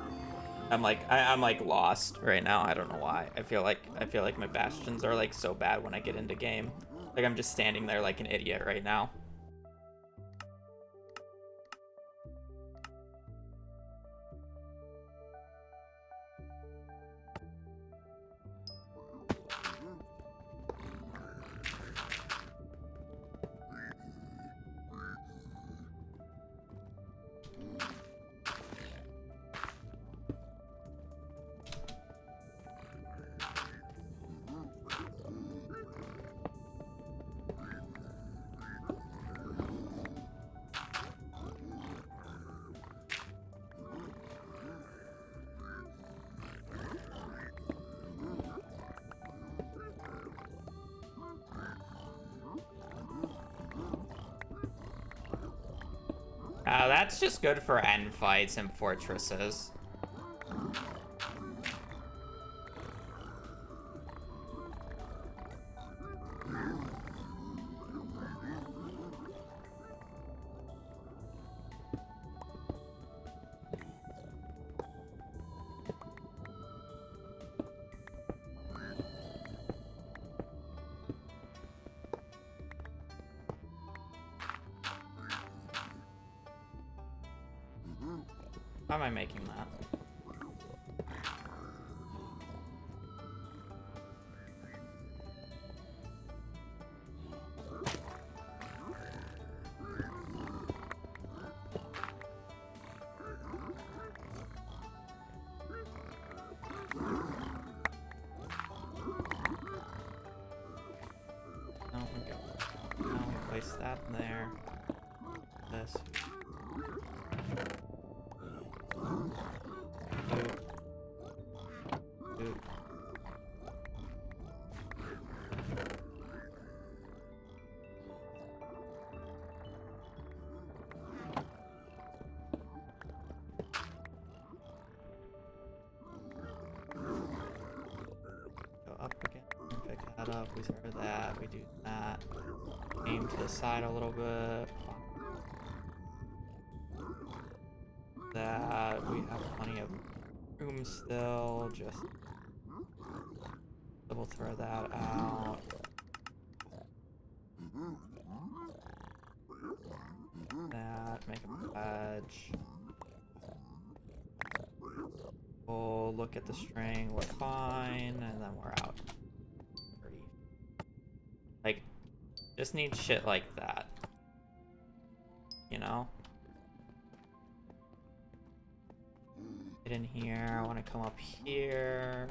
I'm like lost right now. I don't know why. I feel like my bastions are like so bad when I get into game. Like I'm just standing there like an idiot right now. That's just good for end fights and fortresses. How am I making that? No, we go. Now we place that in there. This. Oop. Go up again, pick that up, we start that, we do that. Aim to the side a little bit. That, we have plenty of room still, just we'll throw that out. That, make a pledge. We'll look at the string, we're fine, and then we're out. Like, just need shit like that. You know? Get in here, I want to come up here.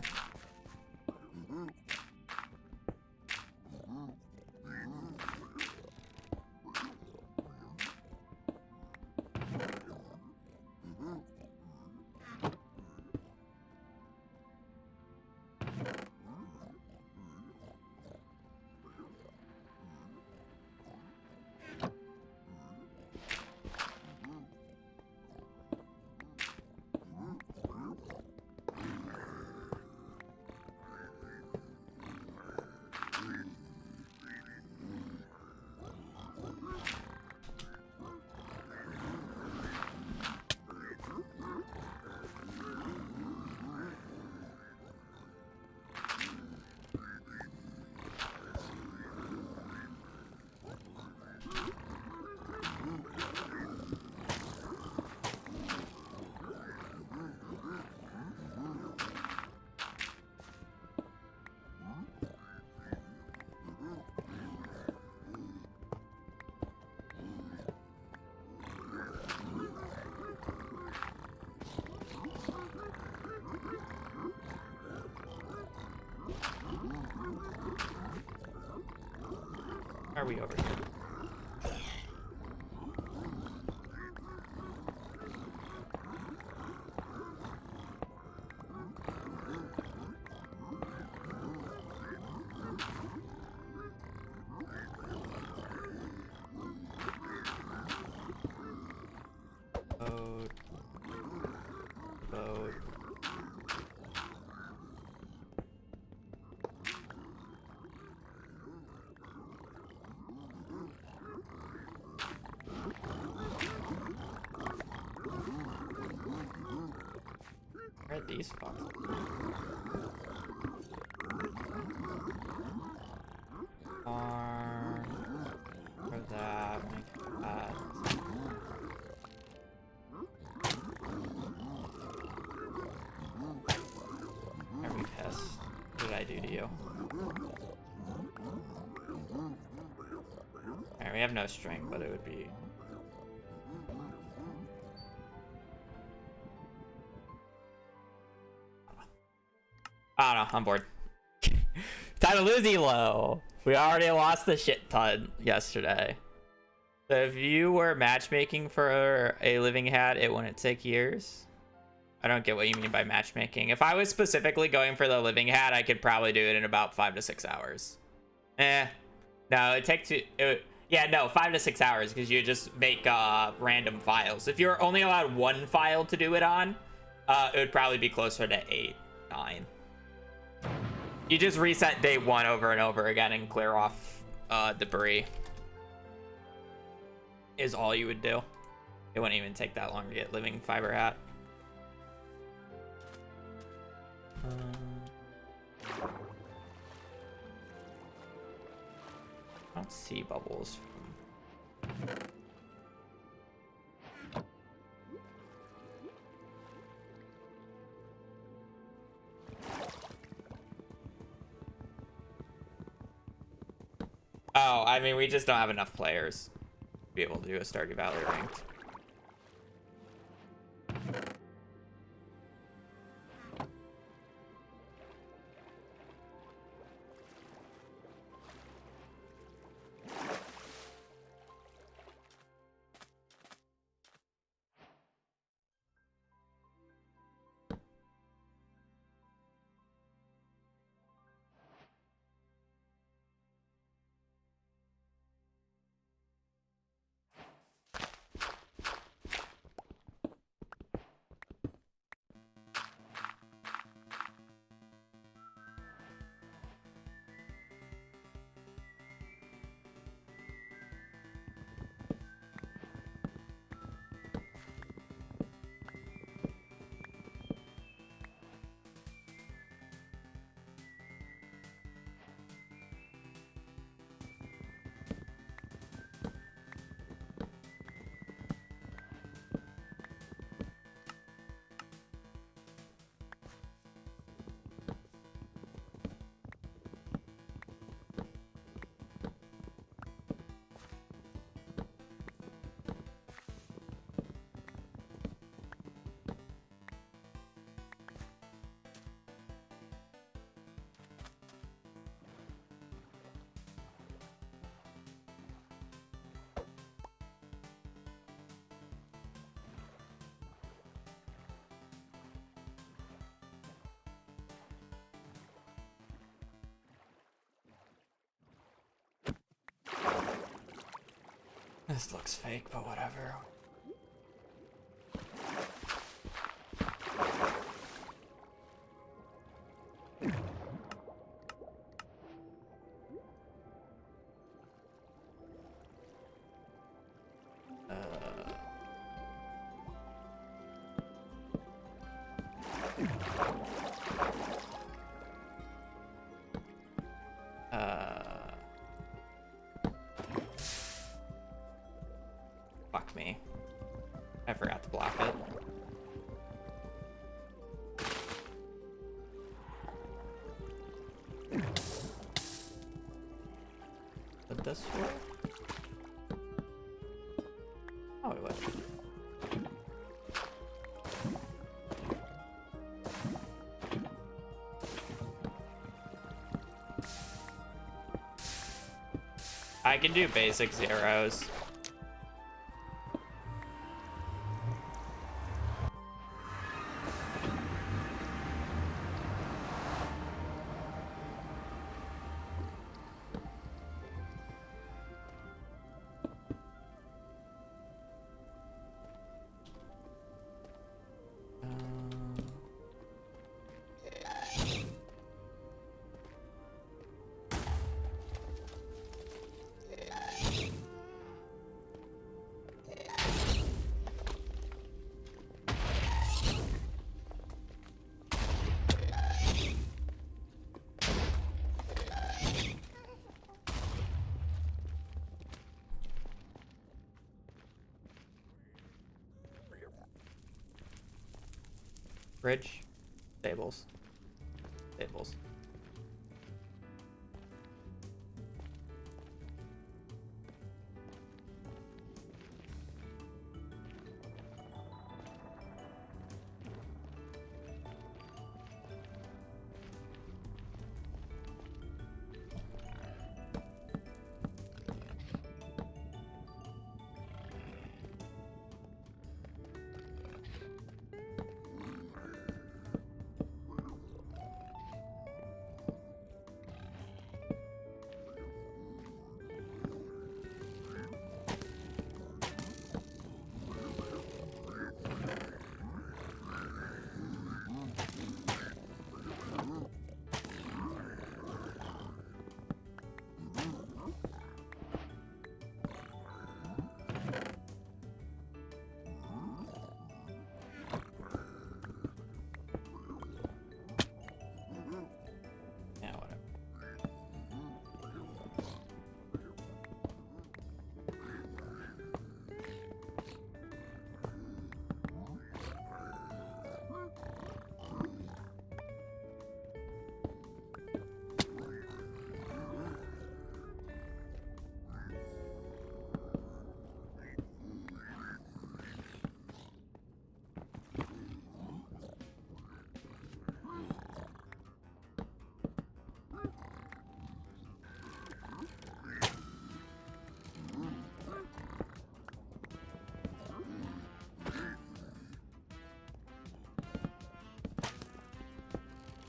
Are we over here? boat. Where are these fucks? For that, make that. Are we pissed? What did I do to you? Alright, we have no string, but it would be... I don't know, I'm bored. Time to lose Elo! We already lost the shit ton yesterday. So if you were matchmaking for a living hat, it wouldn't take years. I don't get what you mean by matchmaking. If I was specifically going for the living hat, I could probably do it in about 5 to 6 hours. No, it'd take yeah, no, 5 to 6 hours, because you just make random files. If you're only allowed one file to do it on, it would probably be closer to 8, 9. You just reset day 1 over and over again and clear off debris. Is all you would do. It wouldn't even take that long to get living fiber hat. I don't see bubbles. Oh, I mean, we just don't have enough players to be able to do a Stardew Valley ranked. This looks fake, but whatever. Fuck me. I forgot to block it. Did this work? Oh, it would. I can do basic zeros. Bridge. Stables. Stables.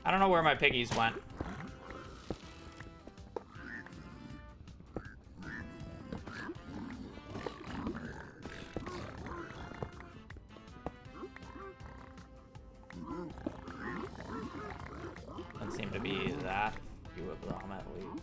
I don't know where my piggies went. Doesn't seem to be that few of them at least.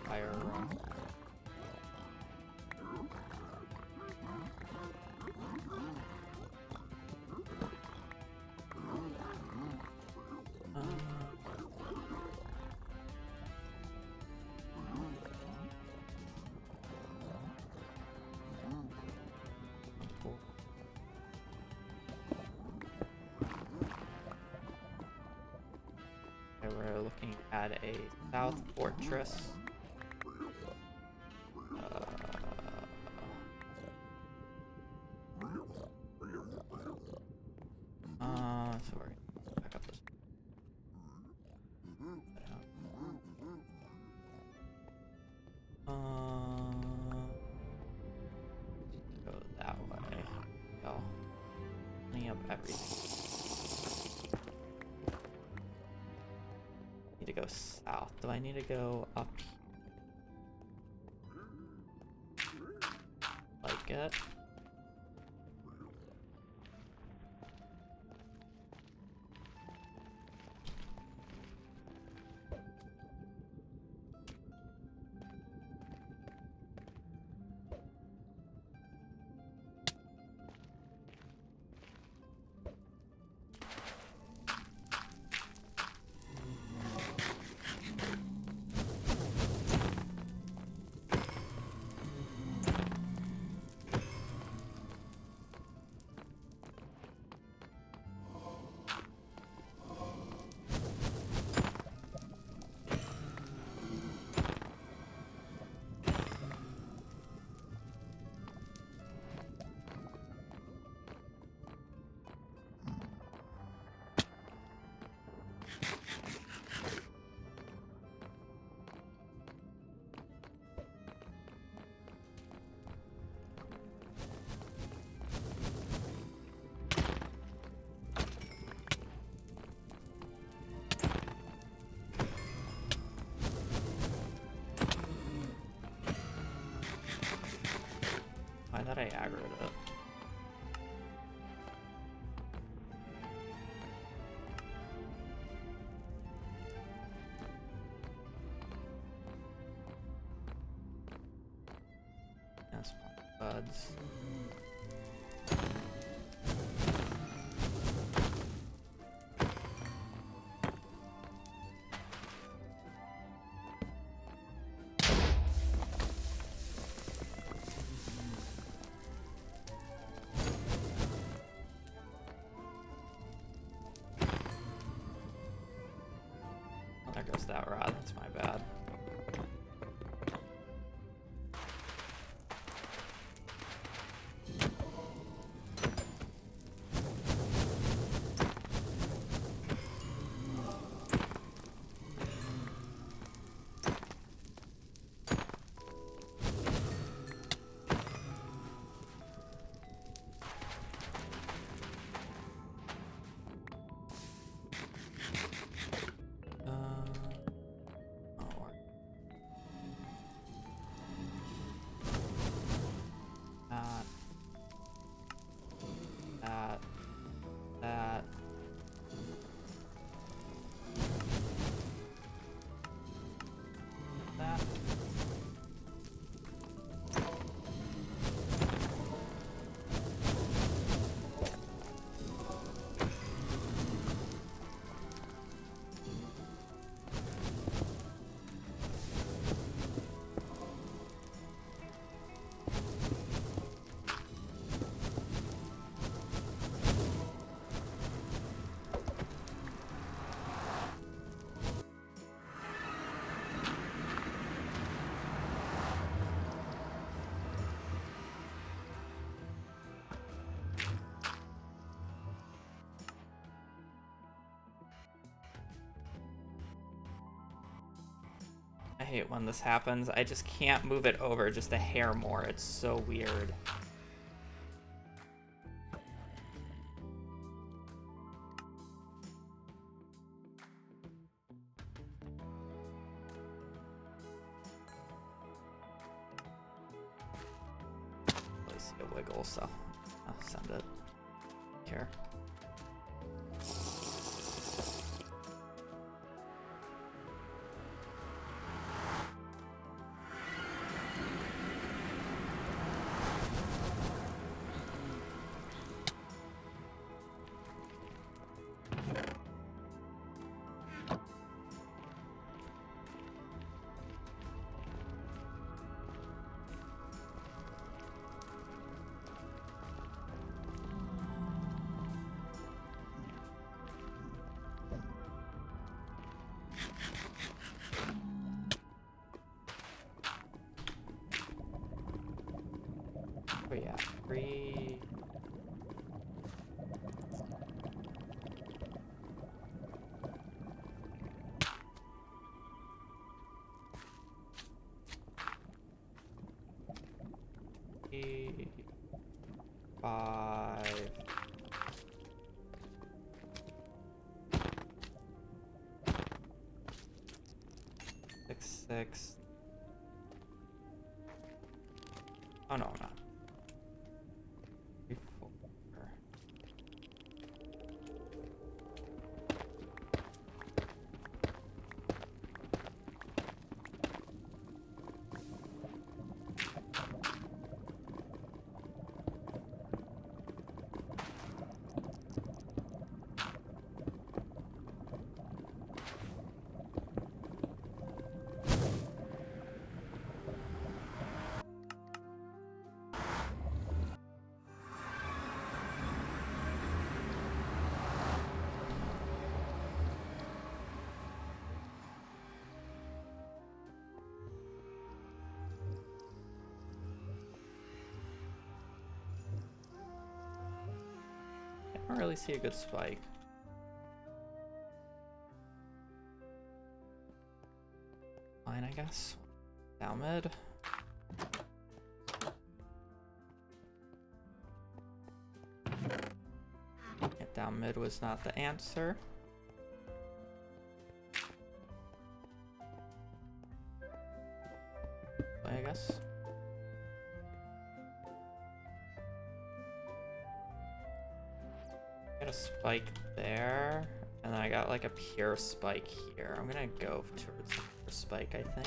Fire room. Cool. Okay, we're looking at a south fortress. So we're gonna back up this. Go that way. Go. Cleaning up everything. Need to go south. Do I need to go up? Like it? that I aggroed it. That's buds. There goes that rod, that's my bad. I hate when this happens. I just can't move it over just a hair more. It's so weird. I see a wiggle, so I'll send it here. Oh yeah, 3. Three, 5. 6. Oh no, I'm not. 3, 4. I don't really see a good spike. Fine, I guess. Down mid. Yeah, down mid was not the answer. I guess. Got a spike there, and then I got like a pure spike here. I'm gonna go towards the pure spike, I think.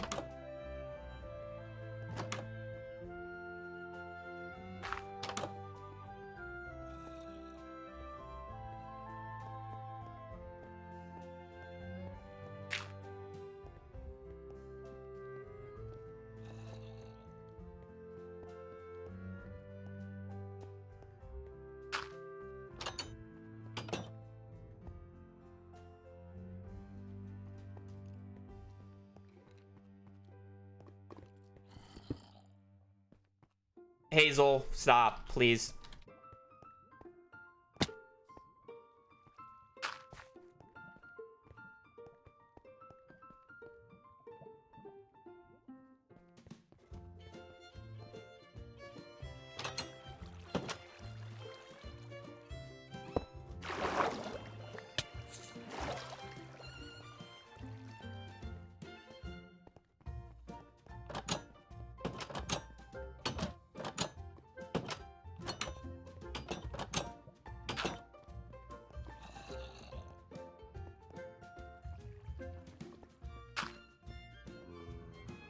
Hazel, stop, please.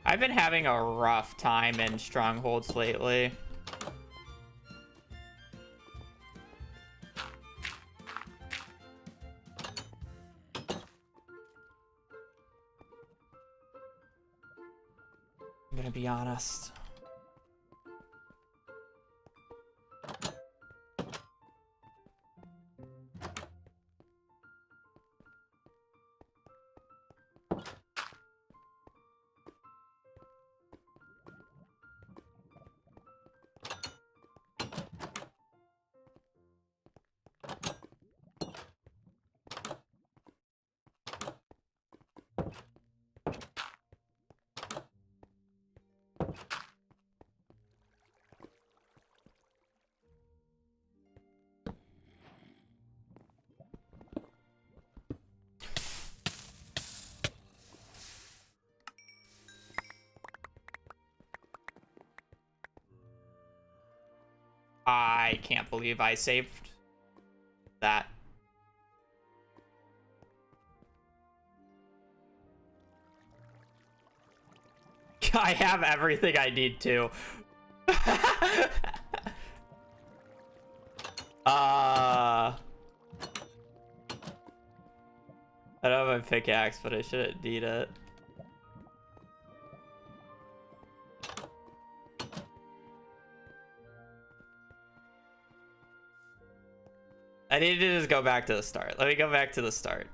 I've been having a rough time in strongholds lately. I'm gonna be honest. I can't believe I saved that. I have everything I need to. I don't have my pickaxe, but I shouldn't need it. I need to just go back to the start. Let me go back to the start.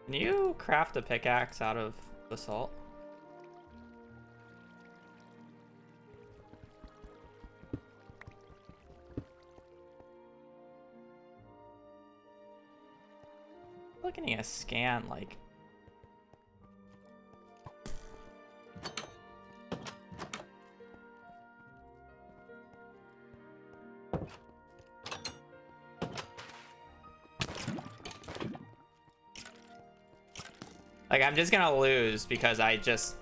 Can you craft a pickaxe out of basalt? Looking at a scan, like... Like, I'm just gonna lose because I just...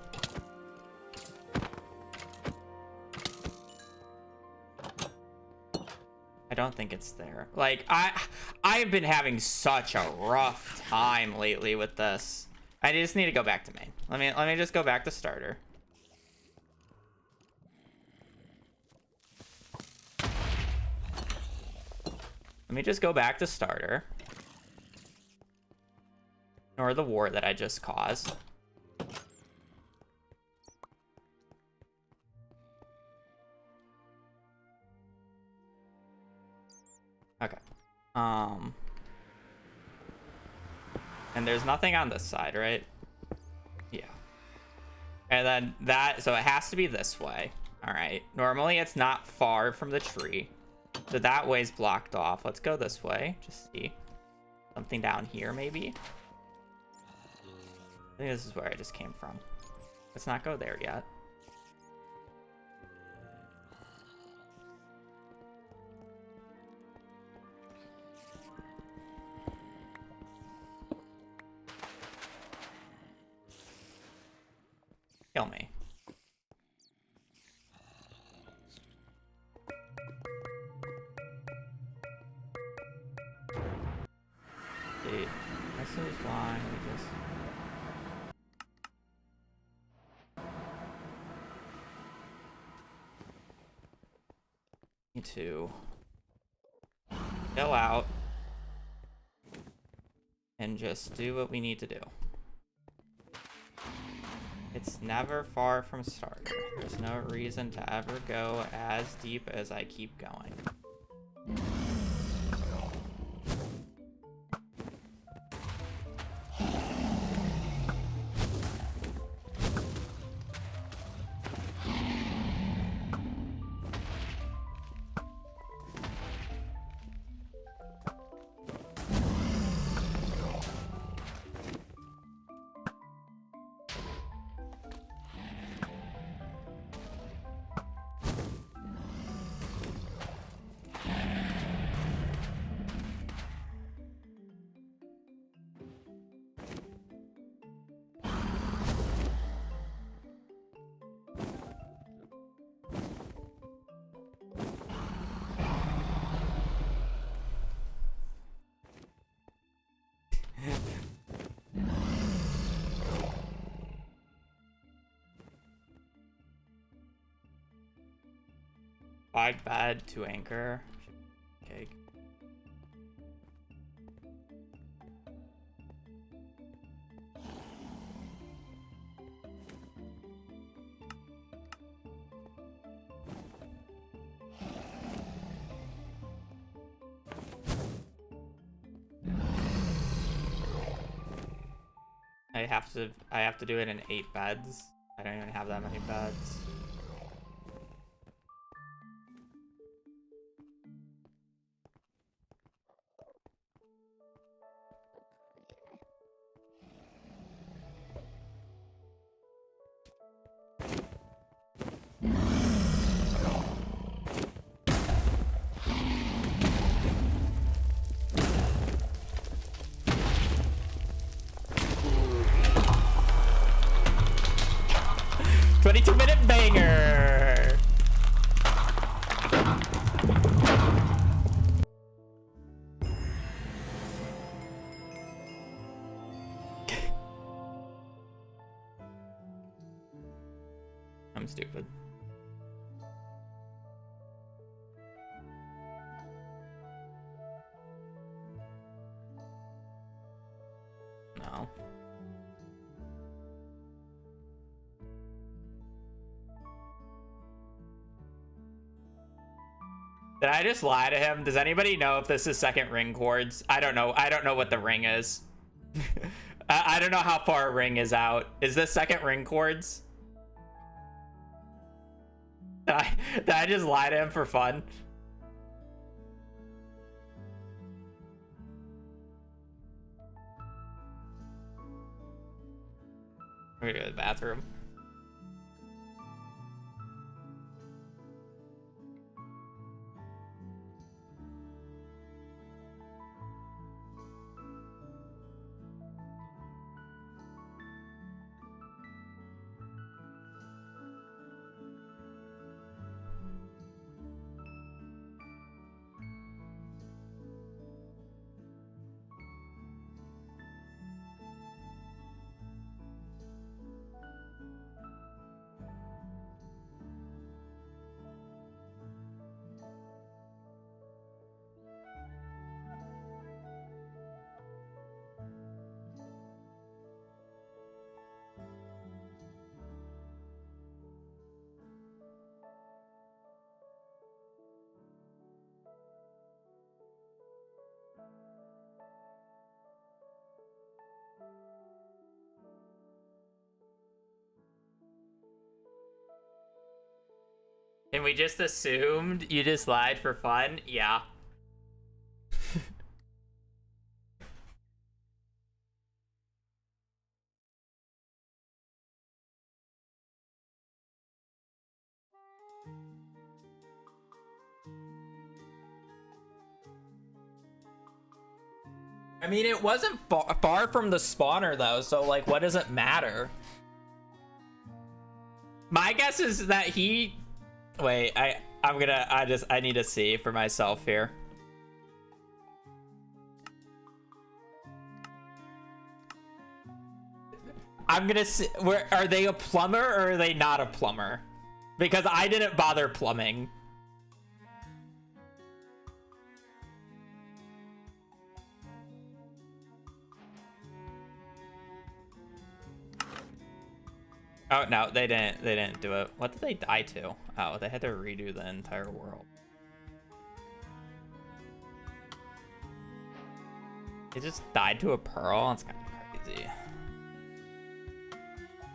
I don't think it's there. Like, I've been having such a rough time lately with this. I just need to go back to main. Let me just go back to starter. Let me just go back to starter. Or the war that I just caused. Okay. And there's nothing on this side, right? Yeah. And then that, so it has to be this way. All right. Normally it's not far from the tree. So that way's blocked off. Let's go this way. Just see. Something down here, maybe? I think this is where I just came from. Let's not go there yet. Kill me. See, this is why we just... need to chill out and just do what we need to do. It's never far from starter. There's no reason to ever go as deep as I keep going. Five bad to anchor. Okay. I have to do it in 8 beds. I don't even have that many beds. Minute banger. I'm stupid. No. Did I just lie to him? Does anybody know if this is second ring chords? I don't know. I don't know what the ring is. I don't know how far a ring is out. Is this second ring chords? Did I just lie to him for fun? I'm gonna go to the bathroom. we just assumed you just lied for fun? Yeah. I mean, it wasn't far from the spawner, though, so, like, what does it matter? My guess is that he... Wait, I need to see for myself here. I'm gonna see... Are they a plumber or are they not a plumber? Because I didn't bother plumbing. Oh, no, they didn't do it. What did they die to? Oh, they had to redo the entire world. They just died to a pearl? That's kind of crazy.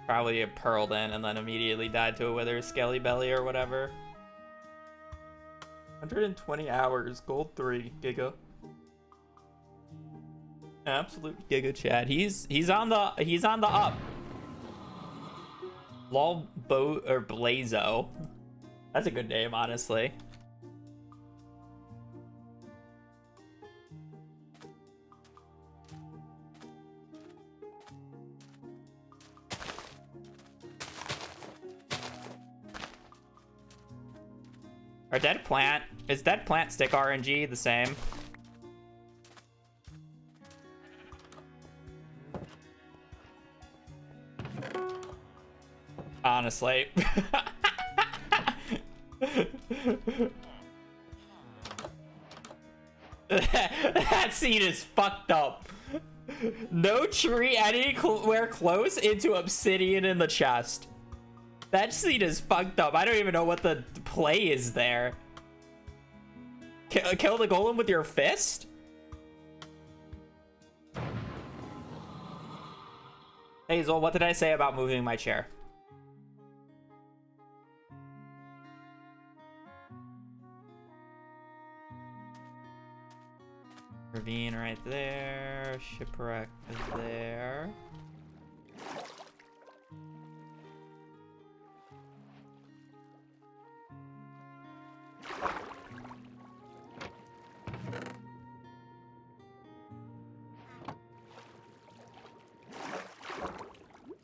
Probably a pearled in and then immediately died to a wither skelly belly or whatever. 120 hours, gold 3, giga. Absolute giga chat. He's on the up. Lol Bo or Blazo. That's a good name, honestly. Our dead plant is dead plant stick RNG the same? Honestly. That scene is fucked up. No tree anywhere close into obsidian in the chest. That scene is fucked up. I don't even know what the play is there. Kill the golem with your fist? Hazel, what did I say about moving my chair? Ravine right there. Shipwreck is there.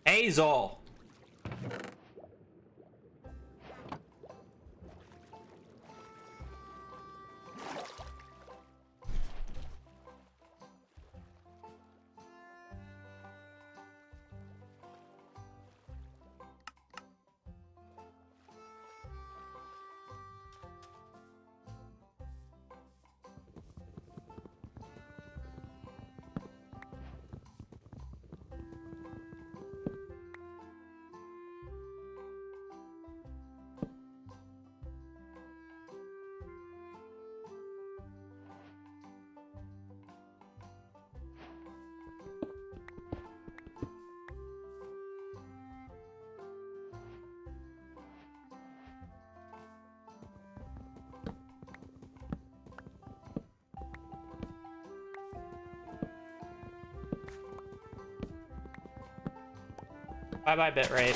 Hazel! Bye-bye, bitrate.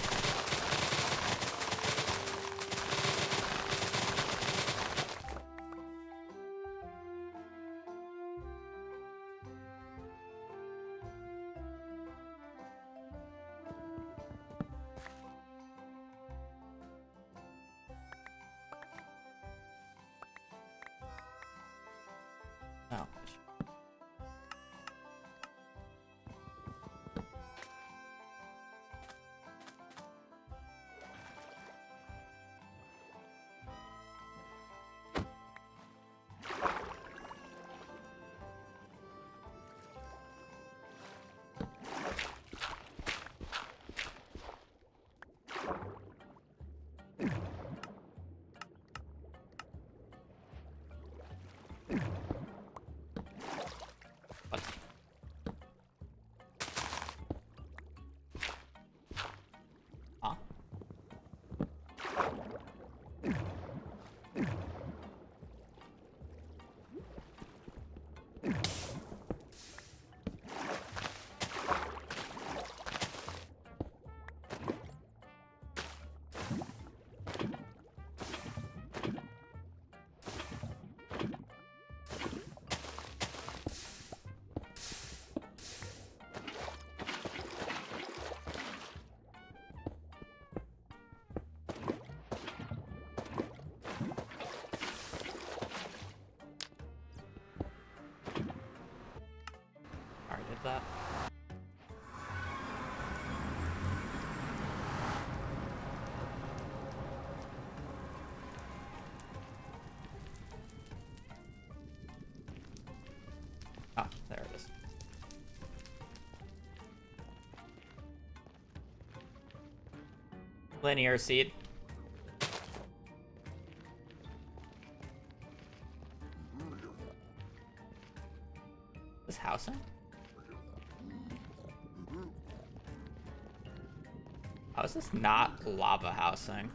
Oh. of that. Oh, there it is. Linear seed. This housing? How is this not lava housing?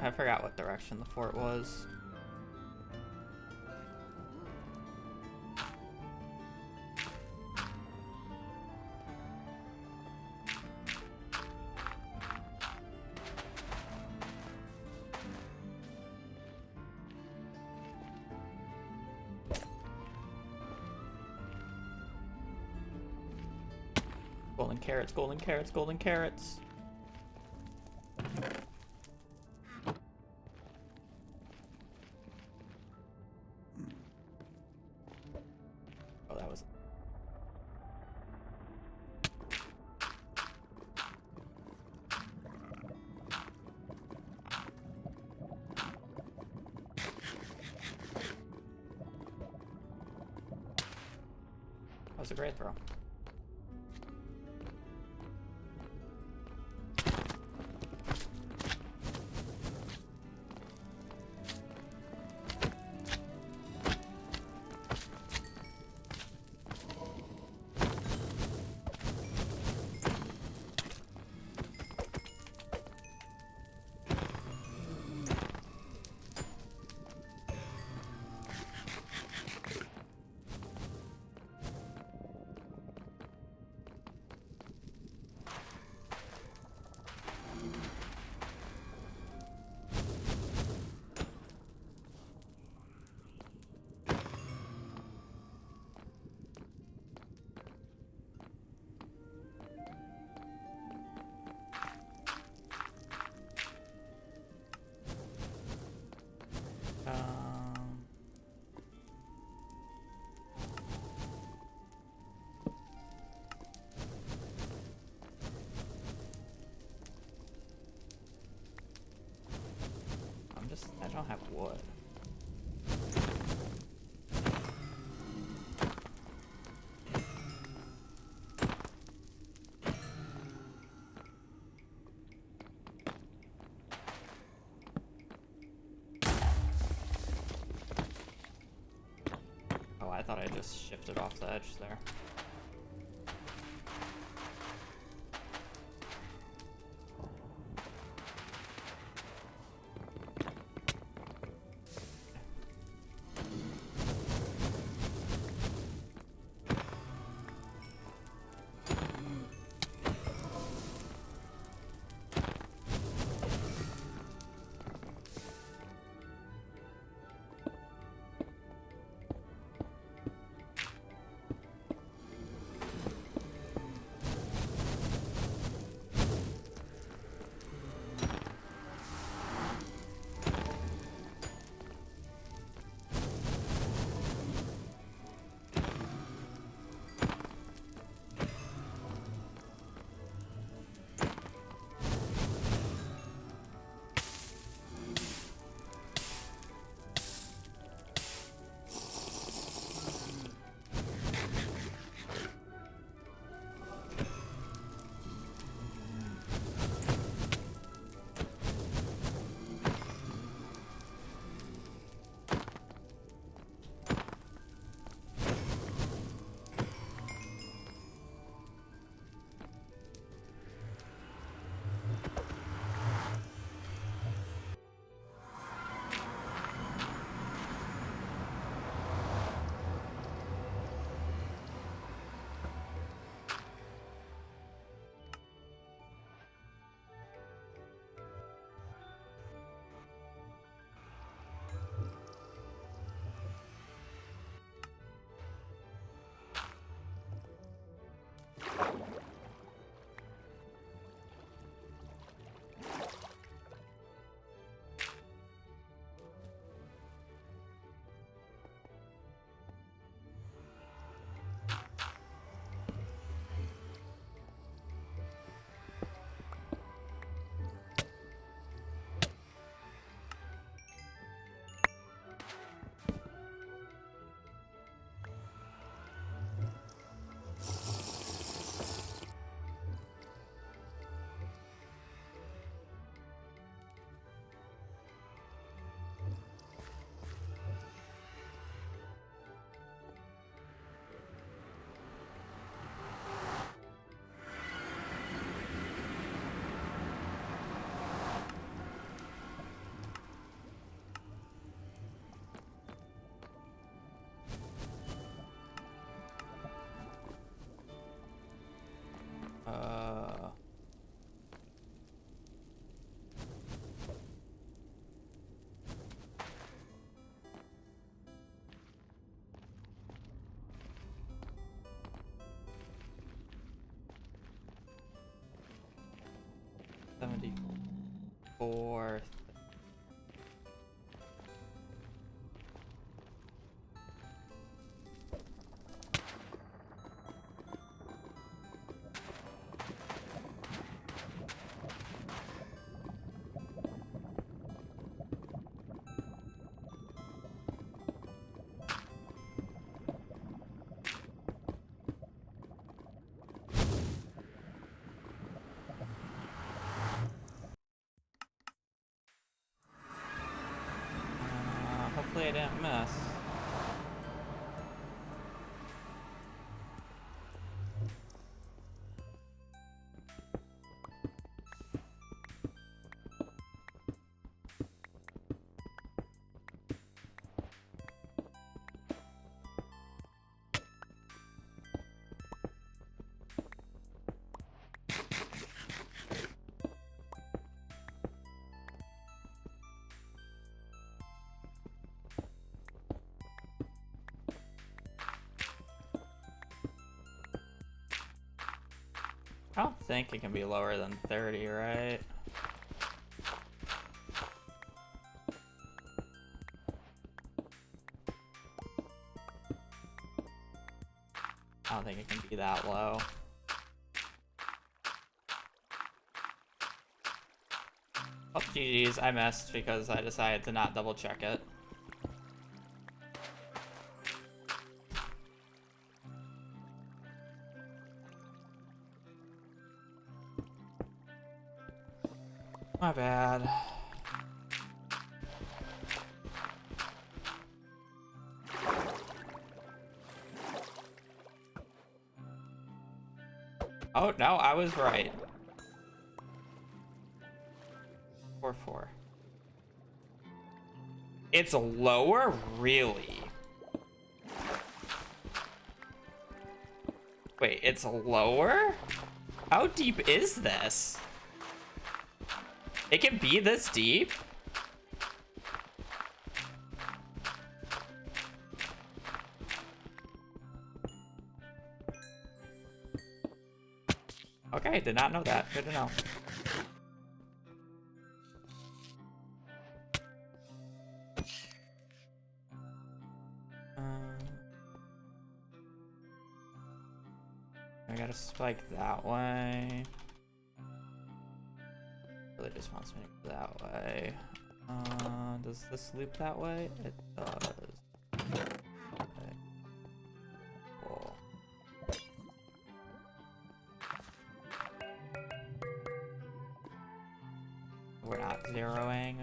I forgot what direction the fort was. Golden carrots, golden carrots, golden carrots. Oh, that was... That was a great throw. wood. Oh, I thought I just shifted off the edge there. $74. Hopefully I didn't miss. I don't think it can be lower than 30, right? I don't think it can be that low. Oh, GG's, I missed because I decided to not double check it. My bad. Oh, no, I was right. 4-4. It's lower? Really? Wait, it's lower? How deep is this? It can be this deep? Okay, did not know that. Good to know. I gotta spike that way. Really just wants me to go that way. Does this loop that way? It does. Okay. Cool. We're not zeroing.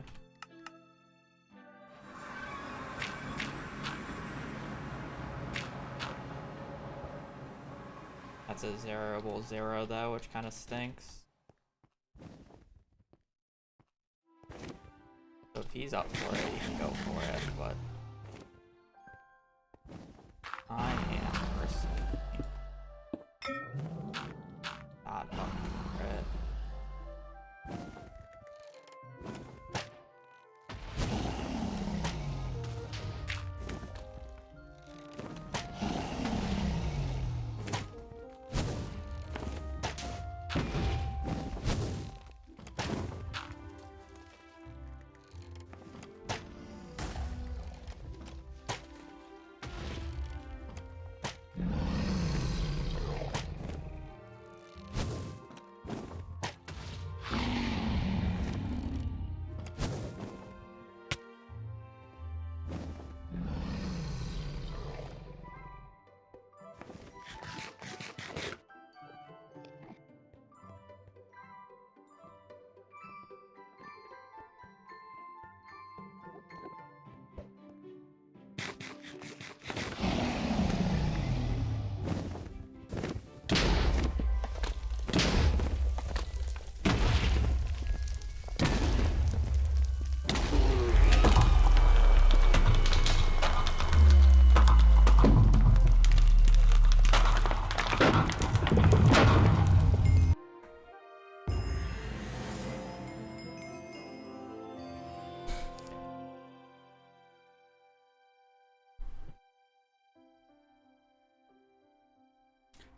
That's a zeroable zero though, which kind of stinks. So if he's up for it, he can go for it, but I am personally not up for it.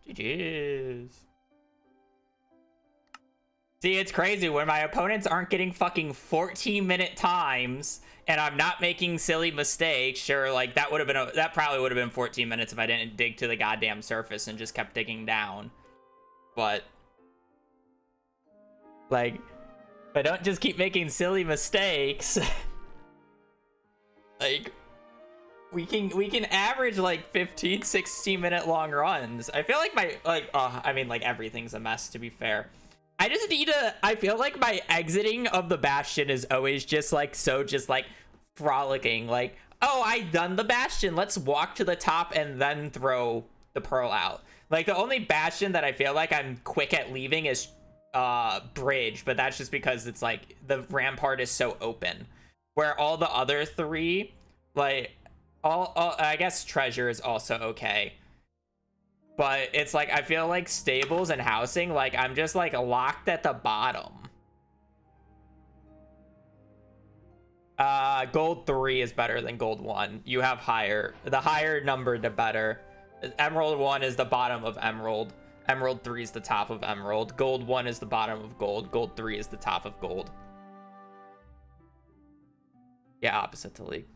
GG's. See, it's crazy when my opponents aren't getting fucking 14-minute times and I'm not making silly mistakes. Sure, like that probably would have been 14 minutes if I didn't dig to the goddamn surface and just kept digging down. But like, if I don't just keep making silly mistakes, like we can average like 15, 16-minute long runs. I feel like I mean, like everything's a mess, to be fair. I just need to, I feel like my exiting of the Bastion is always just like frolicking. Like, oh, I done the Bastion. Let's walk to the top and then throw the Pearl out. Like the only Bastion that I feel like I'm quick at leaving is Bridge, but that's just because it's like the rampart is so open. Where all the other three, like all I guess Treasure is also okay. But it's like, I feel like stables and housing, like, I'm just, like, locked at the bottom. Gold 3 is better than gold 1. You have the higher number, the better. Emerald 1 is the bottom of Emerald. Emerald 3 is the top of Emerald. Gold 1 is the bottom of Gold. Gold 3 is the top of Gold. Yeah, opposite to League.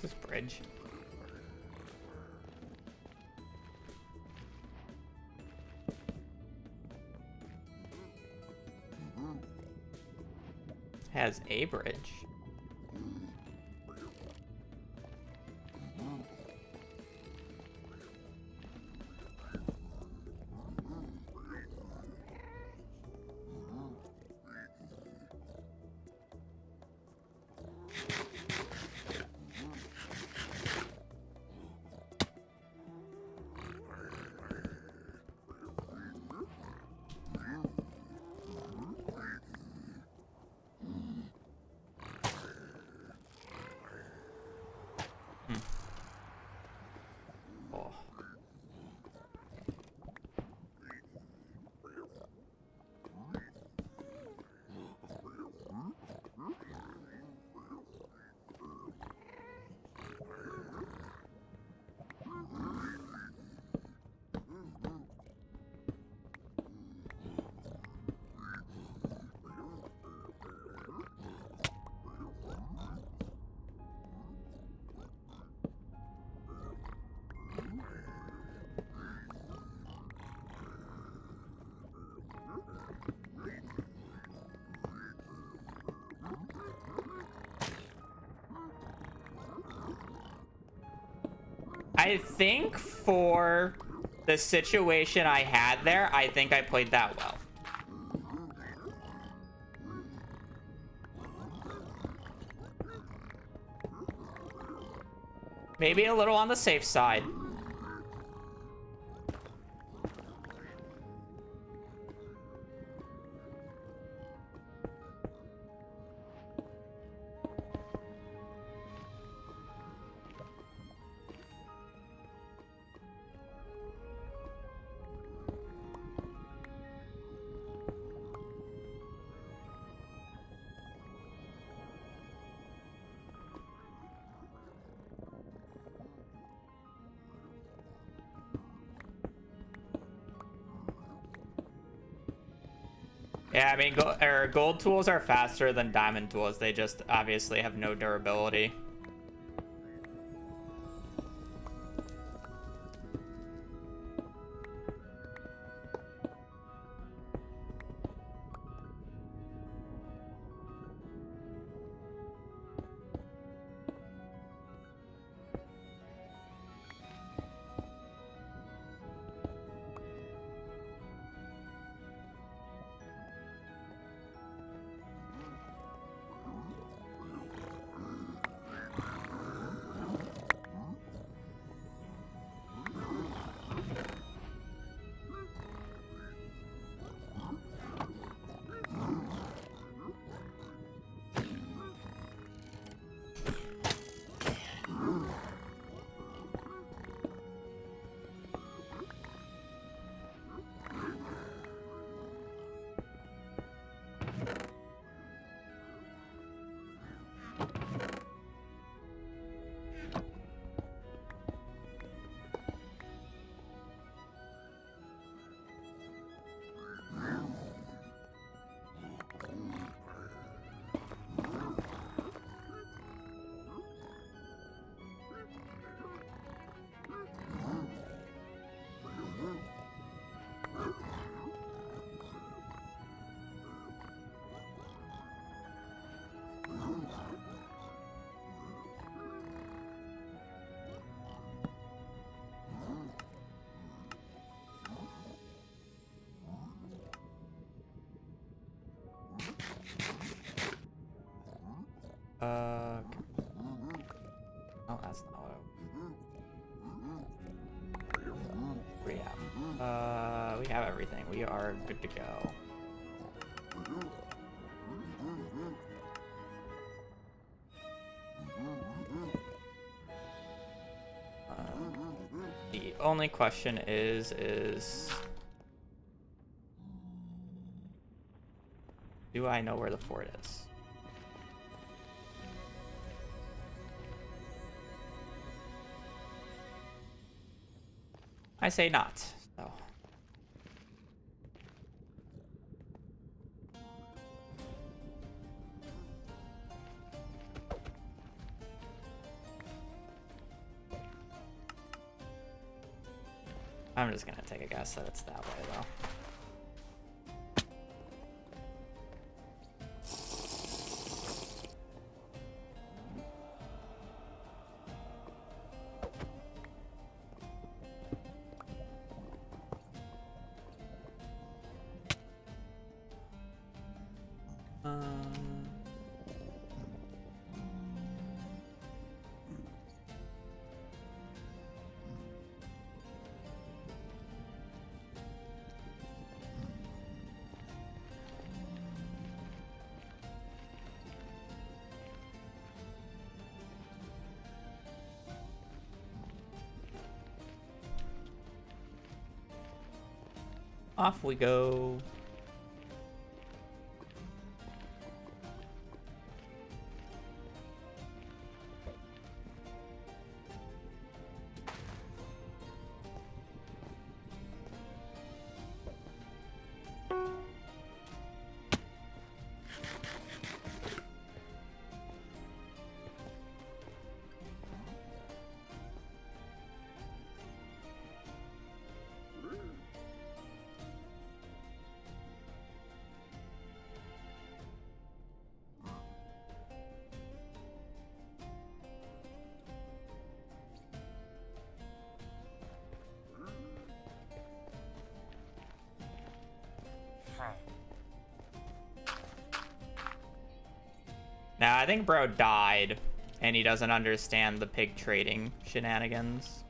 This bridge. Has a bridge. Oh. I think for the situation I had there, I think I played that well. Maybe a little on the safe side. Yeah, I mean, gold tools are faster than diamond tools. They just obviously have no durability. Oh, that's not what we have. We have everything. We are good to go. The only question is do I know where the fort is? I say not. So. I'm just gonna take a guess that it's that way though. Off we go. Now, I think bro died, and he doesn't understand the pig trading shenanigans.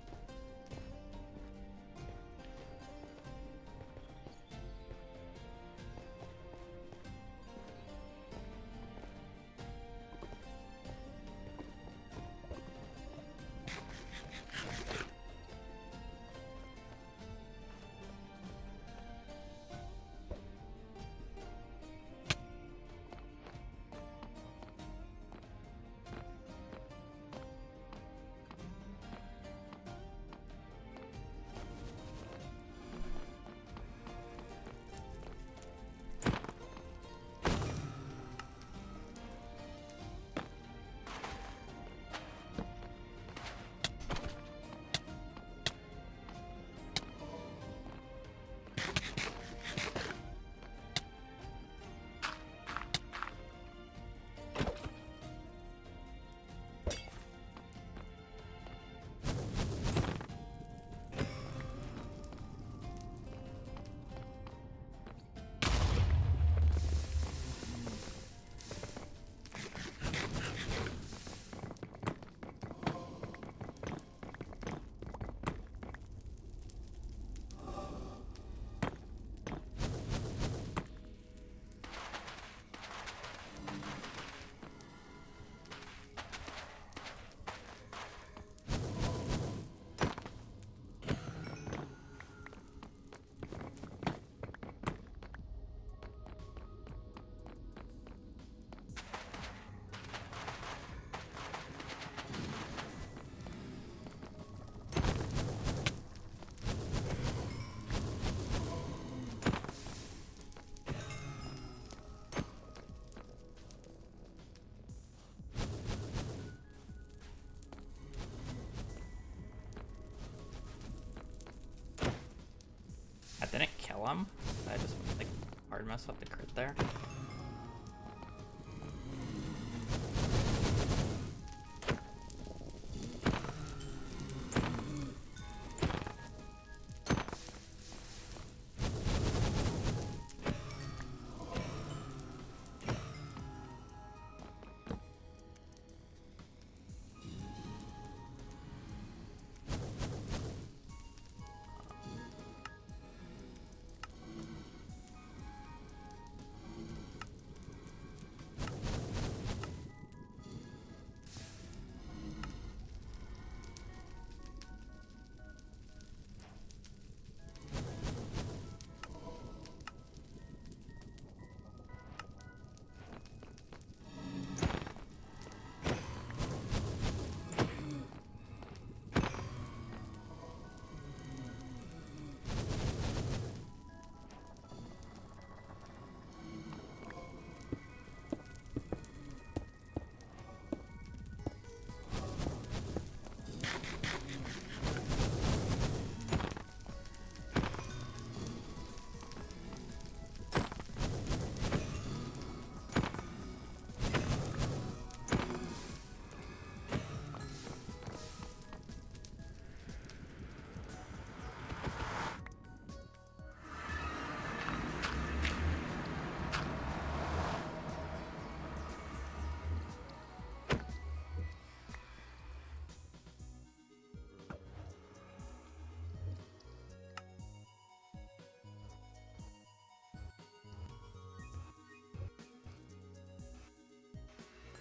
That didn't kill him. I just like hard mess up the crit there.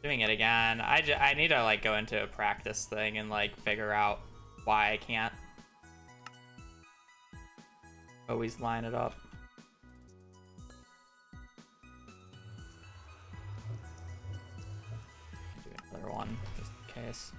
Doing it again. I need to like go into a practice thing and like figure out why I can't always line it up. Do another one just in case.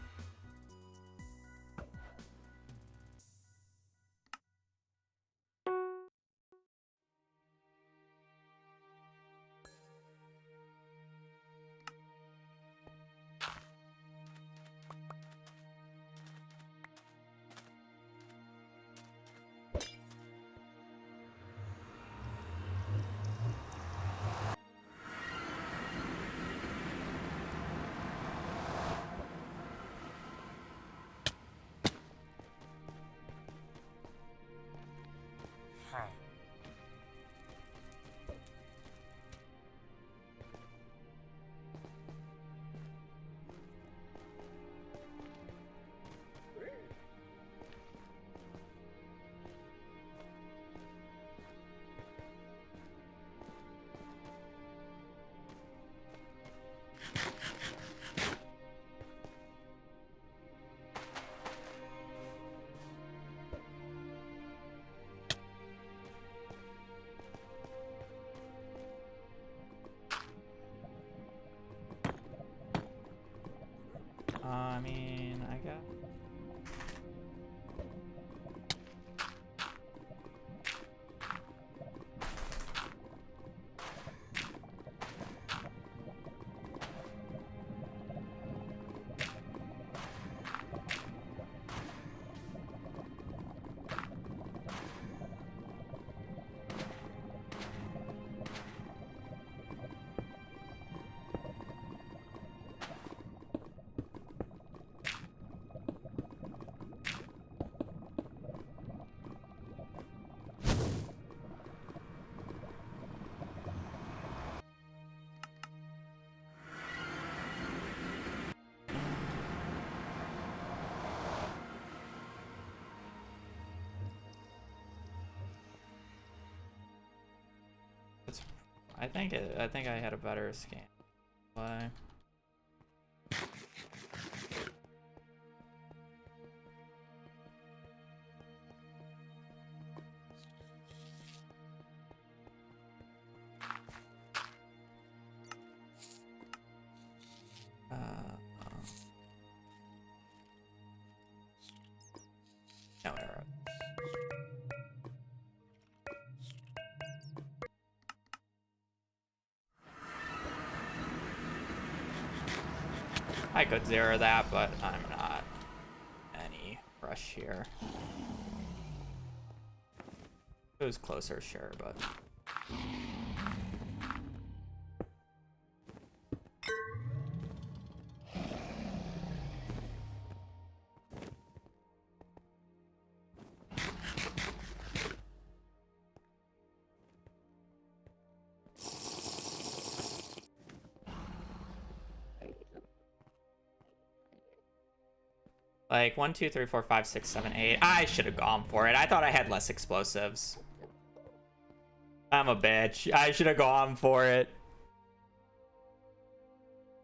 I mean, I guess. I think I had a better scan. Why? No error. I could zero that, but I'm not any rush here. It was closer, sure, but like 1, 2, 3, 4, 5, 6, 7, 8. I should have gone for it. I thought I had less explosives. I'm a bitch. I should have gone for it.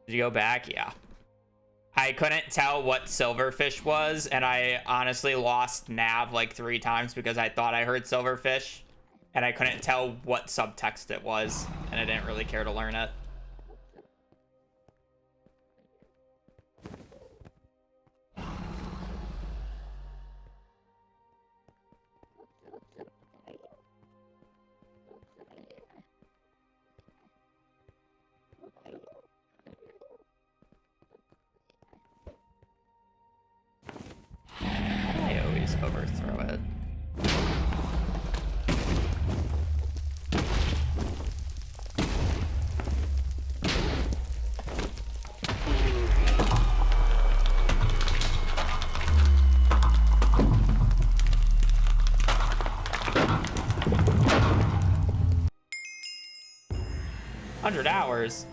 Did you go back? Yeah. I couldn't tell what silverfish was, and I honestly lost nav like 3 times because I thought I heard silverfish, and I couldn't tell what subtext it was, and I didn't really care to learn it. I always overthrow it. $100.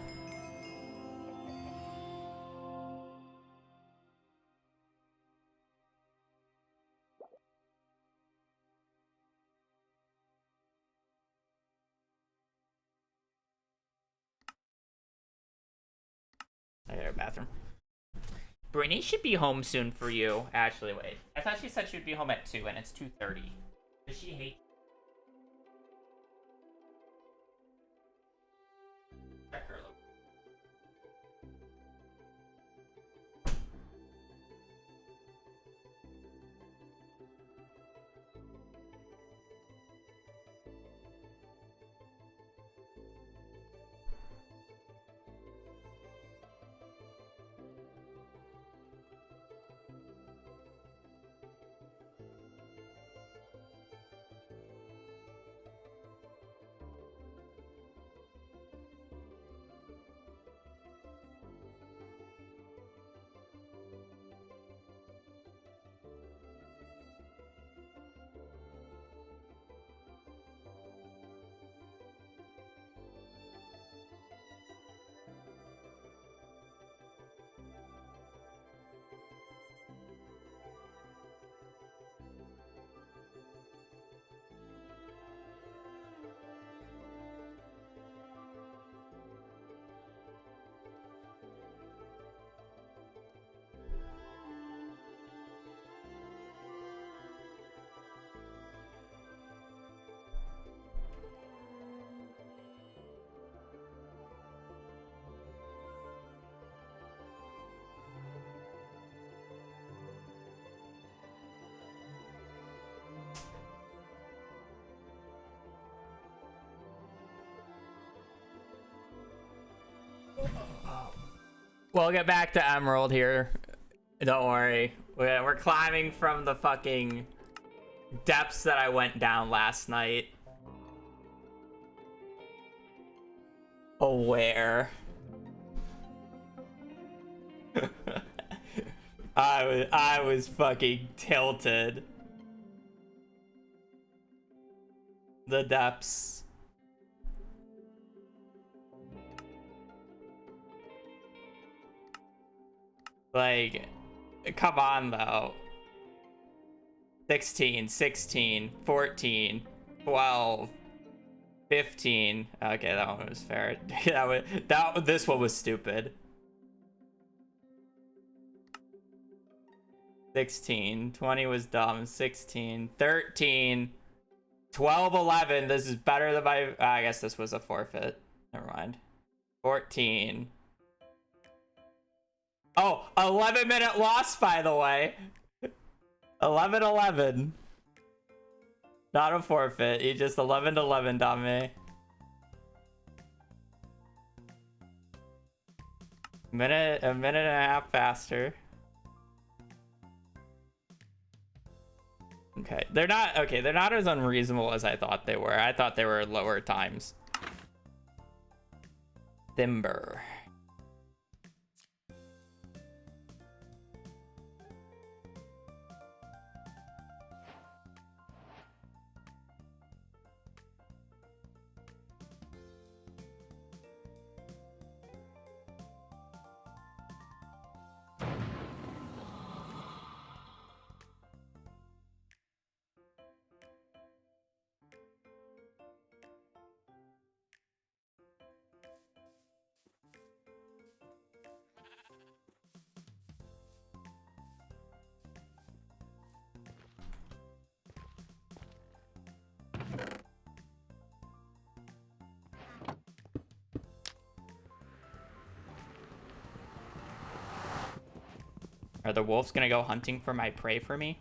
I there, bathroom. Brittany should be home soon for you. Actually, wait. I thought she said she would be home at 2, and it's 2:30. Does she hate? Check her location. We'll get back to Emerald here. Don't worry. We're climbing from the fucking depths that I went down last night. Aware. I was fucking tilted. The depths. Like, come on though. 16, 16, 14, 12, 15. Okay, that one was fair. This one was stupid. 16, 20 was dumb. 16, 13, 12, 11. This is better than my. I guess this was a forfeit. Never mind. 14. Oh, 11-minute loss, by the way. 11-11. Not a forfeit. He just 11-11 on me. A minute and a half faster. Okay, they're not as unreasonable as I thought they were. I thought they were lower times. Thimber. Are the wolves gonna go hunting for my prey for me?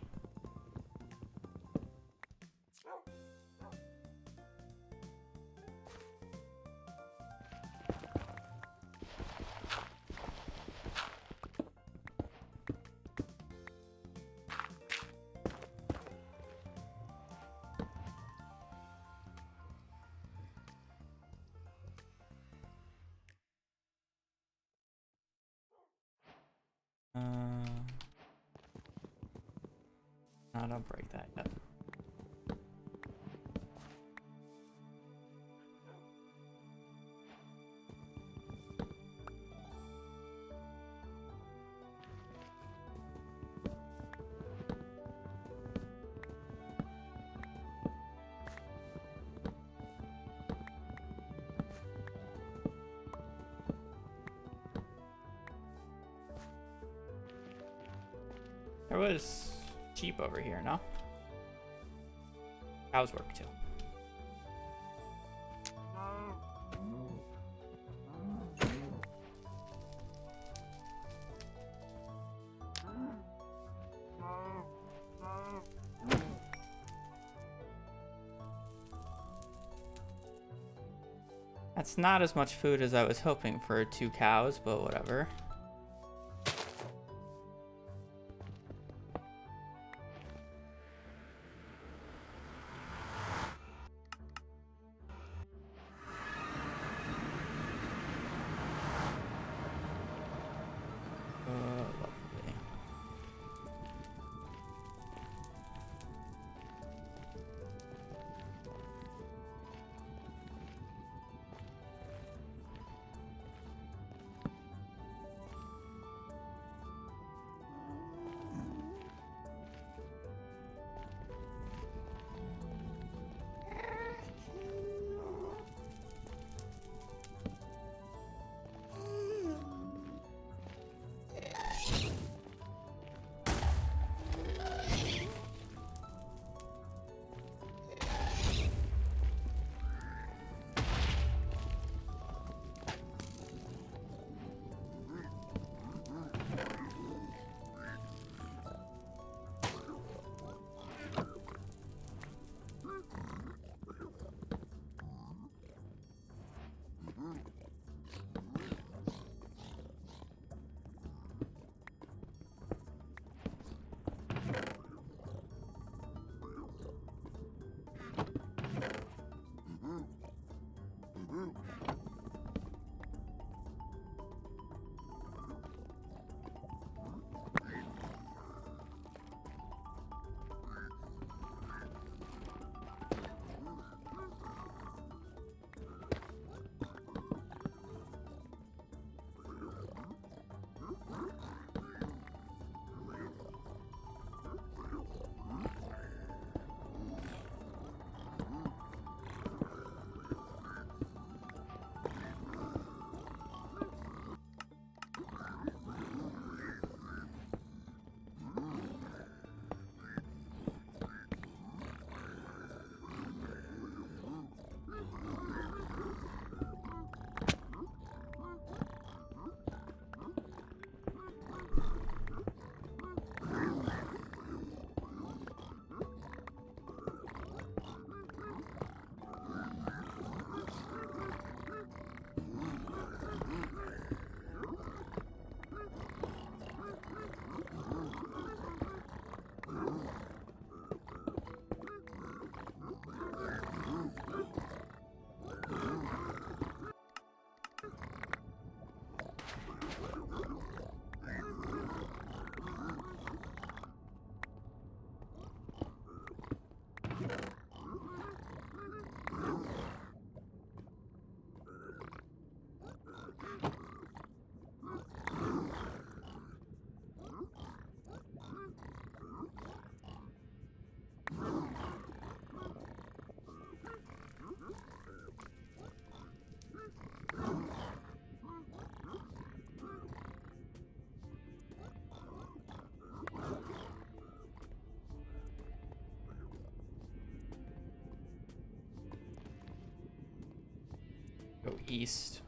No, don't break that yet. There was sheep over here, no? Cows work too. That's not as much food as I was hoping for 2 cows, but whatever. Lovely. Go east.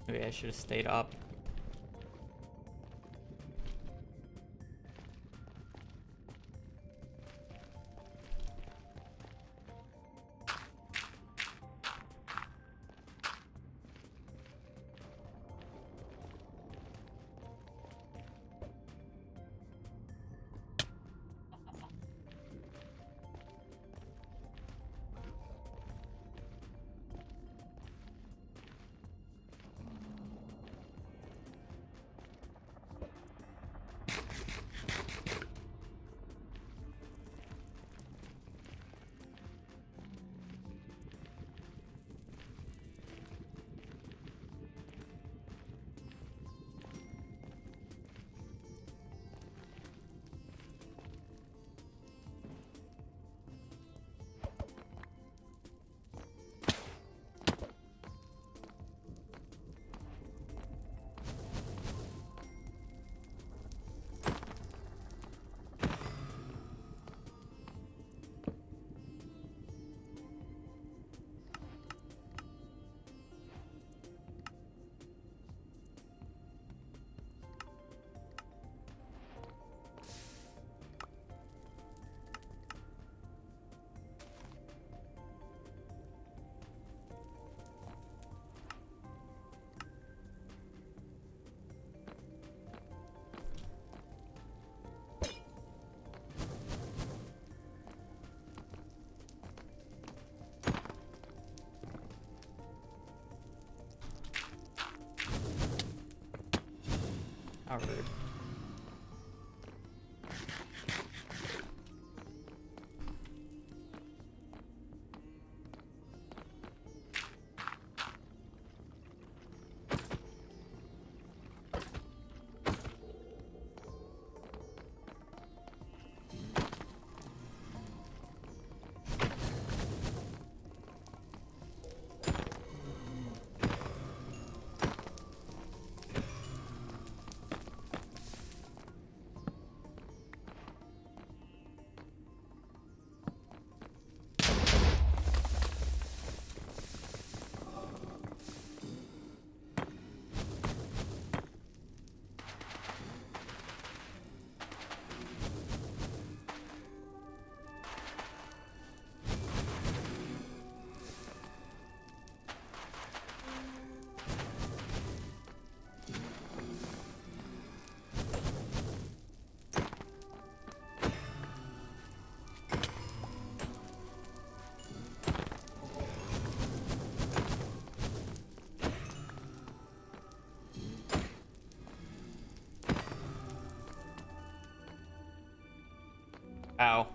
Maybe I should have stayed up. How rude. Oh.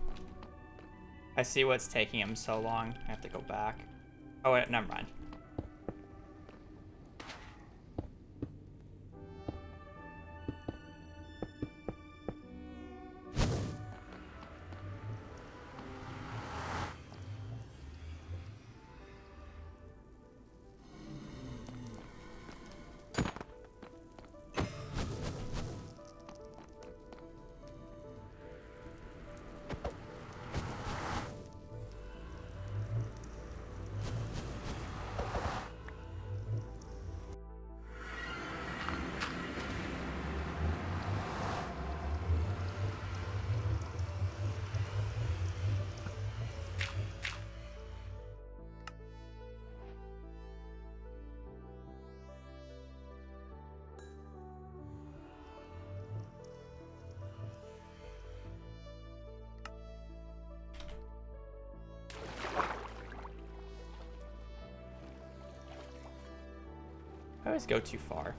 I see what's taking him so long. I have to go back. Oh, wait, never mind. I always go too far.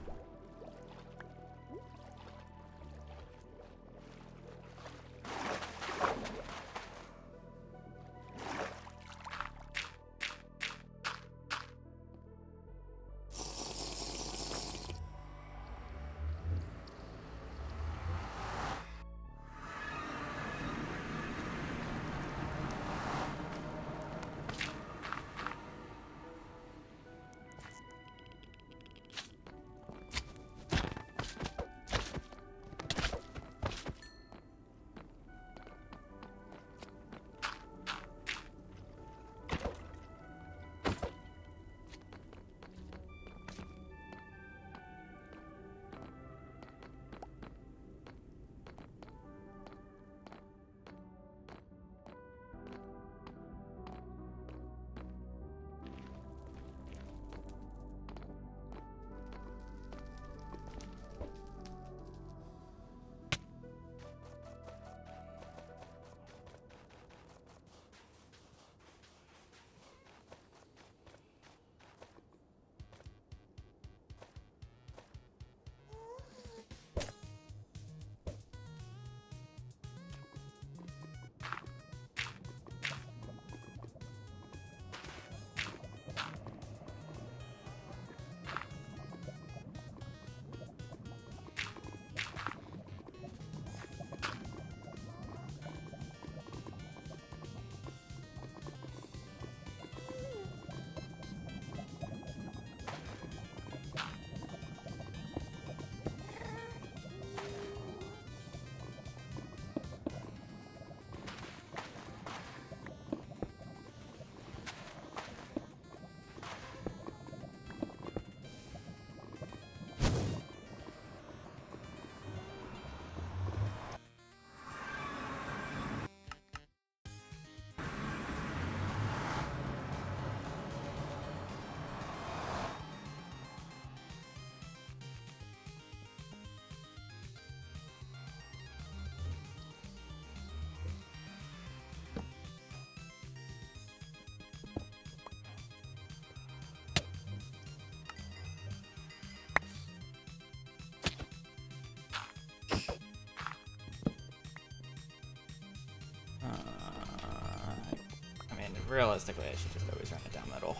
realistically, I should just always run it down middle.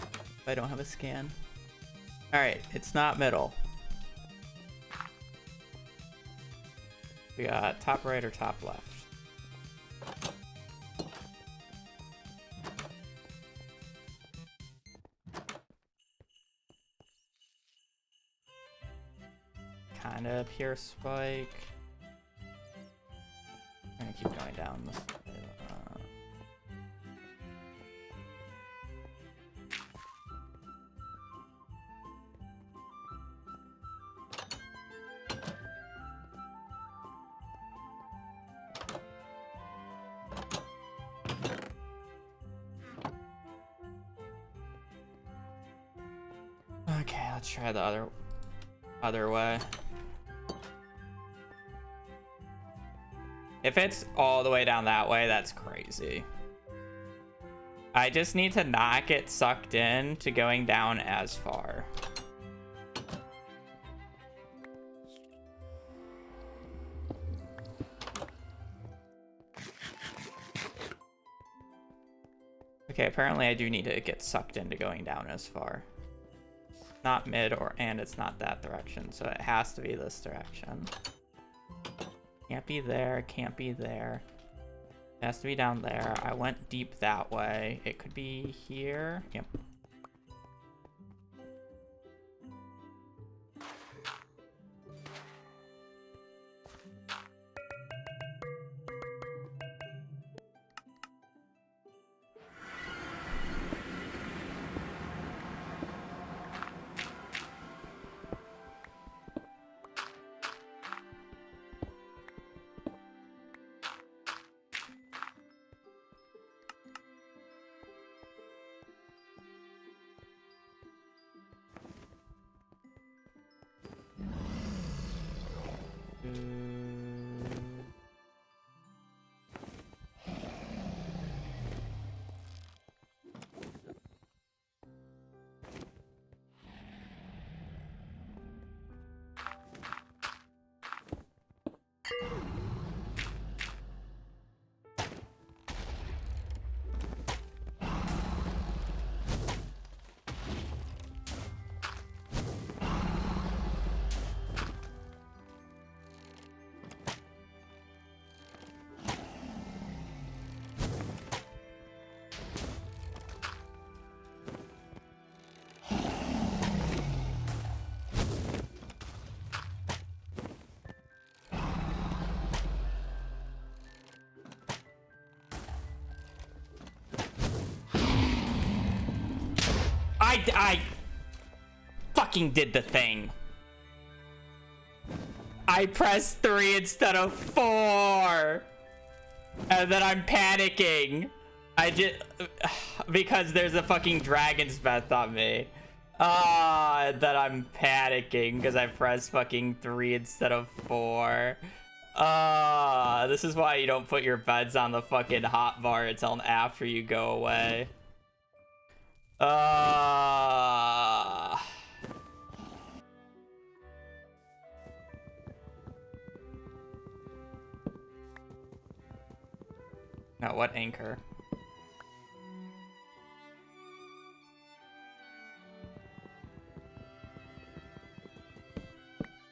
If I don't have a scan. Alright, it's not middle. We got top right or top left. Kind of pure spike. I'm gonna keep going down this way. Okay, let's try the other way. If it's all the way down that way, that's crazy. I just need to not get sucked in to going down as far. Okay, apparently I do need to get sucked into going down as far. Not mid and it's not that direction, so it has to be this direction. Can't be there, can't be there. It has to be down there. I went deep that way. It could be here. Yep. I fucking did the thing. I pressed 3 instead of 4. And then I'm panicking. I just... because there's a fucking dragon's breath on me. That I'm panicking because I pressed fucking 3 instead of 4. This is why you don't put your beds on the fucking hotbar until after you go away. No, what anchor?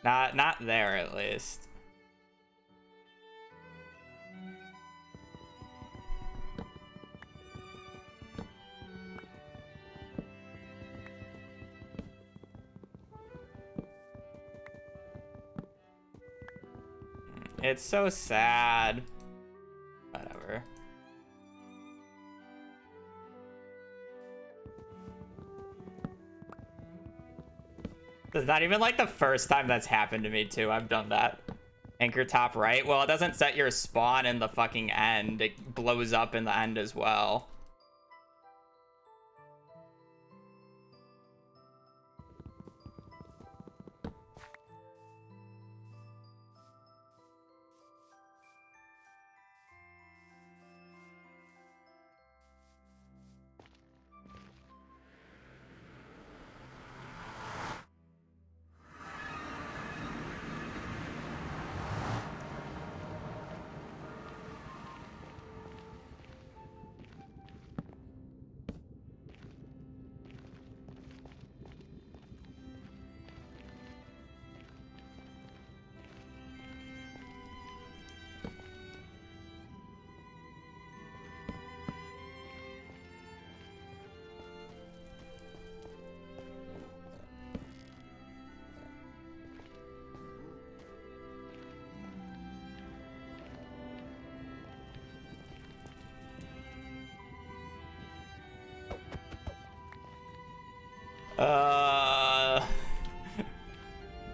Not there, at least. It's so sad. Whatever. It's not even like the first time that's happened to me too. I've done that. Anchor top right. Well, it doesn't set your spawn in the fucking end. It blows up in the end as well.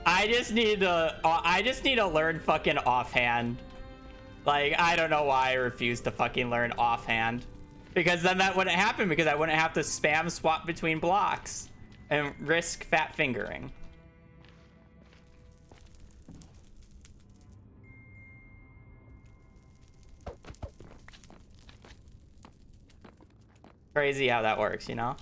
I just need to learn fucking offhand. Like, I don't know why I refuse to fucking learn offhand. Because then that wouldn't happen, because I wouldn't have to spam swap between blocks and risk fat fingering. Crazy how that works, you know?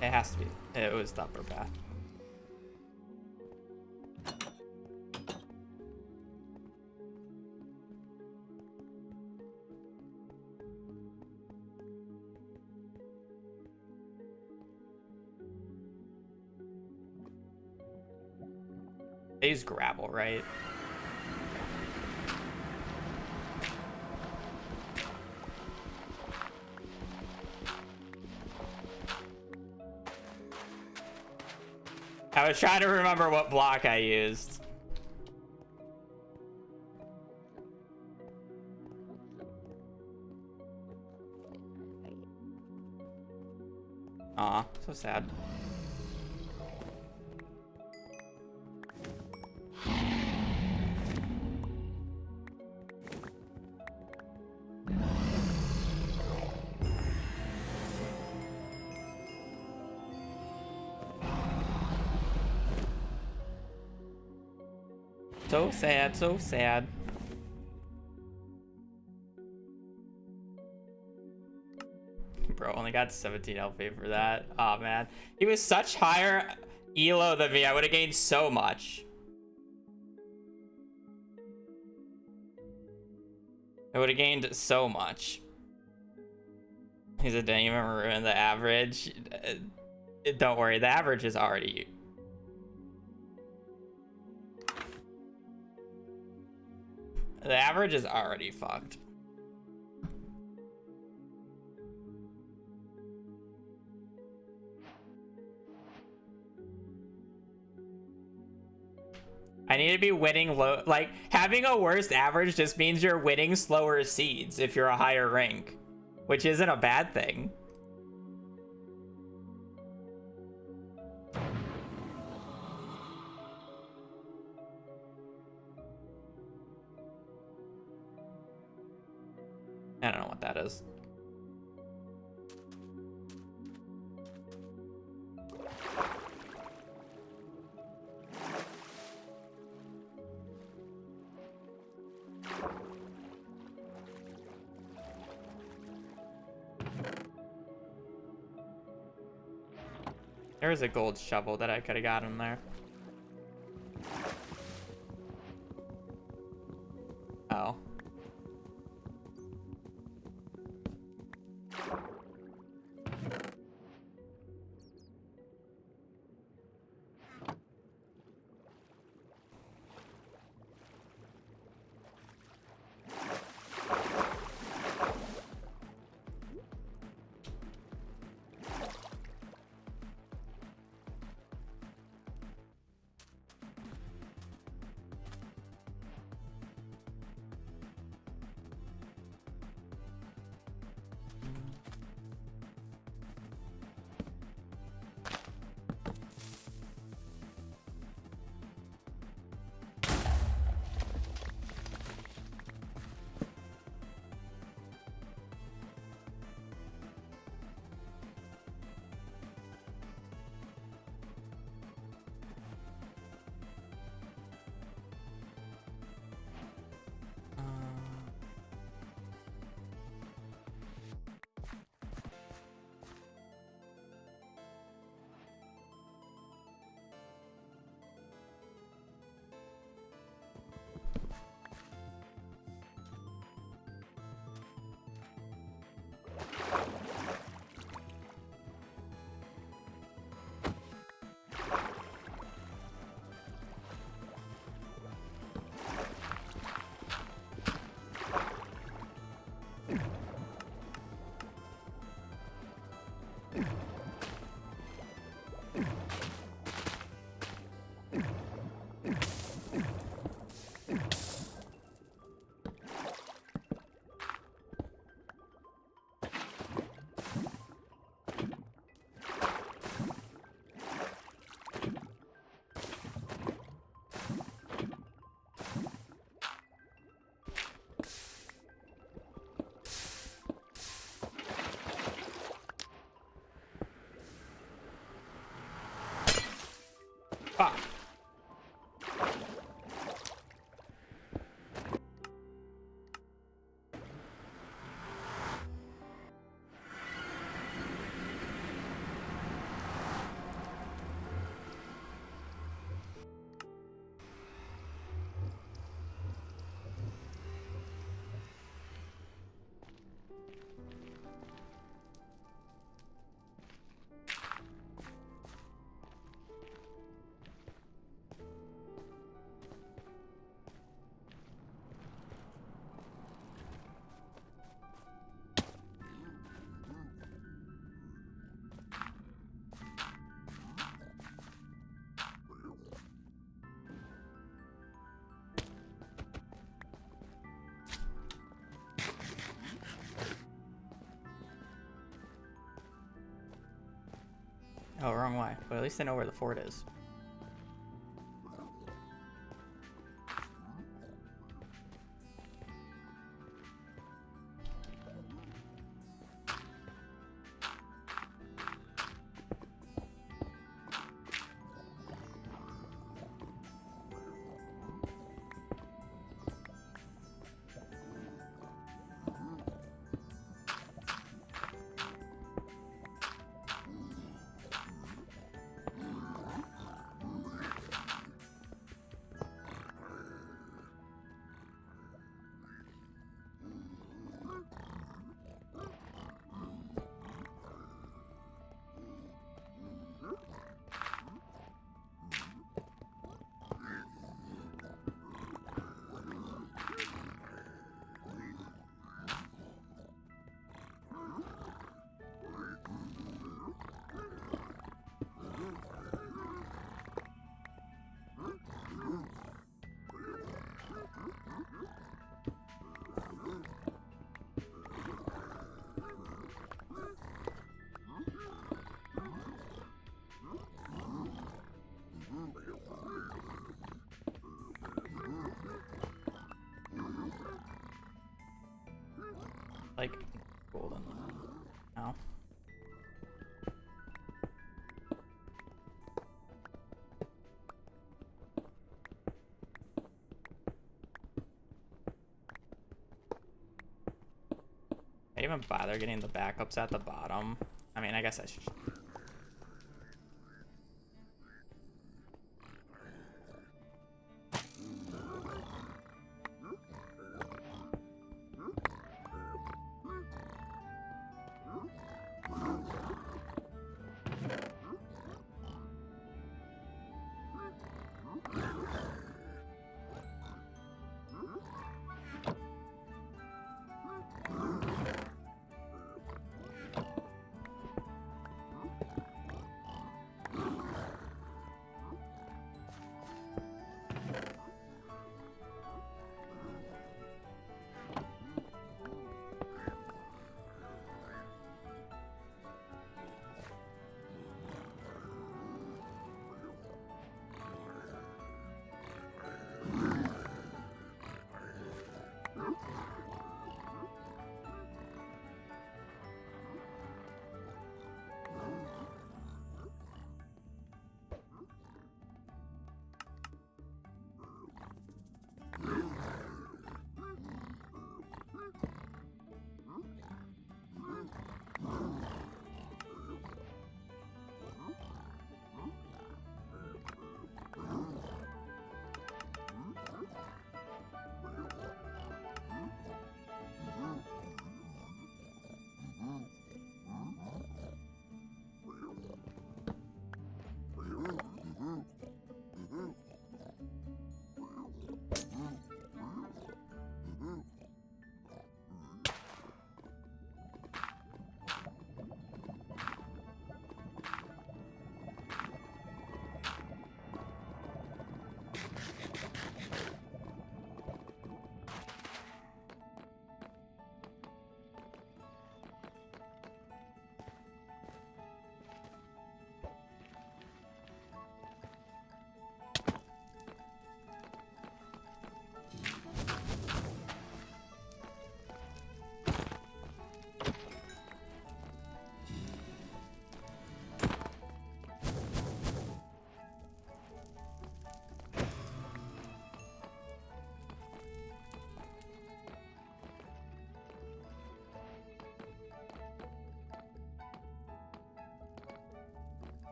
It has to be. It was the upper path. They use gravel, right? I was trying to remember what block I used. Aw, so sad. So sad, so sad. Bro, only got 17 LP for that. Oh man. He was such higher elo than me. I would have gained so much. I would have gained so much. He said, didn't even ruin the average. Don't worry, the average is already... The average is already fucked. I need to be winning low. Like, having a worse average just means you're winning slower seeds if you're a higher rank, which isn't a bad thing. I don't know what that is. There was a gold shovel that I could have gotten there. Oh. Ah. Oh, wrong way. But at least I know where the fort is. Like, golden. No. I didn't even bother getting the backups at the bottom. I mean, I guess I should.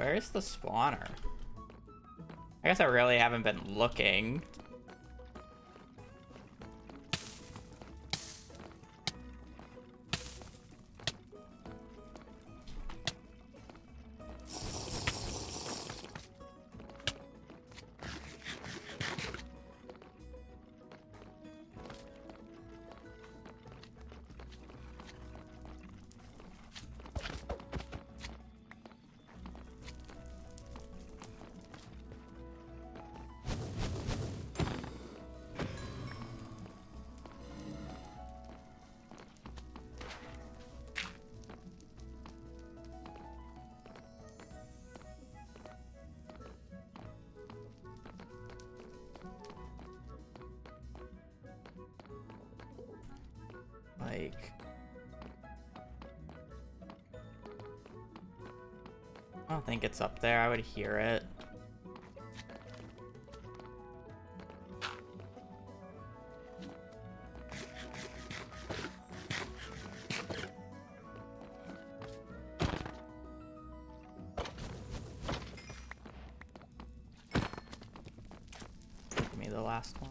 Where's the spawner? I guess I really haven't been looking. Like, I don't think it's up there. I would hear it. Give me the last one.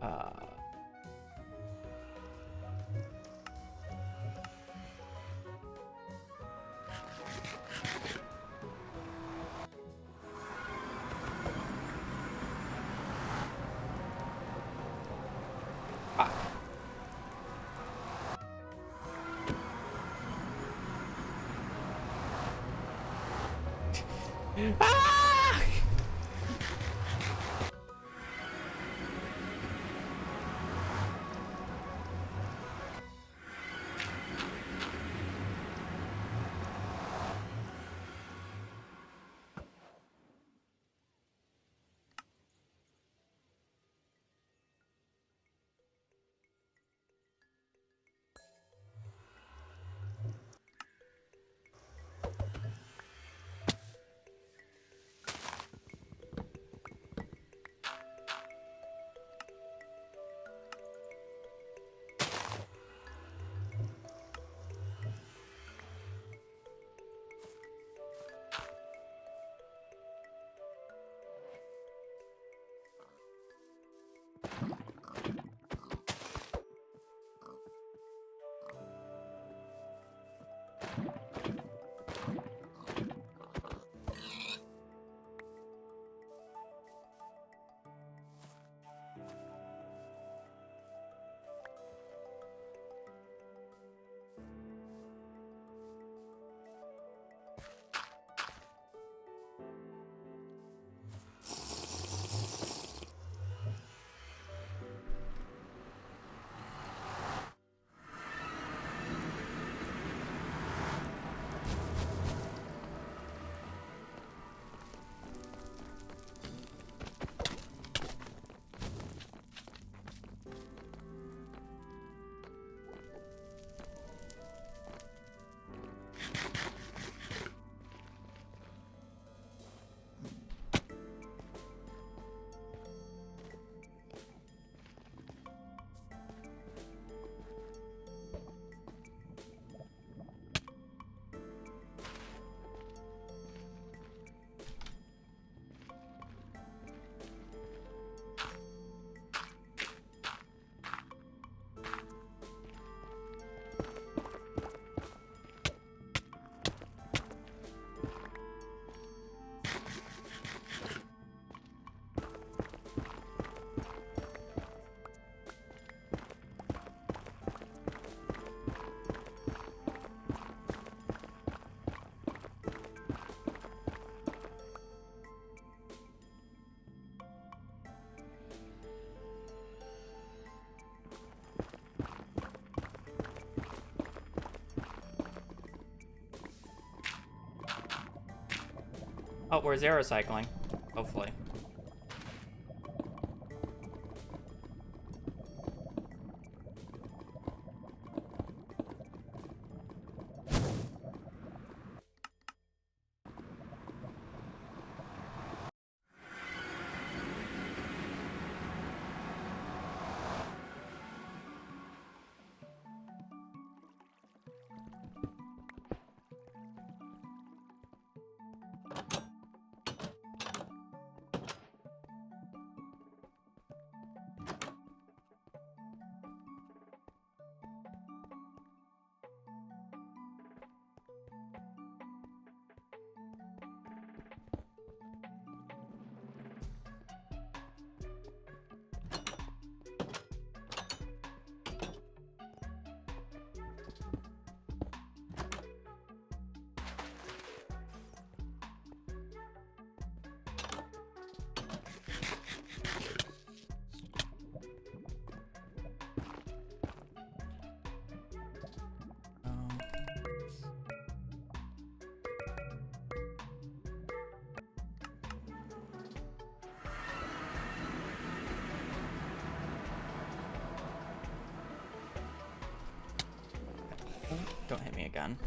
Fuck. Ah! Oh, we're zero cycling. Hopefully. Don't hit me again.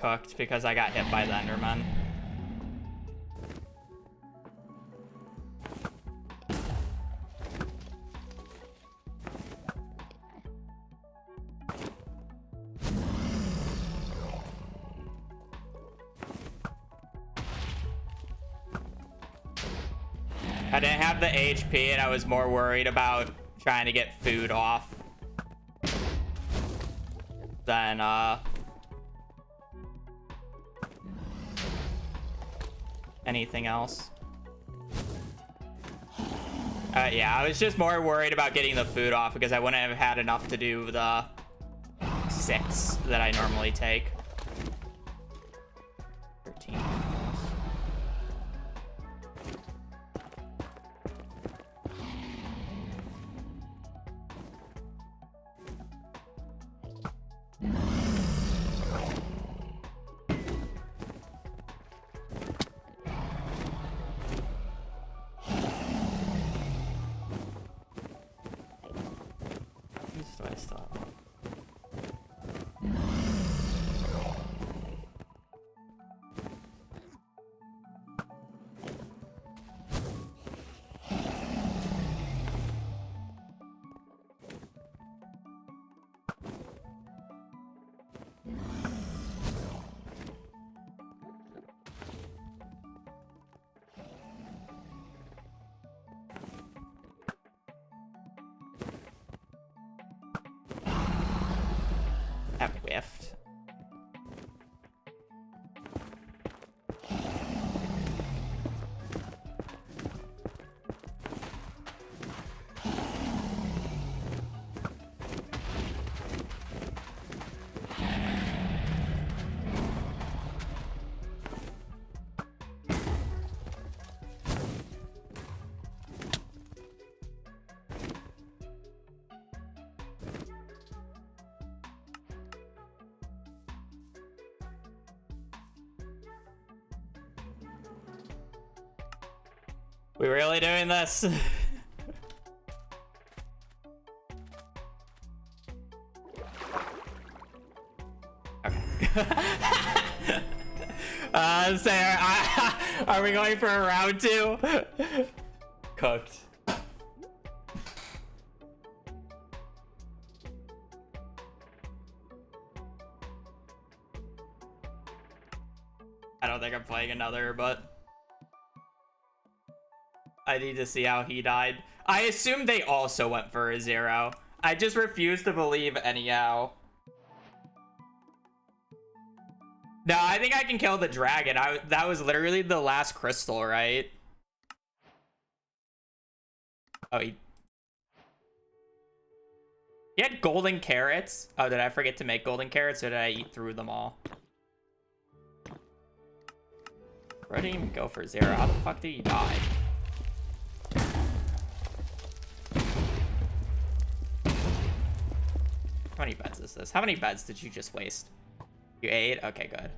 Cooked because I got hit by the Enderman. I didn't have the HP and I was more worried about trying to get food off than anything else. Yeah, I was just more worried about getting the food off because I wouldn't have had enough to do the 6 that I normally take. 13. That whiffed. We really doing this? Okay. Sarah, are we going for a round 2? Cooked. I don't think I'm playing another, but I need to see how he died. I assume they also went for a 0. I just refuse to believe anyhow. No, I think I can kill the dragon. That was literally the last crystal, right? Oh, he had golden carrots. Oh, did I forget to make golden carrots, or did I eat through them all? Where did he even go for 0? How the fuck did he die? How many beds is this? How many beds did you just waste? You ate? Okay, good.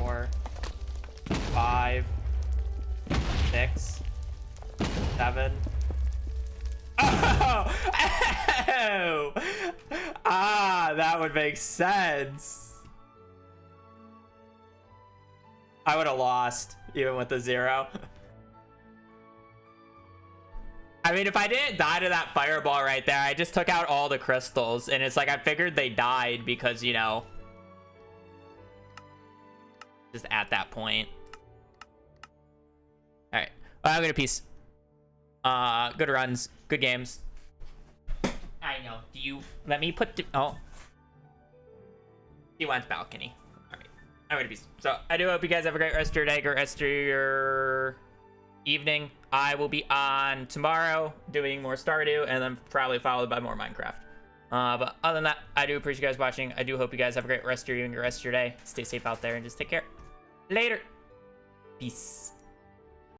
Four, 5, 6, 7. Oh! Oh! Ah, that would make sense. I would have lost, even with the 0. I mean, if I didn't die to that fireball right there, I just took out all the crystals, and it's like I figured they died because, you know, just at that point. All right, well, I'm gonna peace. Good runs, good games. I know. Do you let me put the... Oh. He went balcony. Alright. I'm gonna be... So, I do hope you guys have a great rest of your day, great rest of your evening. I will be on tomorrow doing more Stardew, and then probably followed by more Minecraft. But other than that, I do appreciate you guys watching. I do hope you guys have a great rest of your evening, rest of your day. Stay safe out there, and just take care. Later. Peace.